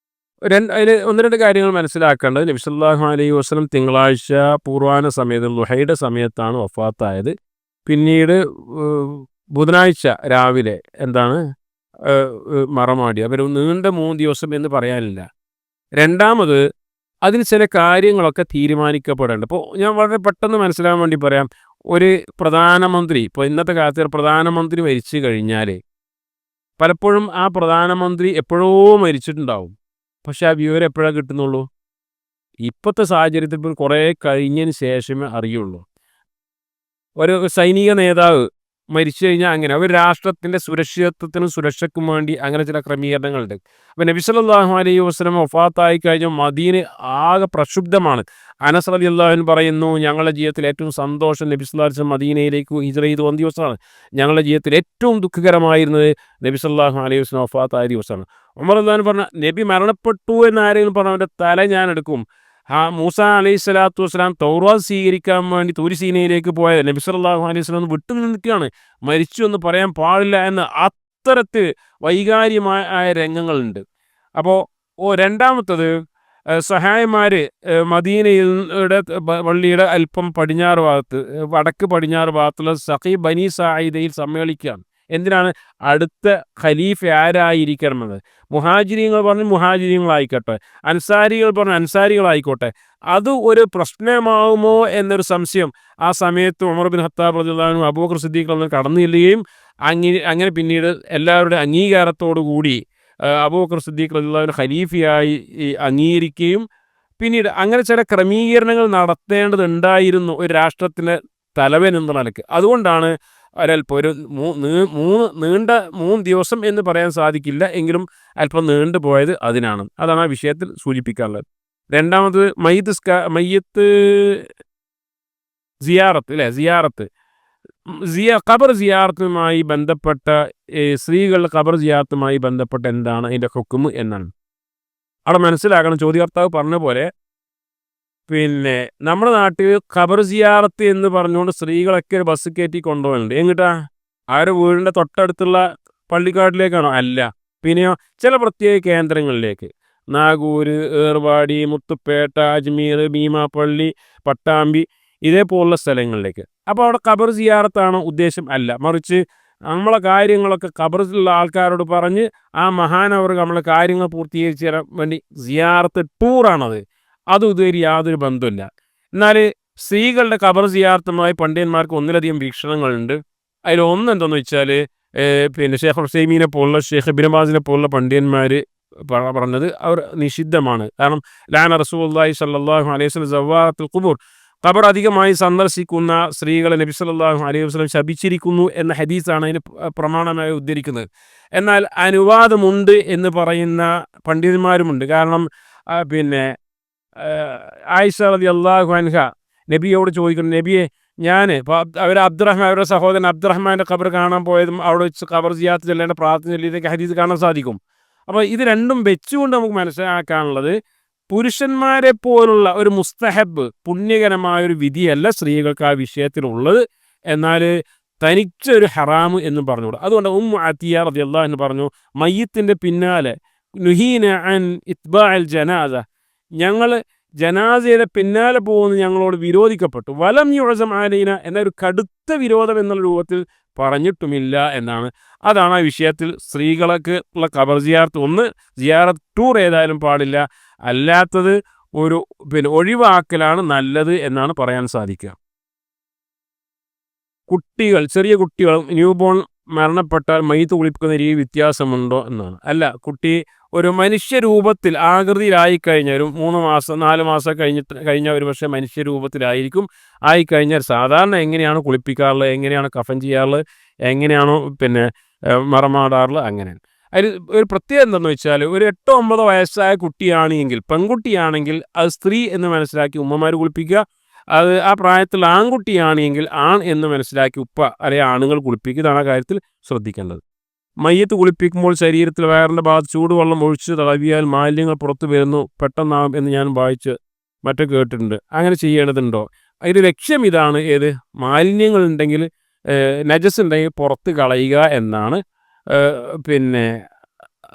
അതിൽ ഒന്ന് രണ്ട് കാര്യങ്ങൾ മനസ്സിലാക്കേണ്ടത്. നബി സല്ലല്ലാഹു അലൈഹി വസല്ലം തിങ്കളാഴ്ച പൂർവാന സമയത്ത് ളുഹയുടെ സമയത്താണ് വഫാത്തായത്. പിന്നീട് ബുധനാഴ്ച രാവിലെ എന്താണ് മറമാടി. അവർ നീണ്ട 3 ദിവസം എന്ന് പറയാനില്ല. രണ്ടാമത് അതിന് ചില കാര്യങ്ങളൊക്കെ തീരുമാനിക്കപ്പെടേണ്ട. ഇപ്പോൾ ഞാൻ വളരെ പെട്ടെന്ന് മനസ്സിലാകാൻ വേണ്ടി പറയാം. ഒരു പ്രധാനമന്ത്രി, ഇപ്പോൾ ഇന്നത്തെ കാലത്ത് ഒരു പ്രധാനമന്ത്രി മരിച്ചു കഴിഞ്ഞാൽ പലപ്പോഴും ആ പ്രധാനമന്ത്രി എപ്പോഴോ മരിച്ചിട്ടുണ്ടാവും. പക്ഷെ ആ വിവരം എപ്പോഴാണ് കിട്ടുന്നുള്ളൂ? ഇപ്പോഴത്തെ സാഹചര്യത്തിൽ ഇപ്പോൾ കുറേ കഴിഞ്ഞതിന് ശേഷമേ അറിയുള്ളൂ. ഒരു സൈനിക നേതാവ് മരിച്ചു കഴിഞ്ഞാൽ അങ്ങനെ ഒരു രാഷ്ട്രത്തിൻ്റെ സുരക്ഷിതത്വത്തിനും സുരക്ഷയ്ക്കും വേണ്ടി അങ്ങനെ ചില ക്രമീകരണങ്ങളുണ്ട്. അപ്പോൾ നബി സല്ലല്ലാഹു അലൈഹി വസല്ലം വഫാത്തായി കഴിഞ്ഞാൽ മദീന ആകെ പ്രക്ഷുബ്ധമാണ്. അനസ് റളിയല്ലാഹു അൻഹു പറയുന്നു, ഞങ്ങളുടെ ജീവിതത്തിൽ ഏറ്റവും സന്തോഷം നബി സല്ലല്ലാഹു അലൈഹി വസല്ലം മദീനയിലേക്ക് ഹിജ്റ ചെയ്ത് വന്ന ദിവസമാണ്. ഞങ്ങളുടെ ജീവിതത്തിൽ ഏറ്റവും ദുഃഖകരമായിരുന്നത് നബി സല്ലല്ലാഹു അലൈഹി വസല്ലം വഫാത്തായ ദിവസമാണ്. ഉമർ റളിയല്ലാഹു അൻഹു പറഞ്ഞ, നബി മരണപ്പെട്ടു എന്ന് ആരെങ്കിലും പറഞ്ഞാൽ അവൻ്റെ തല ഞാൻ എടുക്കും. മൂസ അലൈഹി സ്വലാത്തു വസ്സലാം തൗറാത്ത് സ്വീകരിക്കാൻ വേണ്ടി തൂരി സീനയിലേക്ക് പോയത് നബി സല്ലല്ലാഹു അലൈഹി വസല്ലം വിട്ടു നിൽക്കുകയാണ്. മരിച്ചു എന്ന് പറയാൻ പാടില്ല എന്ന് അത്തരത്തിൽ വൈകാര്യമായ രംഗങ്ങളുണ്ട്. അപ്പോൾ രണ്ടാമത്തത് സഹായന്മാർ മദീനയുടെ പള്ളിയുടെ അല്പം പടിഞ്ഞാറ് ഭാഗത്ത് വടക്ക് പടിഞ്ഞാറ് ഭാഗത്തുള്ള സഖീ ബനി സായിദയിൽ സമ്മേളിക്കുകയാണ്. എന്തിനാണ്? അടുത്ത ഖലീഫ ആരായിരിക്കണമെന്ന്. മുഹാജിരിങ്ങൾ പറഞ്ഞ് മുഹാജിരികളായിക്കോട്ടെ, അൻസാരികൾ പറഞ്ഞ് അൻസാരികളായിക്കോട്ടെ. അത് ഒരു പ്രശ്നമാവുമോ എന്നൊരു സംശയം ആ സമയത്ത് ഉമർ ബിൻ ഖത്താബ് റളിയല്ലാഹു അൻഹു അബൂബക്കർ സിദ്ദീഖ് റളിയല്ലാഹു കടന്നു ചെല്ലുകയും അങ്ങനെ പിന്നീട് എല്ലാവരുടെ അംഗീകാരത്തോടു കൂടി അബൂബക്കർ സിദ്ദീഖ് റളിയല്ലാഹു അൻഹു ഖലീഫയായി അംഗീകരിക്കുകയും പിന്നീട് അങ്ങനെ ചില ക്രമീകരണങ്ങൾ നടത്തേണ്ടതുണ്ടായിരുന്നു ഒരു രാഷ്ട്രത്തിൻ്റെ തലവൻ എന്ന നിലയ്ക്ക്. അതുകൊണ്ടാണ് ഒരല്പം ഒരു നീണ്ട 3 ദിവസം എന്ന് പറയാൻ സാധിക്കില്ല, എങ്കിലും അല്പം നീണ്ടു പോയത് അതിനാണ്. അതാണ് ആ വിഷയത്തിൽ സൂചിപ്പിക്കാനുള്ളത്. രണ്ടാമത് മയ്യത്ത് സിയാറത്ത് അല്ലേ, ഖബർ സിയാറത്തുമായി ബന്ധപ്പെട്ട സ്ത്രീകളുടെ ഖബർ സിയാറത്തുമായി ബന്ധപ്പെട്ട എന്താണ് അതിൻ്റെ ഹുക്മ് എന്നാണ് അവിടെ മനസ്സിലാക്കണം. ചോദ്യകർത്താവ് പറഞ്ഞ പോലെ പിന്നെ നമ്മുടെ നാട്ടിൽ ഖബർ സിയാറത്ത് എന്ന് പറഞ്ഞുകൊണ്ട് സ്ത്രീകളൊക്കെ ഒരു ബസ് കയറ്റി കൊണ്ടുപോകുന്നുണ്ട്. എങ്ങോട്ടാ? അവരുടെ വീടിൻ്റെ തൊട്ടടുത്തുള്ള പള്ളിക്കാട്ടിലേക്കാണോ? അല്ല. പിന്നെയോ ചില പ്രത്യേക കേന്ദ്രങ്ങളിലേക്ക്, നാഗൂർ, ഏർവാടി, മുത്തുപ്പേട്ട, അജ്മീർ, ഭീമാപ്പള്ളി, പട്ടാമ്പി ഇതേപോലുള്ള സ്ഥലങ്ങളിലേക്ക്. അപ്പോൾ അവിടെ ഖബർ സിയാറത്താണോ ഉദ്ദേശം? അല്ല, മറിച്ച് നമ്മളെ കാര്യങ്ങളൊക്കെ ഖബറിലുള്ള ആൾക്കാരോട് പറഞ്ഞ് ആ മഹാനവർക്ക് നമ്മളെ കാര്യങ്ങൾ പൂർത്തീകരിച്ച് തരാൻ വേണ്ടി സിയാറത്ത് ടൂറാണത്. അതും ഇതുവരെ യാതൊരു ബന്ധമില്ല. എന്നാൽ സ്ത്രീകളുടെ ഖബർ സിയാറത്തുമായി പണ്ഡിതന്മാർക്ക് ഒന്നിലധികം വീക്ഷണങ്ങളുണ്ട്. അതിലൊന്ന് എന്തെന്ന് വെച്ചാൽ പിന്നെ ഷേഖ് ഹുസൈമീനെ പോലുള്ള, ഷേഖ് ഇബ്നു ബാസിനെ പോലുള്ള പണ്ഡിതന്മാർ പറഞ്ഞത് അവർ നിഷിദ്ധമാണ്. കാരണം ലാന റസൂലുള്ളാഹി സ്വല്ലല്ലാഹു അലൈഹി വസല്ലം സവ്വാറത്തുൽ ഖുബൂർ, ഖബർ അധികമായി സന്ദർശിക്കുന്ന സ്ത്രീകളെ നബി സല്ലല്ലാഹു അലൈഹി വസല്ലം ശപിച്ചിരിക്കുന്നു എന്ന ഹദീസാണ് അതിന് പ്രമാണമായി ഉദ്ധരിക്കുന്നത്. എന്നാൽ അനുവാദമുണ്ട് എന്ന് പറയുന്ന പണ്ഡിതന്മാരുമുണ്ട്. കാരണം പിന്നെ ആയിഷ റളിയല്ലാഹു അൻഹ നബിയോട് ചോദിക്കുന്നു, നബിയെ ഞാൻ അവരുടെ സഹോദരൻ അബ്ദുറഹ്മാൻ്റെ ഖബർ കാണാൻ പോയതും അവിടെ വെച്ച് ഖബർ സിയാറത്ത് ചെല്ലേണ്ട പ്രാർത്ഥന ചൊല്ലിയതൊക്കെ ഹദീസ് കാണാൻ സാധിക്കും. അപ്പോൾ ഇത് രണ്ടും വെച്ചുകൊണ്ട് നമുക്ക് മനസ്സിലാക്കാനുള്ളത്, പുരുഷന്മാരെ പോലുള്ള ഒരു മുസ്തഹബ് പുണ്യകരമായൊരു വിധിയല്ല സ്ത്രീകൾക്ക് ആ വിഷയത്തിലുള്ളത്. എന്നാൽ തനിച്ചൊരു ഹറാമ് എന്നും പറഞ്ഞുകൂടാ. അതുകൊണ്ട് അത്തിയ റളിയല്ലാഹു അൻഹ പറഞ്ഞു, മയ്യത്തിൻ്റെ പിന്നാലെ നുഹീന അൻ ഇത്ബാഅൽ ജനാസ, ഞങ്ങൾ ജനാസയുടെ പിന്നാലെ പോകുന്നത് ഞങ്ങളോട് വിരോധിക്കപ്പെട്ടു. വലം യുഅസം അലൈന, എന്നൊരു കടുത്ത വിരോധം എന്നുള്ള രൂപത്തിൽ പറഞ്ഞിട്ടുമില്ല എന്നാണ്. അതാണ് ആ വിഷയത്തിൽ സ്ത്രീകൾക്ക് ഉള്ള ഖബർ സിയാറത്ത്. ഒന്ന്, സിയാറത്ത് ടൂർ ഏതായാലും പാടില്ല, അല്ലാത്തത് ഒരു ഒഴിവാക്കലാണ് നല്ലത് എന്നാണ് പറയാൻ സാധിക്കുക. കുട്ടികൾ, ചെറിയ കുട്ടികൾ ന്യൂ ബോൺ മരണപ്പെട്ടാൽ മയ്യത്ത് കുളിപ്പിക്കുന്ന രീതി വ്യത്യാസമുണ്ടോ എന്നാണ്. അല്ല, കുട്ടി ഒരു മനുഷ്യരൂപത്തിൽ ആകൃതിയിലായിക്കഴിഞ്ഞാൽ ഒരു 3 മാസം 4 മാസം കഴിഞ്ഞാൽ ഒരു പക്ഷേ മനുഷ്യരൂപത്തിലായിരിക്കും. ആയിക്കഴിഞ്ഞാൽ സാധാരണ എങ്ങനെയാണ് കുളിപ്പിക്കാറുള്ളത്, എങ്ങനെയാണ് കഫൻ ചെയ്യാറുള്ളത്, എങ്ങനെയാണോ മറമാടാറുള്ളത്, അങ്ങനെയാണ്. അതിൽ ഒരു പ്രത്യേകത എന്താണെന്ന് വെച്ചാൽ, ഒരു 8-9 വയസ്സായ കുട്ടിയാണെങ്കിൽ, പെൺകുട്ടിയാണെങ്കിൽ അത് സ്ത്രീ എന്ന് മനസ്സിലാക്കി ഉമ്മമാർ കുളിപ്പിക്കുക. അത് ആ പ്രായത്തിൽ ആൺകുട്ടിയാണെങ്കിൽ ആൺ എന്ന് മനസ്സിലാക്കി ഉപ്പ അല്ലെങ്കിൽ ആണുങ്ങൾ കുളിപ്പിക്കുക. ഇതാണ് ആ കാര്യത്തിൽ ശ്രദ്ധിക്കേണ്ടത്. മയ്യത്ത് കുളിപ്പിക്കുമ്പോൾ ശരീരത്തിൽ വയറിൻ്റെ ഭാഗത്ത് ചൂടുവെള്ളം ഒഴിച്ച് തടവിയാൽ മാലിന്യങ്ങൾ പുറത്തു വരുന്നു പെട്ടെന്നാകും എന്ന് ഞാൻ വായിച്ച് മറ്റു കേട്ടിട്ടുണ്ട്. അങ്ങനെ ചെയ്യേണ്ടതുണ്ടോ? അതിൻ്റെ ലക്ഷ്യം ഇതാണ്, ഏത് മാലിന്യങ്ങളുണ്ടെങ്കിൽ നജസ് ഉണ്ടെങ്കിൽ പുറത്ത് കളയുക എന്നാണ്. പിന്നെ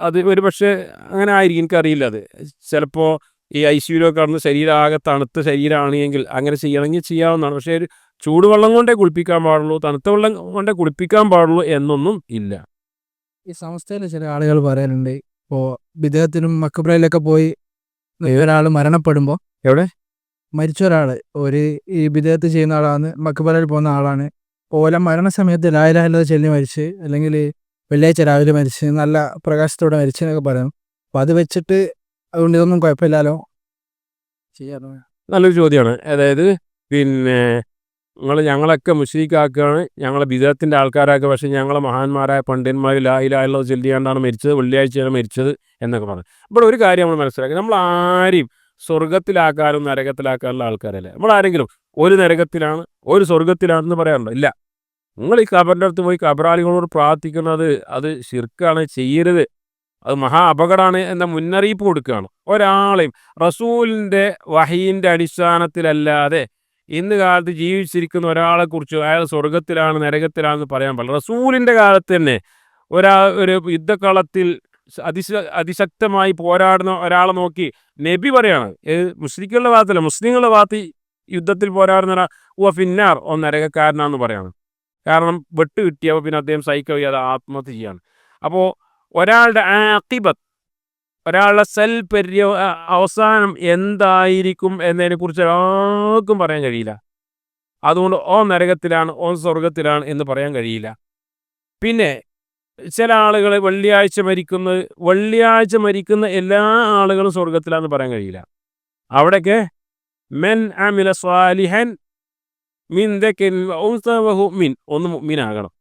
അത് ഒരു പക്ഷേ അങ്ങനെ ആയിരിക്കും, എനിക്കറിയില്ല. അത് ചിലപ്പോൾ ഈ ICUലൊക്കെ കടന്ന് ശരീരം ആകെ തണുത്ത ശരീരമാണെങ്കിൽ അങ്ങനെ ചെയ്യണമെങ്കിൽ ചെയ്യാവുന്നതാണ്. പക്ഷേ ഒരു ചൂടുവെള്ളം കൊണ്ടേ കുളിപ്പിക്കാൻ പാടുള്ളൂ, തണുത്ത വെള്ളം കൊണ്ടേ കുളിപ്പിക്കാൻ പാടുള്ളൂ എന്നൊന്നും ഇല്ല. ഈ സംസ്ഥയിൽ ചില ആളുകൾ പറയാനുണ്ട്, ഇപ്പോൾ വിദേഹത്തിനും മക്കബ്രയിലൊക്കെ പോയി ഒരാൾ മരണപ്പെടുമ്പോൾ എവിടെ മരിച്ച ഒരാൾ ഒരു ഈ വിദേഹത്ത് ചെയ്യുന്ന ആളാണ്, മക്കബറയിൽ പോകുന്ന ആളാണ്. ഓല മരണസമയത്ത് ലാ ഇലാഹ ഇല്ലല്ലാഹ് ചൊല്ലി മരിച്ച്, അല്ലെങ്കിൽ വെള്ളിയാഴ്ച രാവിലെ മരിച്ച് നല്ല പ്രകാശത്തോടെ മരിച്ചു എന്നൊക്കെ പറയും. അപ്പോൾ അത് വെച്ചിട്ട് അതുകൊണ്ട് ഇതൊന്നും കുഴപ്പമില്ലല്ലോ ചെയ്യാറോ? നല്ലൊരു ചോദ്യമാണ്. അതായത് പിന്നെ ഞങ്ങളൊക്കെ മുശ്രിക്കാക്കുകയാണ്, ഞങ്ങളെ ബിദഅത്തിൻ്റെ ആൾക്കാരാക്കുക, പക്ഷേ ഞങ്ങളെ മഹാന്മാരായ പണ്ഡിതന്മാർ ലാ ഇലാഹ ഇല്ലല്ലാഹ് ചൊല്ലിയാണ്ടാണ് മരിച്ചത്, വെള്ളിയാഴ്ചയാണ് മരിച്ചത് എന്നൊക്കെ പറഞ്ഞു. ഇവിടെ ഒരു കാര്യം നമ്മൾ മനസ്സിലാക്കി, നമ്മൾ ആരെയും സ്വർഗത്തിലാക്കാനും നരകത്തിലാക്കാനുള്ള ആൾക്കാരല്ല. നമ്മൾ ആരെങ്കിലും ഒരു നരകത്തിലാണ് ഒരു സ്വർഗത്തിലാണെന്ന് പറയാറുണ്ടോ? ഇല്ല. നിങ്ങൾ ഈ ഖബറിൻ്റെ അടുത്ത് പോയി ഖബറാളികളോട് പ്രാർത്ഥിക്കുന്നത് അത് ശിർക്കാണ്, ചെയ്യരുത്, അത് മഹാ അപകടമാണ് എന്ന മുന്നറിയിപ്പ് കൊടുക്കുകയാണ്. ഒരാളെയും റസൂലിൻ്റെ വഹീൻ്റെ അടിസ്ഥാനത്തിലല്ലാതെ ഇന്ന് കാലത്ത് ജീവിച്ചിരിക്കുന്ന ഒരാളെക്കുറിച്ച് അയാൾ സ്വർഗത്തിലാണ് നരകത്തിലാണെന്ന് പറയാൻ പാടില്ല. റസൂലിൻ്റെ കാലത്ത് തന്നെ ഒരു യുദ്ധക്കളത്തിൽ അതിശക്തമായി പോരാടുന്ന ഒരാളെ നോക്കി നബി പറയാണ്, മുസ്ലിങ്ങളുടെ ഭാഗത്തല്ല, മുസ്ലിങ്ങളുടെ ഭാഗത്ത് യുദ്ധത്തിൽ പോരാടുന്ന ഒരാൾ ഫിന്നാർ നരകക്കാരനാണെന്ന് പറയാണ്. കാരണം വെട്ട് കിട്ടിയപ്പോൾ പിന്നെ അദ്ദേഹം സഹിക്കാൻ വയ്യാതെ ആത്മഹത്യ ചെയ്യാണ്. അപ്പോൾ ഒരാളുടെ ആഖിബത്ത്, ഒരാളുടെ അവസാനം എന്തായിരിക്കും എന്നതിനെക്കുറിച്ച് ആർക്കും പറയാൻ കഴിയില്ല. അതുകൊണ്ട് നരകത്തിലാണ് സ്വർഗത്തിലാണ് എന്ന് പറയാൻ കഴിയില്ല. പിന്നെ ചില ആളുകൾ വെള്ളിയാഴ്ച മരിക്കുന്ന എല്ലാ ആളുകളും സ്വർഗത്തിലാണെന്ന് പറയാൻ കഴിയില്ല. അവിടെയൊക്കെ മെൻ അമില സ്വാലിഹൻ മിൻ ദക്കരിൻ വ ഉൻസ വഹു മുഅ്മിൻ, ഒന്ന് മുഅ്മിനാകണം,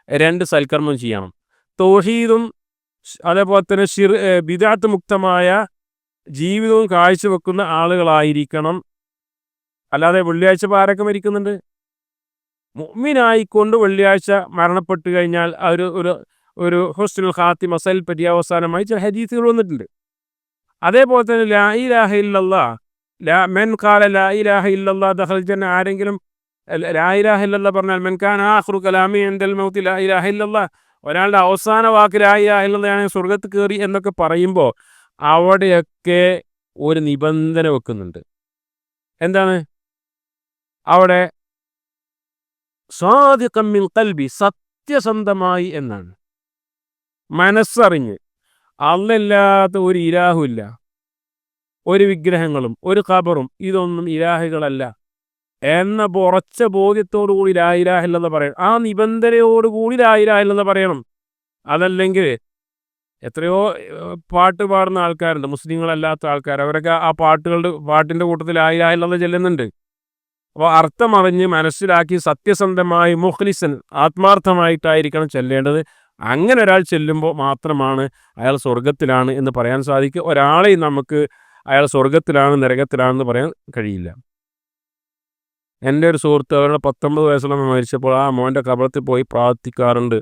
2 സൽക്കർമ്മം ചെയ്യണം, തൗഹീദും അതേപോലെ തന്നെ ബിദ്അത്ത് മുക്തമായ ജീവിതവും കാഴ്ചവെക്കുന്ന ആളുകളായിരിക്കണം. അല്ലാതെ വെള്ളിയാഴ്ച ആരൊക്കെ മരിക്കുന്നുണ്ട്? മുഅ്മിനായിക്കൊണ്ട് വെള്ളിയാഴ്ച മരണപ്പെട്ട് കഴിഞ്ഞാൽ ഒരു ഹുസ്നുൽ ഖാത്തിമ, പര്യാവസാനമായി ചില ഹദീസുകൾ വന്നിട്ടുണ്ട്. അതേപോലെ തന്നെ ലാ ഇലാഹ ഇല്ലല്ലാഹ്, മെൻ ഖാല ലാ ഇലാഹ ഇല്ലല്ലാഹ് ദഖൽ ജന്ന, ആരെങ്കിലും ലാ ഇലാഹ ഇല്ലല്ലാഹ് പറഞ്ഞാൽ മെൻ കാന ആഖിറു കലാമി ഇൻദൽ മൗതി ലാ ഇലാഹ ഇല്ലല്ലാഹ്, ഒരാളുടെ അവസാന വാക്ക് ലാ ഇലാഹ ഇല്ലല്ലാഹ് സ്വർഗത്ത് കയറി എന്നൊക്കെ പറയുമ്പോൾ അവിടെയൊക്കെ ഒരു നിബന്ധന വെക്കുന്നുണ്ട്. എന്താണ്? അവിടെ സാദിഖൻ മിൻ ഖൽബി, സത്യസന്ധമായി എന്നാണ്, മനസ്സറിഞ്ഞ് അല്ലാത്ത ഒരു ഇലാഹുമില്ല, ഒരു വിഗ്രഹങ്ങളും ഒരു ഖബറും ഇതൊന്നും ഇലാഹുകളല്ല എന്ന ഉറച്ച ബോധ്യത്തോടുകൂടി ലാ ഇലാഹ ഇല്ലല്ലാഹ് പറയണം. ആ നിബന്ധനയോടുകൂടി ലാ ഇലാഹ ഇല്ലല്ലാഹ് പറയണം. അതല്ലെങ്കിൽ എത്രയോ പാട്ട് പാടുന്ന ആൾക്കാരുണ്ട്, മുസ്ലിങ്ങളല്ലാത്ത ആൾക്കാർ, അവരൊക്കെ ആ പാട്ടിൻ്റെ കൂട്ടത്തിൽ ലാ ഇലാഹ ഇല്ലല്ലാഹ് ചെല്ലുന്നുണ്ട്. അപ്പോൾ അർത്ഥമറിഞ്ഞ് മനസ്സിലാക്കി സത്യസന്ധമായി മുഖ്ലിസൻ, ആത്മാർത്ഥമായിട്ടായിരിക്കണം ചെല്ലേണ്ടത്. അങ്ങനെ ഒരാൾ ചെല്ലുമ്പോൾ മാത്രമാണ് അയാൾ സ്വർഗത്തിലാണ് എന്ന് പറയാൻ സാധിക്കുക. ഒരാളെയും നമുക്ക് അയാൾ സ്വർഗത്തിലാണ് നരകത്തിലാണെന്ന് പറയാൻ കഴിയില്ല. എൻ്റെ ഒരു സുഹൃത്ത്, അവരുടെ 19 വയസ്സുള്ള മരിച്ചപ്പോൾ ആ മോൻ്റെ ഖബറത്തിൽ പോയി പ്രാർത്ഥിക്കാറുണ്ട്.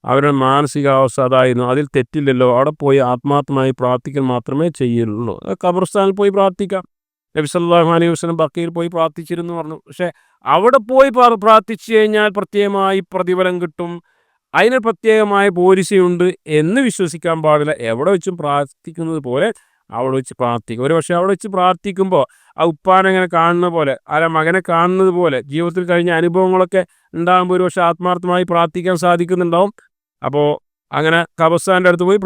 അവരുടെ മാനസികാവസ്ഥ അതായിരുന്നു. അതിൽ തെറ്റില്ലല്ലോ, അവിടെ പോയി ആത്മാർത്ഥമായി പ്രാർത്ഥിക്കൽ മാത്രമേ ചെയ്യുള്ളൂ. ഖബർസ്ഥാനിൽ പോയി പ്രാർത്ഥിക്കാം. നബി സല്ലല്ലാഹു അലൈഹി വസല്ലം ബഖീയിൽ പോയി പ്രാർത്ഥിച്ചിരുന്നു പറഞ്ഞു. പക്ഷേ അവിടെ പോയി പ്രാർത്ഥിച്ചു കഴിഞ്ഞാൽ പ്രത്യേകമായി പ്രതിഫലം കിട്ടും, അതിന് പ്രത്യേകമായ പോലീസയുണ്ട് എന്ന് വിശ്വസിക്കാൻ പാടില്ല. എവിടെ വെച്ചും പ്രാർത്ഥിക്കുന്നത് പോലെ അവിടെ വെച്ച് പ്രാർത്ഥിക്കും. ഒരു പക്ഷേ അവിടെ വെച്ച് പ്രാർത്ഥിക്കുമ്പോൾ ആ ഉപ്പാനെങ്ങനെ കാണുന്ന പോലെ, മകനെ കാണുന്നത് പോലെ ജീവിതത്തിൽ കഴിഞ്ഞ അനുഭവങ്ങളൊക്കെ ഉണ്ടാകുമ്പോൾ ഒരു പക്ഷേ ആത്മാർത്ഥമായി പ്രാർത്ഥിക്കാൻ സാധിക്കുന്നുണ്ടാവും. അപ്പോൾ അങ്ങനെ ഖബർസ്ഥാൻ്റെ അടുത്ത് പോയി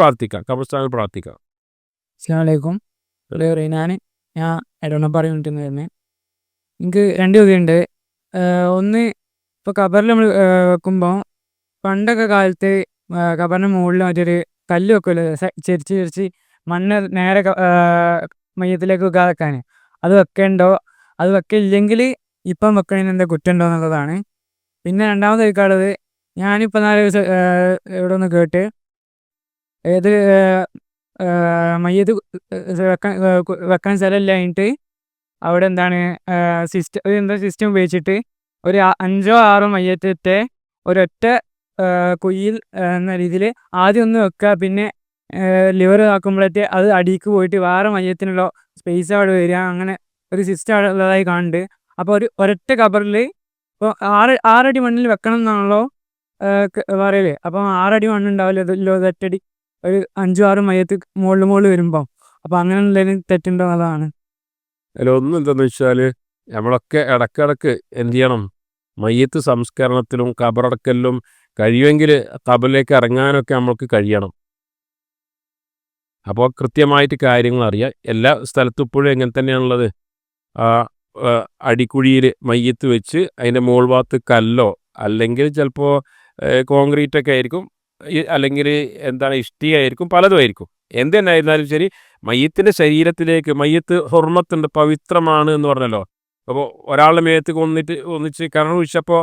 ഖബർസ്ഥാനിൽ പ്രാർത്ഥിക്കാം. അസ്സലാമു അലൈക്കും. ഞാൻ ഇടവണ്ണ പറഞ്ഞിട്ടുണ്ടെന്ന് തന്നെ എനിക്ക് 2 ചോദ്യമുണ്ട്. ഒന്ന്, ഇപ്പോൾ ഖബറിൽ നമ്മൾ വെക്കുമ്പോൾ പണ്ടൊക്കെ കാലത്ത് ഖബറിൻ്റെ മുകളിൽ മറ്റൊരു കല്ല് വെക്കുമല്ലോ, ചെരിച്ച് മണ്ണ് നേരെ മയ്യത്തിലേക്ക് വെക്കാൻ, അത് വെക്കണ്ടോ? അത് വെക്കില്ലെങ്കിൽ ഇപ്പം വെക്കണതിന് എന്താ കുറ്റമുണ്ടോ എന്നുള്ളതാണ്. പിന്നെ രണ്ടാമത് ചോദിക്കാനുള്ളത്, ഞാനിപ്പോൾ 4 ദിവസം ഇവിടെ ഒന്ന് കേട്ട്, ഏത് മയ്യത്ത് വെക്കാൻ സ്ഥലമില്ല കഴിഞ്ഞിട്ട് അവിടെ എന്താണ് സിസ്റ്റം ഉപയോഗിച്ചിട്ട് ഒരു 5 or 6 മയ്യത്തെ ഒരൊറ്റ കുഴിയിൽ എന്ന രീതിയിൽ ആദ്യം ഒന്ന് വെക്കുക, പിന്നെ ലിവർ ആക്കുമ്പോഴത്തെ അത് അടിക്ക് പോയിട്ട് വേറെ മയ്യത്തിനുള്ള സ്പേസ് അവിടെ വരിക, അങ്ങനെ ഒരു സിസ്റ്റം അവിടെ ഉള്ളതായി കാണുന്നുണ്ട്. അപ്പോൾ ഒരൊറ്റ ഖബറിൽ ഇപ്പോൾ 6 അടി മണ്ണിൽ വെക്കണം എന്നാണല്ലോ പറയല്. അപ്പം 6 അടി മണ്ണുണ്ടാവില്ല, ഒറ്റടി ഒരു 5-6 മയ്യത്ത് മുകളിൽ വരുമ്പോൾ അപ്പോൾ അങ്ങനെ എന്തെങ്കിലും തെറ്റുണ്ടോ അതാണ്. അതിലൊന്നും എന്താണെന്ന് വെച്ചാൽ നമ്മളൊക്കെ ഇടക്കിടക്ക് എന്ത് ചെയ്യണം, മയ്യത്ത് സംസ്കരണത്തിലും കബറടക്കലിലും കഴിയുമെങ്കിൽ ഖബറിലേക്ക് ഇറങ്ങാനൊക്കെ നമ്മൾക്ക് കഴിയണം. അപ്പോൾ കൃത്യമായിട്ട് കാര്യങ്ങൾ അറിയാം. എല്ലാ സ്ഥലത്തും ഇപ്പോഴും എങ്ങനെ തന്നെയാണുള്ളത്, അടിക്കുഴിയിൽ മയ്യത്ത് വെച്ച് അതിൻ്റെ മുകൾ ഭാഗത്ത് കല്ലോ അല്ലെങ്കിൽ ചിലപ്പോൾ കോൺക്രീറ്റൊക്കെ ആയിരിക്കും, അല്ലെങ്കിൽ എന്താണ് ഇഷ്ടിക ആയിരിക്കും, പലതും ആയിരിക്കും. എന്ത് തന്നെ ആയിരുന്നാലും ശരി, മയ്യത്തിൻ്റെ ശരീരത്തിലേക്ക്, മയ്യത്ത് ഹുർമത്തുണ്ട്, പവിത്രമാണ് എന്ന് പറഞ്ഞല്ലോ. അപ്പോൾ ഒരാളുടെ മേത്ത് ഒന്നിച്ച് കിണർ ഒഴിച്ചപ്പോൾ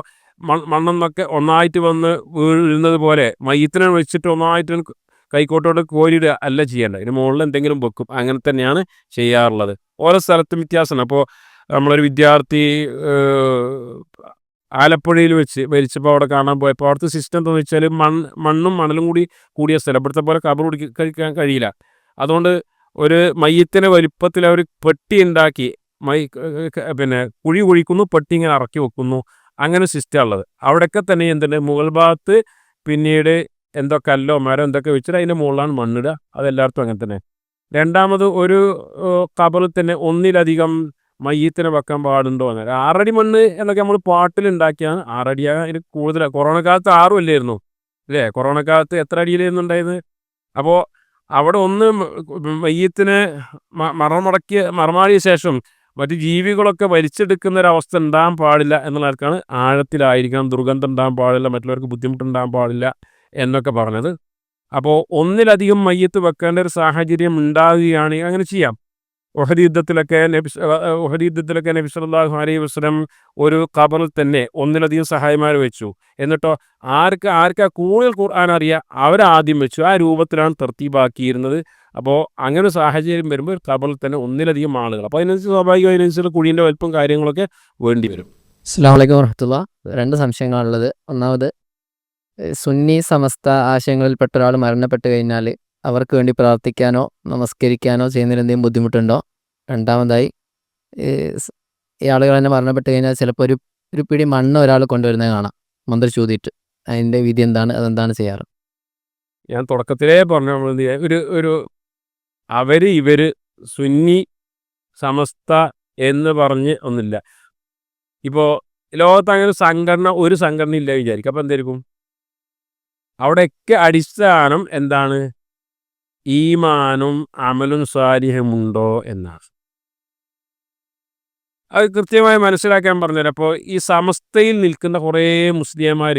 മണ്ണെന്നൊക്കെ ഒന്നായിട്ട് വന്ന് വീഴുന്നത് പോലെ മയ്യത്തിനെ വെച്ചിട്ട് ഒന്നായിട്ട് കൈക്കോട്ടോട് കോരിയിടുക അല്ല ചെയ്യേണ്ടത്. ഇതിന് മുകളിൽ എന്തെങ്കിലും വെക്കും. അങ്ങനെ തന്നെയാണ് ചെയ്യാറുള്ളത്. ഓരോ സ്ഥലത്തും വ്യത്യാസമാണ്. അപ്പോൾ നമ്മളൊരു വിദ്യാർത്ഥി ആലപ്പുഴയിൽ വെച്ച് മരിച്ചപ്പോൾ അവിടെ കാണാൻ പോയപ്പോൾ അവിടുത്തെ സിസ്റ്റം എന്താണെന്ന് വെച്ചാൽ മണ്ണും മണലും കൂടിയ സ്ഥലം. ഇവിടുത്തെ പോലെ കബർ കഴിക്കാൻ കഴിയില്ല. അതുകൊണ്ട് ഒരു മയ്യത്തിൻ്റെ വലിപ്പത്തിൽ അവർ പെട്ടി ഉണ്ടാക്കി പിന്നെ കുഴി കുഴിക്കുന്നു, പെട്ടി ഇങ്ങനെ ഇറക്കി വെക്കുന്നു. അങ്ങനെ സിസ്റ്റം ഉള്ളത്. അവിടെയൊക്കെ തന്നെ എന്തുണ്ട്, മുകൾ ഭാഗത്ത് പിന്നീട് എന്തോ കല്ലോ മരം എന്തൊക്കെ വെച്ചിട്ട് അതിൻ്റെ മുകളിലാണ് മണ്ണിടുക. അതെല്ലായിടത്തും അങ്ങനെ തന്നെ. രണ്ടാമത് ഒരു ഖബറിൽ തന്നെ ഒന്നിലധികം മയ്യത്തിനെ വെക്കാൻ പാടുണ്ടോ എന്ന്. 6 അടി മണ്ണ് എന്നൊക്കെ നമ്മൾ പാട്ടിലുണ്ടാക്കിയാണ്. 6 അടിയാകാൻ അതിന് കൂടുതലാണ്. കൊറോണ കാലത്ത് 6 അല്ലായിരുന്നു അല്ലേ? കൊറോണ കാലത്ത് എത്ര അടിയിലായിരുന്നു ഉണ്ടായത്? അപ്പോൾ അവിടെ ഒന്ന് മയ്യത്തിനെ മറമാടിയ ശേഷം മറ്റു ജീവികളൊക്കെ വലിച്ചെടുക്കുന്ന ഒരവസ്ഥ ഉണ്ടാകാൻ പാടില്ല എന്നുള്ളവർക്കാണ് ആഴത്തിലായിരിക്കണം, ദുർഗന്ധം ഉണ്ടാകാൻ പാടില്ല, മറ്റുള്ളവർക്ക് ബുദ്ധിമുട്ടുണ്ടാകാൻ പാടില്ല എന്നൊക്കെ പറഞ്ഞത്. അപ്പോൾ ഒന്നിലധികം മയ്യത്ത് വെക്കേണ്ട ഒരു സാഹചര്യം ഉണ്ടാകുകയാണെങ്കിൽ അങ്ങനെ ചെയ്യാം. ഉഹദ് യുദ്ധത്തിലൊക്കെ നബി സല്ലല്ലാഹു അലൈഹി വസല്ലം ഒരു ഖബറിൽ തന്നെ ഒന്നിലധികം സഹായിമാരെ വെച്ചു. എന്നിട്ടോ ആർക്കാ കൂടുതൽ ഖുർആൻ അറിയാം അവരാദ്യം വെച്ചു. ആ രൂപത്തിലാണ് തർത്തീബാക്കിയിരുന്നത്. അപ്പോൾ അങ്ങനെ ഒരു സാഹചര്യം വരുമ്പോൾ ഖബറിൽ തന്നെ ഒന്നിലധികം ആളുകൾ, അപ്പോൾ അതിനനുസരിച്ച് സ്വാഭാവികം അതിനനുസരിച്ച് കുഴീൻ്റെ വലിപ്പം കാര്യങ്ങളൊക്കെ വേണ്ടി വരും. അസ്സലാമു അലൈക്കും വറഹ്മത്തുള്ളാഹി. 2 സംശയങ്ങളാണുള്ളത്. ഒന്നാമത്, സുന്നി സമസ്ത ആശയങ്ങളിൽപ്പെട്ട ഒരാൾ മരണപ്പെട്ട് കഴിഞ്ഞാൽ അവർക്ക് വേണ്ടി പ്രാർത്ഥിക്കാനോ നമസ്കരിക്കാനോ ചെയ്യുന്നതിൽ എന്തെങ്കിലും ബുദ്ധിമുട്ടുണ്ടോ? രണ്ടാമതായി, ഈ ആളുകൾ തന്നെ മരണപ്പെട്ട് കഴിഞ്ഞാൽ ചിലപ്പോൾ ഒരു പിടി മണ്ണ് ഒരാൾ കൊണ്ടുവരുന്നത് കാണാം മന്ത്രി ചൂതിയിട്ട്. അതിൻ്റെ വിധി എന്താണ്? അതെന്താണ് ചെയ്യാറ്? ഞാൻ തുടക്കത്തിലേ പറഞ്ഞു, നമ്മൾ എന്ത് ചെയ്യുക, ഒരു ഇവർ സുന്നി സമസ്ത എന്ന് പറഞ്ഞ് ഒന്നുമില്ല. ഇപ്പോൾ ലോകത്ത് അങ്ങനെ ഒരു സംഘടന ഇല്ല വിചാരിക്കും. അപ്പോൾ എന്തായിരിക്കും അവിടെയൊക്കെ അടിസ്ഥാനം എന്താണ്? ഈമാനും അമലും സാലിഹുമുണ്ടോ എന്നാണ്. അത് കൃത്യമായി മനസ്സിലാക്കാൻ പറഞ്ഞുതരാം. അപ്പോൾ ഈ സമസ്തയിൽ നിൽക്കുന്ന കുറേ മുസ്ലിംമാർ,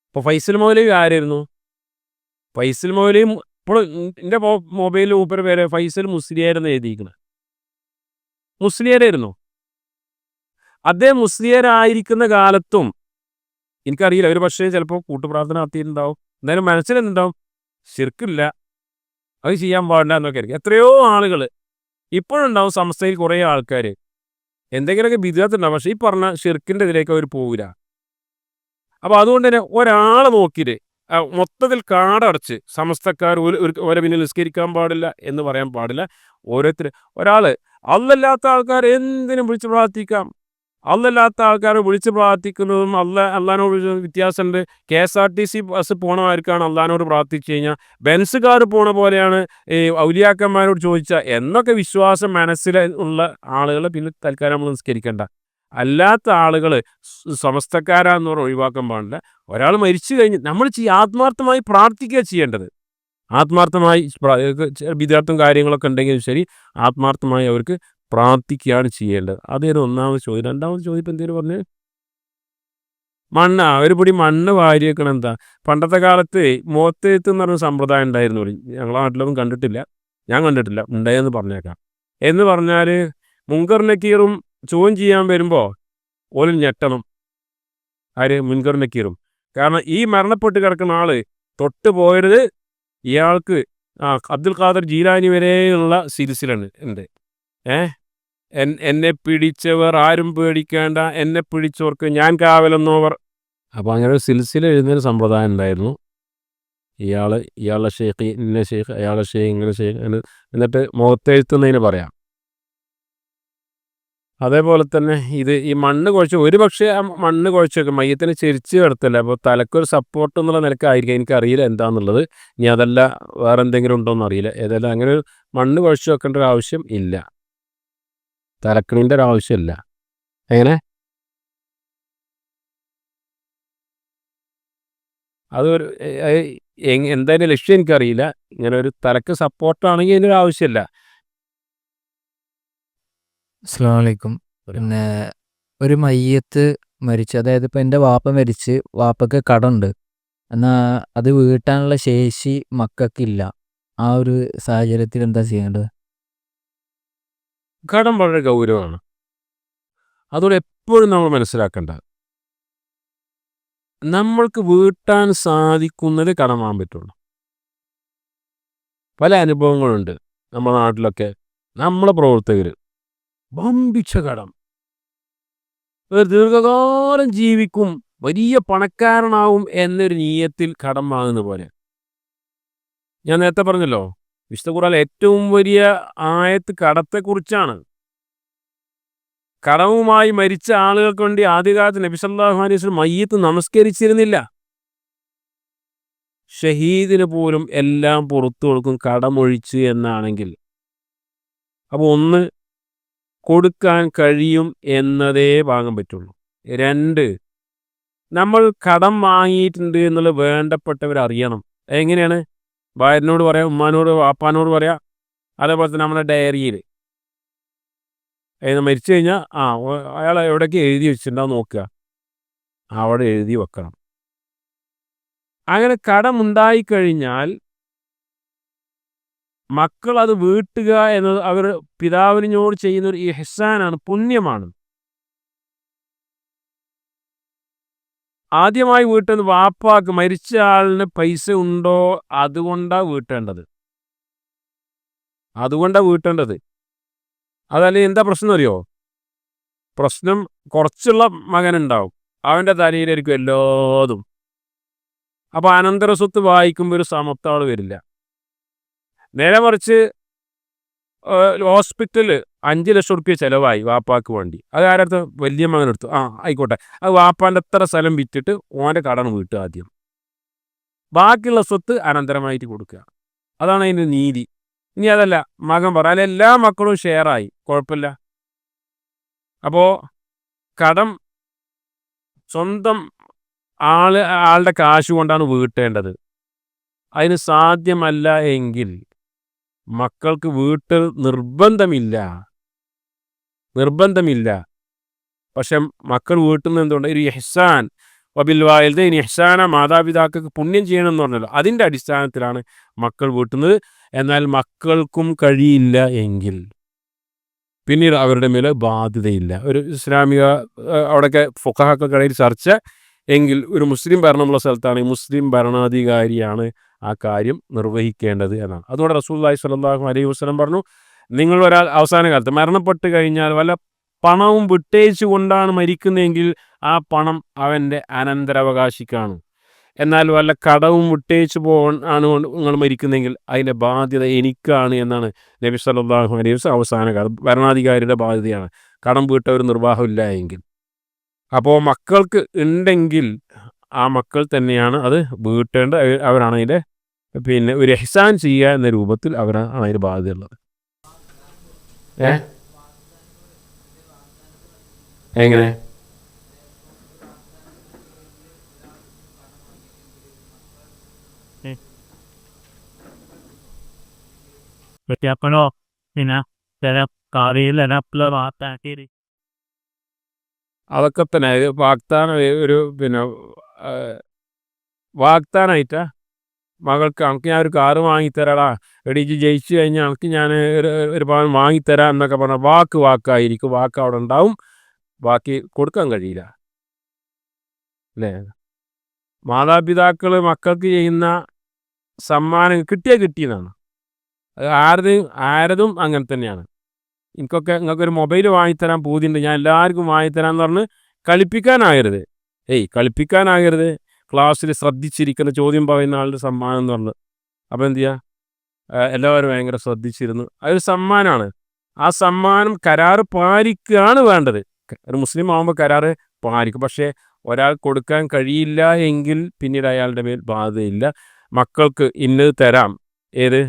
ഇപ്പോൾ ഫൈസൽ മൗലവി ആരായിരുന്നു? ഫൈസൽ മൗലവി ഇപ്പോൾ എൻ്റെ മൊബൈലിൽ മൂപ്പര് പേര് ഫൈസൽ മുസ്ലിയാരെന്ന് എഴുതിയിരിക്കുന്നത്. മുസ്ലിയാരായിരുന്നു. അദ്ദേഹം മുസ്ലിയാരായിരിക്കുന്ന കാലത്തും എനിക്കറിയില്ല, ഒരു പക്ഷേ ചിലപ്പോൾ കൂട്ടുപ്രാർത്ഥന നടത്തിയിട്ടുണ്ടാവും. എന്തായാലും മനസ്സിലെന്തുണ്ടാവും, ശിർക്കില്ല, അത് ചെയ്യാൻ പാടില്ല എന്നൊക്കെ ആയിരിക്കും. എത്രയോ ആളുകൾ ഇപ്പോഴുണ്ടാവും സംസ്ഥയിൽ, കുറേ ആൾക്കാർ എന്തെങ്കിലുമൊക്കെ ബിദ്അത്തുണ്ടാവും, പക്ഷേ ഈ പറഞ്ഞ ഷിർക്കിൻ്റെ ഇതിലേക്ക് അവർ പോവില്ല. അപ്പോൾ അതുകൊണ്ട് തന്നെ ഒരാളെ നോക്കിയിട്ട് മൊത്തത്തിൽ കാടടച്ച് സമസ്തക്കാർ ഒരു പിന്നിൽ നിസ്കരിക്കാൻ പാടില്ല എന്ന് പറയാൻ പാടില്ല. ഒരാൾ അല്ലല്ലാത്ത ആൾക്കാർ എന്തിനും വിളിച്ച് പ്രാർത്ഥിക്കാം. അല്ലല്ലാത്ത ആൾക്കാർ വിളിച്ച് പ്രാർത്ഥിക്കുന്നതും അള്ളാഹിനോട് വ്യത്യാസമുണ്ട്. KSRTC ബസ് പോണവർക്കാണ് അള്ളാഹിനോട് പ്രാർത്ഥിച്ചു കഴിഞ്ഞാൽ ബെൻസുകാർ പോണ പോലെയാണ് ഈ ഔലിയാക്കന്മാരോട് ചോദിച്ചാൽ എന്നൊക്കെ വിശ്വാസം മനസ്സിൽ ഉള്ള ആളുകൾ പിന്നെ തൽക്കാലം നമ്മൾ നിസ്കരിക്കേണ്ട. അല്ലാത്ത ആളുകൾ സമസ്തക്കാരാന്ന് പറഞ്ഞാൽ ഒഴിവാക്കാൻ പാടില്ല. ഒരാൾ മരിച്ചു കഴിഞ്ഞ് നമ്മൾ ആത്മാർത്ഥമായി പ്രാർത്ഥിക്കുക ചെയ്യേണ്ടത്. ആത്മാർത്ഥമായി വിദ്യാർത്ഥും കാര്യങ്ങളൊക്കെ ഉണ്ടെങ്കിലും ശരി, ആത്മാർത്ഥമായി അവർക്ക് പ്രാർത്ഥിക്കുകയാണ് ചെയ്യേണ്ടത്. അതായിരുന്നു ഒന്നാമത് ചോദ്യം. രണ്ടാമത് ചോദ്യം ഇപ്പം എന്തെങ്കിലും പറഞ്ഞ് ഒരു പിടി മണ്ണ് വാരി വെക്കണം. എന്താ, പണ്ടത്തെ കാലത്ത് മോത്തെഴുത്ത് എന്ന് പറഞ്ഞ സമ്പ്രദായം ഉണ്ടായിരുന്നു. ഞങ്ങളെ നാട്ടിലൊന്നും കണ്ടിട്ടില്ല, ഞാൻ കണ്ടിട്ടില്ല, ഉണ്ടായെന്ന് പറഞ്ഞേക്കാം. എന്ന് പറഞ്ഞാൽ മുൻകർ നക്കീറും ചോദ്യം ചെയ്യാൻ വരുമ്പോൾ ഓലും ഞെട്ടണം. ആര്? മുൻകർ നക്കീറും. കാരണം ഈ മരണപ്പെട്ട് കിടക്കുന്ന ആള് തൊട്ട് പോയത് ഇയാൾക്ക് അബ്ദുൽ ഖാദർ ജീലാനി വരെയുള്ള സിരിസിലുണ്ട് ഉണ്ട്. എന്നെ പിടിച്ചവർ ആരും പേടിക്കേണ്ട, എന്നെ പിടിച്ചവർക്ക് ഞാൻ കാവലെന്നവർ. അപ്പോൾ അങ്ങനെ ഒരു സിൽസില എഴുതുന്നൊരു സമ്പ്രദായം ഉണ്ടായിരുന്നു. ഇയാളുടെ ഷെയ്ഖ്, ഇന്ന ഷെയ്ഖ്, അയാളുടെ ഷെയ്ഖ്, ഇങ്ങനെ ഷെയ്ഖ് എന്നിട്ട് മുഖത്തെഴുത്തുന്നതിന് പറയാം. അതേപോലെ തന്നെ ഈ മണ്ണ് കുഴച്ച് ഒരു പക്ഷേ ആ മണ്ണ് കുഴച്ചൊക്കെ മയ്യത്തിനെ ചെരിച്ച് കിടത്തല്ല. അപ്പോൾ തലക്കൊരു സപ്പോർട്ട് എന്നുള്ള നിലക്കായിരിക്കും, എനിക്കറിയില്ല എന്താണെന്നുള്ളത്. ഇനി അതല്ല വേറെ എന്തെങ്കിലും ഉണ്ടോയെന്ന് അറിയില്ല. ഏതായാലും അങ്ങനെ ഒരു മണ്ണ് കുഴച്ച് വെക്കേണ്ട ഒരു ആവശ്യം ഇല്ല, തലക്കണിൻ്റെ ഒരു ആവശ്യമില്ല. എങ്ങനെ അതൊരു എന്തായാലും ലക്ഷ്യം എനിക്കറിയില്ല. ഇങ്ങനെ ഒരു തലക്ക് സപ്പോർട്ടാണെങ്കിൽ അതിനൊരു ആവശ്യമില്ല. അസ്സലാമു അലൈക്കും. പിന്നെ ഒരു മയ്യത്ത് മരിച്ചു, അതായത് ഇപ്പം എൻ്റെ വാപ്പ മരിച്ച് വാപ്പക്ക് കടമുണ്ട്, എന്നാൽ അത് വീട്ടാനുള്ള ശേഷി മക്കൾക്കില്ല. ആ ഒരു സാഹചര്യത്തിൽ എന്താ ചെയ്യേണ്ടത്? കടം വളരെ ഗൗരവമാണ്. അതോടെ എപ്പോഴും നമ്മൾ മനസ്സിലാക്കേണ്ടത്, നമ്മൾക്ക് വീട്ടാൻ സാധിക്കുന്നത് കടം വാങ്ങാൻ പറ്റുള്ളൂ. പല അനുഭവങ്ങളുണ്ട് നമ്മുടെ നാട്ടിലൊക്കെ. നമ്മളെ പ്രവർത്തകർ വമ്പിച്ച കടം, ഒരു ദീർഘകാലം ജീവിക്കും, വലിയ പണക്കാരനാവും എന്നൊരു നീയത്തിൽ കടം വാങ്ങുന്ന പോലെ. ഞാൻ നേരത്തെ പറഞ്ഞല്ലോ, വിശുദ്ധ ഖുർആനിലെ ഏറ്റവും വലിയ ആയത്ത് കടത്തെക്കുറിച്ചാണ്. കടവുമായി മരിച്ച ആളുകൾക്ക് വേണ്ടി ആദ്യകാലത്ത് നബി സല്ലല്ലാഹു അലൈഹി വസല്ലം മയ്യിത്ത് നമസ്കരിച്ചിരുന്നില്ല. ഷഹീദിന് പോലും എല്ലാം പുറത്തു കൊടുക്കും കടമൊഴിച്ച് എന്നാണെങ്കിൽ. അപ്പോൾ ഒന്ന്, കൊടുക്കാൻ കഴിയും എന്നതേ വാങ്ങാൻ പറ്റുള്ളൂ. 2, നമ്മൾ കടം വാങ്ങിയിട്ടുണ്ട് എന്നുള്ളത് വേണ്ടപ്പെട്ടവർ അറിയണം. എങ്ങനെയാണ്? ഭാര്യനോട് പറയാം, ഉമ്മാനോട് വാപ്പാനോട് പറയാം. അതേപോലെ തന്നെ നമ്മുടെ ഡയറിയിൽ മരിച്ചു കഴിഞ്ഞാൽ അയാൾ എവിടേക്ക് എഴുതി വെച്ചിട്ടുണ്ടാവും നോക്കുക, അവിടെ എഴുതി വെക്കണം. അങ്ങനെ കടമുണ്ടായിക്കഴിഞ്ഞാൽ മക്കൾ അത് വീട്ടുക എന്നത് അവർ പിതാവിനോട് ചെയ്യുന്ന ഒരു ഇഹ്സാനാണ്, പുണ്യമാണ്. ആദ്യമായി വീട്ടുന്നത് വാപ്പാക്ക് മരിച്ച ആളിന് പൈസ ഉണ്ടോ അതുകൊണ്ടാണ് വീട്ടേണ്ടത്. അതല്ലെങ്കിൽ എന്താ പ്രശ്നം അറിയോ? പ്രശ്നം കുറച്ചുള്ള മകനുണ്ടാവും, അവൻ്റെ തലയിലായിരിക്കും എല്ലാതും. അപ്പോൾ അനന്തര സ്വത്ത് വായിക്കുമ്പോൾ ഒരു സമത്വം വരില്ല. നേരെ മറിച്ച് ഹോസ്പിറ്റലിൽ 5 ലക്ഷം റുപ്യ ചിലവായി വാപ്പാക്ക് വേണ്ടി, അത് ആരടുത്ത്? വലിയ മകനെടുത്തു. ആയിക്കോട്ടെ, അത് വാപ്പാൻ്റെ എത്ര സ്ഥലം വിറ്റിട്ട് ഓൻ്റെ കടം വീട്ടുക ആദ്യം, ബാക്കിയുള്ള സ്വത്ത് അനന്തരമായിട്ട് കൊടുക്കുക. അതാണ് അതിൻ്റെ നീതി. ഇനി അതല്ല, മകൻ പറയാം, എല്ലാ മക്കളും ഷെയറായി, കുഴപ്പമില്ല. അപ്പോൾ കടം സ്വന്തം ആളുടെ കാശ് കൊണ്ടാണ് വീട്ടേണ്ടത്. അതിന് സാധ്യമല്ല എങ്കിൽ മക്കൾക്ക് വീട്ടൽ നിർബന്ധമില്ല. പക്ഷെ മക്കൾ വീട്ടുന്നത് എന്തുകൊണ്ട്? ഒരു ഇഹ്സാൻ, വബിൽ വാലിദൈനി ഇഹ്സാന, മാതാപിതാക്കൾക്ക് പുണ്യം ചെയ്യണമെന്ന് പറഞ്ഞല്ലോ, അതിൻ്റെ അടിസ്ഥാനത്തിലാണ് മക്കൾ വീട്ടുന്നത്. എന്നാൽ മക്കൾക്കും കഴിയില്ല എങ്കിൽ പിന്നീട് അവരുടെ മേലെ ബാധ്യതയില്ല. ഒരു ഇസ്ലാമിക അവിടെയൊക്കെ ഫുഖഹാക്കൾക്കിടയിൽ ചർച്ച എങ്കിൽ ഒരു മുസ്ലിം ഭരണമുള്ള സ്ഥലത്താണ് മുസ്ലിം ഭരണാധികാരിയാണ് ആ കാര്യം നിർവഹിക്കേണ്ടത് എന്നാണ്. അതുകൊണ്ട് റസൂലുള്ളാഹി സ്വല്ലല്ലാഹു അലൈഹി വസല്ലം പറഞ്ഞു, നിങ്ങൾ ഒരാൾ അവസാന കാലത്ത് മരണപ്പെട്ട് കഴിഞ്ഞാൽ വല്ല പണവും വിട്ടേച്ചു കൊണ്ടാണ് മരിക്കുന്നതെങ്കിൽ ആ പണം അവൻ്റെ അനന്തരാവകാശിക്കാണ്. എന്നാൽ വല്ല കടവും വിട്ടേച്ചു ആണ് നിങ്ങൾ മരിക്കുന്നതെങ്കിൽ അതിൻ്റെ ബാധ്യത എനിക്കാണ് എന്നാണ് നബി സല്ലല്ലാഹു അലൈഹി വസല്ലം അവസാന കാലം. ഭരണാധികാരിയുടെ ബാധ്യതയാണ് കടം വീട്ട ഒരു നിർവാഹമില്ല എങ്കിൽ. അപ്പോൾ മക്കൾക്ക് ഉണ്ടെങ്കിൽ ആ മക്കൾ തന്നെയാണ് അത് വീട്ടേണ്ട, അവരാണ് അതിൻ്റെ ഒരു ഇഹ്സാൻ ചെയ്യുക എന്ന രൂപത്തിൽ അവരാണ് അതിന് ബാധ്യതയുള്ളത്. എങ്ങനെ? Perché പിന്നെ ചില കറിയിൽ അതൊക്കെ തന്നെ വാഗ്ദാനം, ഒരു വാഗ്ദാനമായിട്ടാ മകൾക്ക്, അനക്ക് ഞാൻ ഒരു കാറ് വാങ്ങിത്തരാടാ, എടീച്ച് ജയിച്ചു കഴിഞ്ഞാൽ അനക്ക് ഞാൻ ഒരു പവൻ വാങ്ങിത്തരാം എന്നൊക്കെ പറഞ്ഞാൽ വാക്കായിരിക്കും. വാക്ക് അവിടെ ഉണ്ടാവും, ബാക്കി കൊടുക്കാൻ കഴിയില്ല. അല്ലേ? മാതാപിതാക്കൾ മക്കൾക്ക് ചെയ്യുന്ന സമ്മാനം കിട്ടിയെന്നാണ്. അത് ആരതും അങ്ങനെ തന്നെയാണ്. നിങ്ങൾക്കൊരു മൊബൈൽ വാങ്ങിത്തരാൻ പൂതിയുണ്ട്, ഞാൻ എല്ലാവർക്കും വാങ്ങിത്തരാമെന്ന് പറഞ്ഞ് കളിപ്പിക്കാനാകരുത്. ക്ലാസ്സിൽ ശ്രദ്ധിച്ചിരിക്കുന്ന ചോദ്യം പറയുന്ന ആളുടെ സമ്മാനം എന്ന് പറഞ്ഞത്. അപ്പോൾ എന്ത് ചെയ്യുക? എല്ലാവരും ഭയങ്കര ശ്രദ്ധിച്ചിരുന്നു, അതൊരു സമ്മാനമാണ്. ആ സമ്മാനം കരാറ് പാലിക്കുകയാണ് വേണ്ടത്. ഒരു മുസ്ലിം ആകുമ്പോൾ കരാറ് പാലിക്കും. പക്ഷേ ഒരാൾ കൊടുക്കാൻ കഴിയില്ല എങ്കിൽ പിന്നീട് അയാളുടെ മേൽ ബാധയില്ല. മക്കൾക്ക് ഇന്നത് തരാം, ഏത്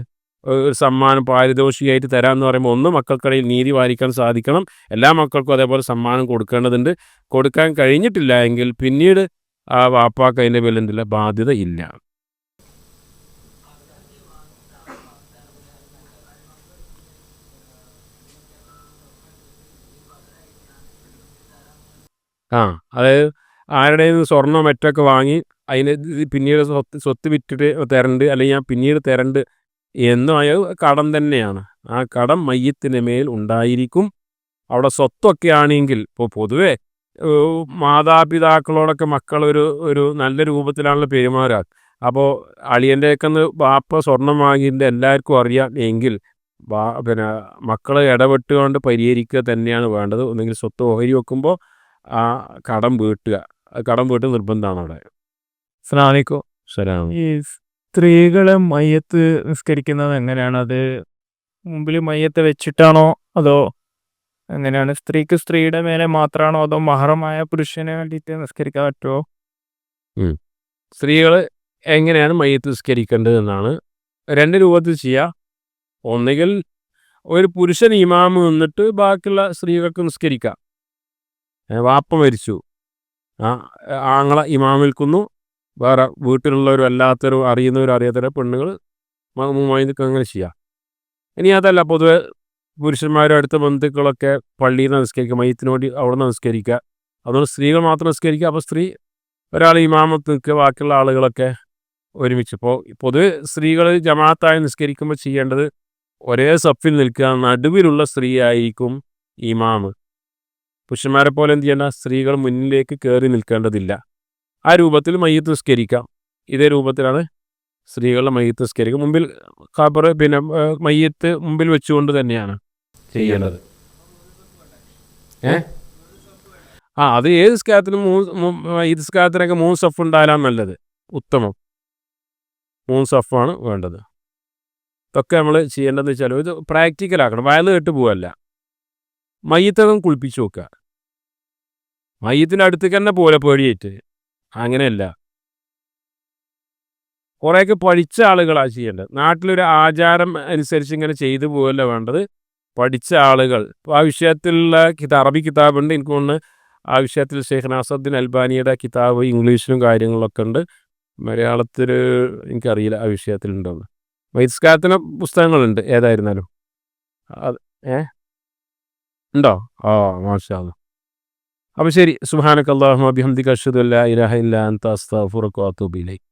ഒരു സമ്മാനം പാരിതോഷികമായിട്ട് തരാം എന്ന് പറയുമ്പോൾ ഒന്ന് മക്കൾക്കിടയിൽ നീതി പാലിക്കാൻ സാധിക്കണം. എല്ലാ മക്കൾക്കും അതേപോലെ സമ്മാനം കൊടുക്കേണ്ടതുണ്ട്. കൊടുക്കാൻ കഴിഞ്ഞിട്ടില്ല എങ്കിൽ പിന്നീട് ആ വാപ്പാക്ക് അതിൻ്റെ പേരിൽ എന്തില്ല, ബാധ്യത ഇല്ല. അതായത് ആരുടെയും സ്വർണ്ണോ മറ്റൊക്കെ വാങ്ങി അതിന് പിന്നീട് സ്വത്ത് വിറ്റിട്ട് തരണ്ട്, അല്ലെങ്കിൽ ഞാൻ പിന്നീട് തരണ്ട് എന്നായ കടം തന്നെയാണ്. ആ കടം മയ്യത്തിന് മേൽ ഉണ്ടായിരിക്കും. അവിടെ സ്വത്തൊക്കെ ആണെങ്കിൽ ഇപ്പോൾ പൊതുവെ മാതാപിതാക്കളോടൊക്കെ മക്കൾ ഒരു നല്ല രൂപത്തിലാണല്ലോ പെരുമാറുക. അപ്പോൾ അളിയൻ്റെയൊക്കെ ബാപ്പ സ്വർണം വാങ്ങിയിട്ട് എല്ലാവർക്കും അറിയാം എങ്കിൽ പിന്നെ മക്കൾ ഇടപെട്ടുകൊണ്ട് പരിഹരിക്കുക തന്നെയാണ് വേണ്ടത്. ഒന്നെങ്കിൽ സ്വത്ത് ഓഹരി വെക്കുമ്പോൾ ആ കടം വീട്ടുക, കടം വീട്ട് നിർബന്ധമാണ് അവിടെ. സ്ലാമിക്കോ സലാം. ഈ സ്ത്രീകളെ മയ്യത്ത് നിസ്കരിക്കുന്നത് എങ്ങനെയാണ്? അത് മുമ്പിൽ മയ്യത്ത് വെച്ചിട്ടാണോ അതോ എങ്ങനെയാണ്? സ്ത്രീക്ക് സ്ത്രീയുടെ മേലെ മാത്രമാണോ അതോ മഹറമായ പുരുഷന് വേണ്ടിയിട്ട് നിസ്കരിക്കാൻ പറ്റുമോ? സ്ത്രീകൾ എങ്ങനെയാണ് മയ്യത്ത് നിസ്കരിക്കേണ്ടത് എന്നാണ് രണ്ട് രൂപത്തിൽ ചെയ്യുക. ഒന്നുകിൽ ഒരു പുരുഷൻ ഇമാമ് നിന്നിട്ട് ബാക്കിയുള്ള സ്ത്രീകൾക്ക് നിസ്കരിക്കാം. വാപ്പ മരിച്ചു, ആങ്ങളെ ഇമാം നിൽക്കുന്നു, വേറെ വീട്ടിലുള്ളവരും അല്ലാത്തവരും അറിയുന്നവരും അറിയാത്തവരും പെണ്ണുങ്ങൾ മമ്മുമായി നിൽക്കുക, അങ്ങനെ ചെയ്യാം. ഇനി അതല്ല, പൊതുവെ പുരുഷന്മാരും അടുത്ത ബന്ധുക്കളൊക്കെ പള്ളിയിൽ നിന്ന് നിസ്കരിക്കുക, മയ്യത്തിന് വേണ്ടി അവിടെ നിന്ന് നിസ്കരിക്കുക. അതുകൊണ്ട് സ്ത്രീകൾ മാത്രം നിസ്കരിക്കുക. അപ്പോൾ സ്ത്രീ ഒരാൾ ഇമാമത്ത് നിൽക്കുക, ബാക്കിയുള്ള ആളുകളൊക്കെ ഒരുമിച്ച്. ഇപ്പോൾ പൊതുവെ സ്ത്രീകൾ ജമാഅത്തായി നിസ്കരിക്കുമ്പോൾ ചെയ്യേണ്ടത് ഒരേ സഫിൽ നിൽക്കുക, നടുവിലുള്ള സ്ത്രീ ആയിരിക്കും ഇമാമ്. പുരുഷന്മാരെ പോലെ എന്ത് ചെയ്യേണ്ട, സ്ത്രീകൾ മുന്നിലേക്ക് കയറി നിൽക്കേണ്ടതില്ല. ആ രൂപത്തിൽ മയ്യത്ത് നിസ്കരിക്കാം. ഇതേ രൂപത്തിലാണ് സ്ത്രീകളുടെ മയ്യത്ത് നിസ്കരിക്കുക. മുമ്പിൽ ഖബർ പിന്നെ മയ്യത്ത് മുമ്പിൽ വെച്ചുകൊണ്ട് തന്നെയാണ് ചെയ്യേണ്ടത്. അത് ഏത് നിസ്കാരത്തിനും മയ്യത്ത് നിസ്കാരത്തിനൊക്കെ 3 സഫ് ഉണ്ടായാലാണ് നല്ലത്, ഉത്തമം. 3 സഫാണ് വേണ്ടത്. ഇതൊക്കെ നമ്മൾ ചെയ്യേണ്ടതെന്ന് വെച്ചാൽ ഇത് പ്രാക്ടിക്കലാക്കണം. വയല് കേട്ട് പോവല്ല. മയ്യത്തകം കുളിപ്പിച്ച് നോക്കുക. മയ്യത്തിൻ്റെ അടുത്തേക്ക് തന്നെ പോലെ പേടിയേറ്റ്, അങ്ങനെയല്ല. കുറേയൊക്കെ പഠിച്ച ആളുകളാണ് ചെയ്യേണ്ടത്. നാട്ടിലൊരു ആചാരം അനുസരിച്ച് ഇങ്ങനെ ചെയ്തു പോകല്ല വേണ്ടത്. പഠിച്ച ആളുകൾ ആ വിഷയത്തിലുള്ള അറബി കിതാബുണ്ട്. എനിക്ക് തോന്നുന്നു ആ വിഷയത്തിൽ ഷെയ്ഖ് നാസറുദ്ദീൻ അൽബാനിയുടെ കിതാബ് ഇംഗ്ലീഷിലും കാര്യങ്ങളൊക്കെ ഉണ്ട്. മലയാളത്തിൽ എനിക്കറിയില്ല ആ വിഷയത്തിലുണ്ടോന്ന്. മയ്യത്ത് പുസ്തകങ്ങളുണ്ട് ഏതായിരുന്നാലും. അത് ഉണ്ടോ? മാഷാ അല്ലാഹ്. അപ്പോൾ ശരി. സുബ്ഹാനക അല്ലാഹുമ്മ ബിഹംദിക അശ്ഹദു അല്ലാ ഇലാഹ ഇല്ലാ അൻത അസ്തഗ്ഫിറുക വഅതൂബു ഇലൈക്.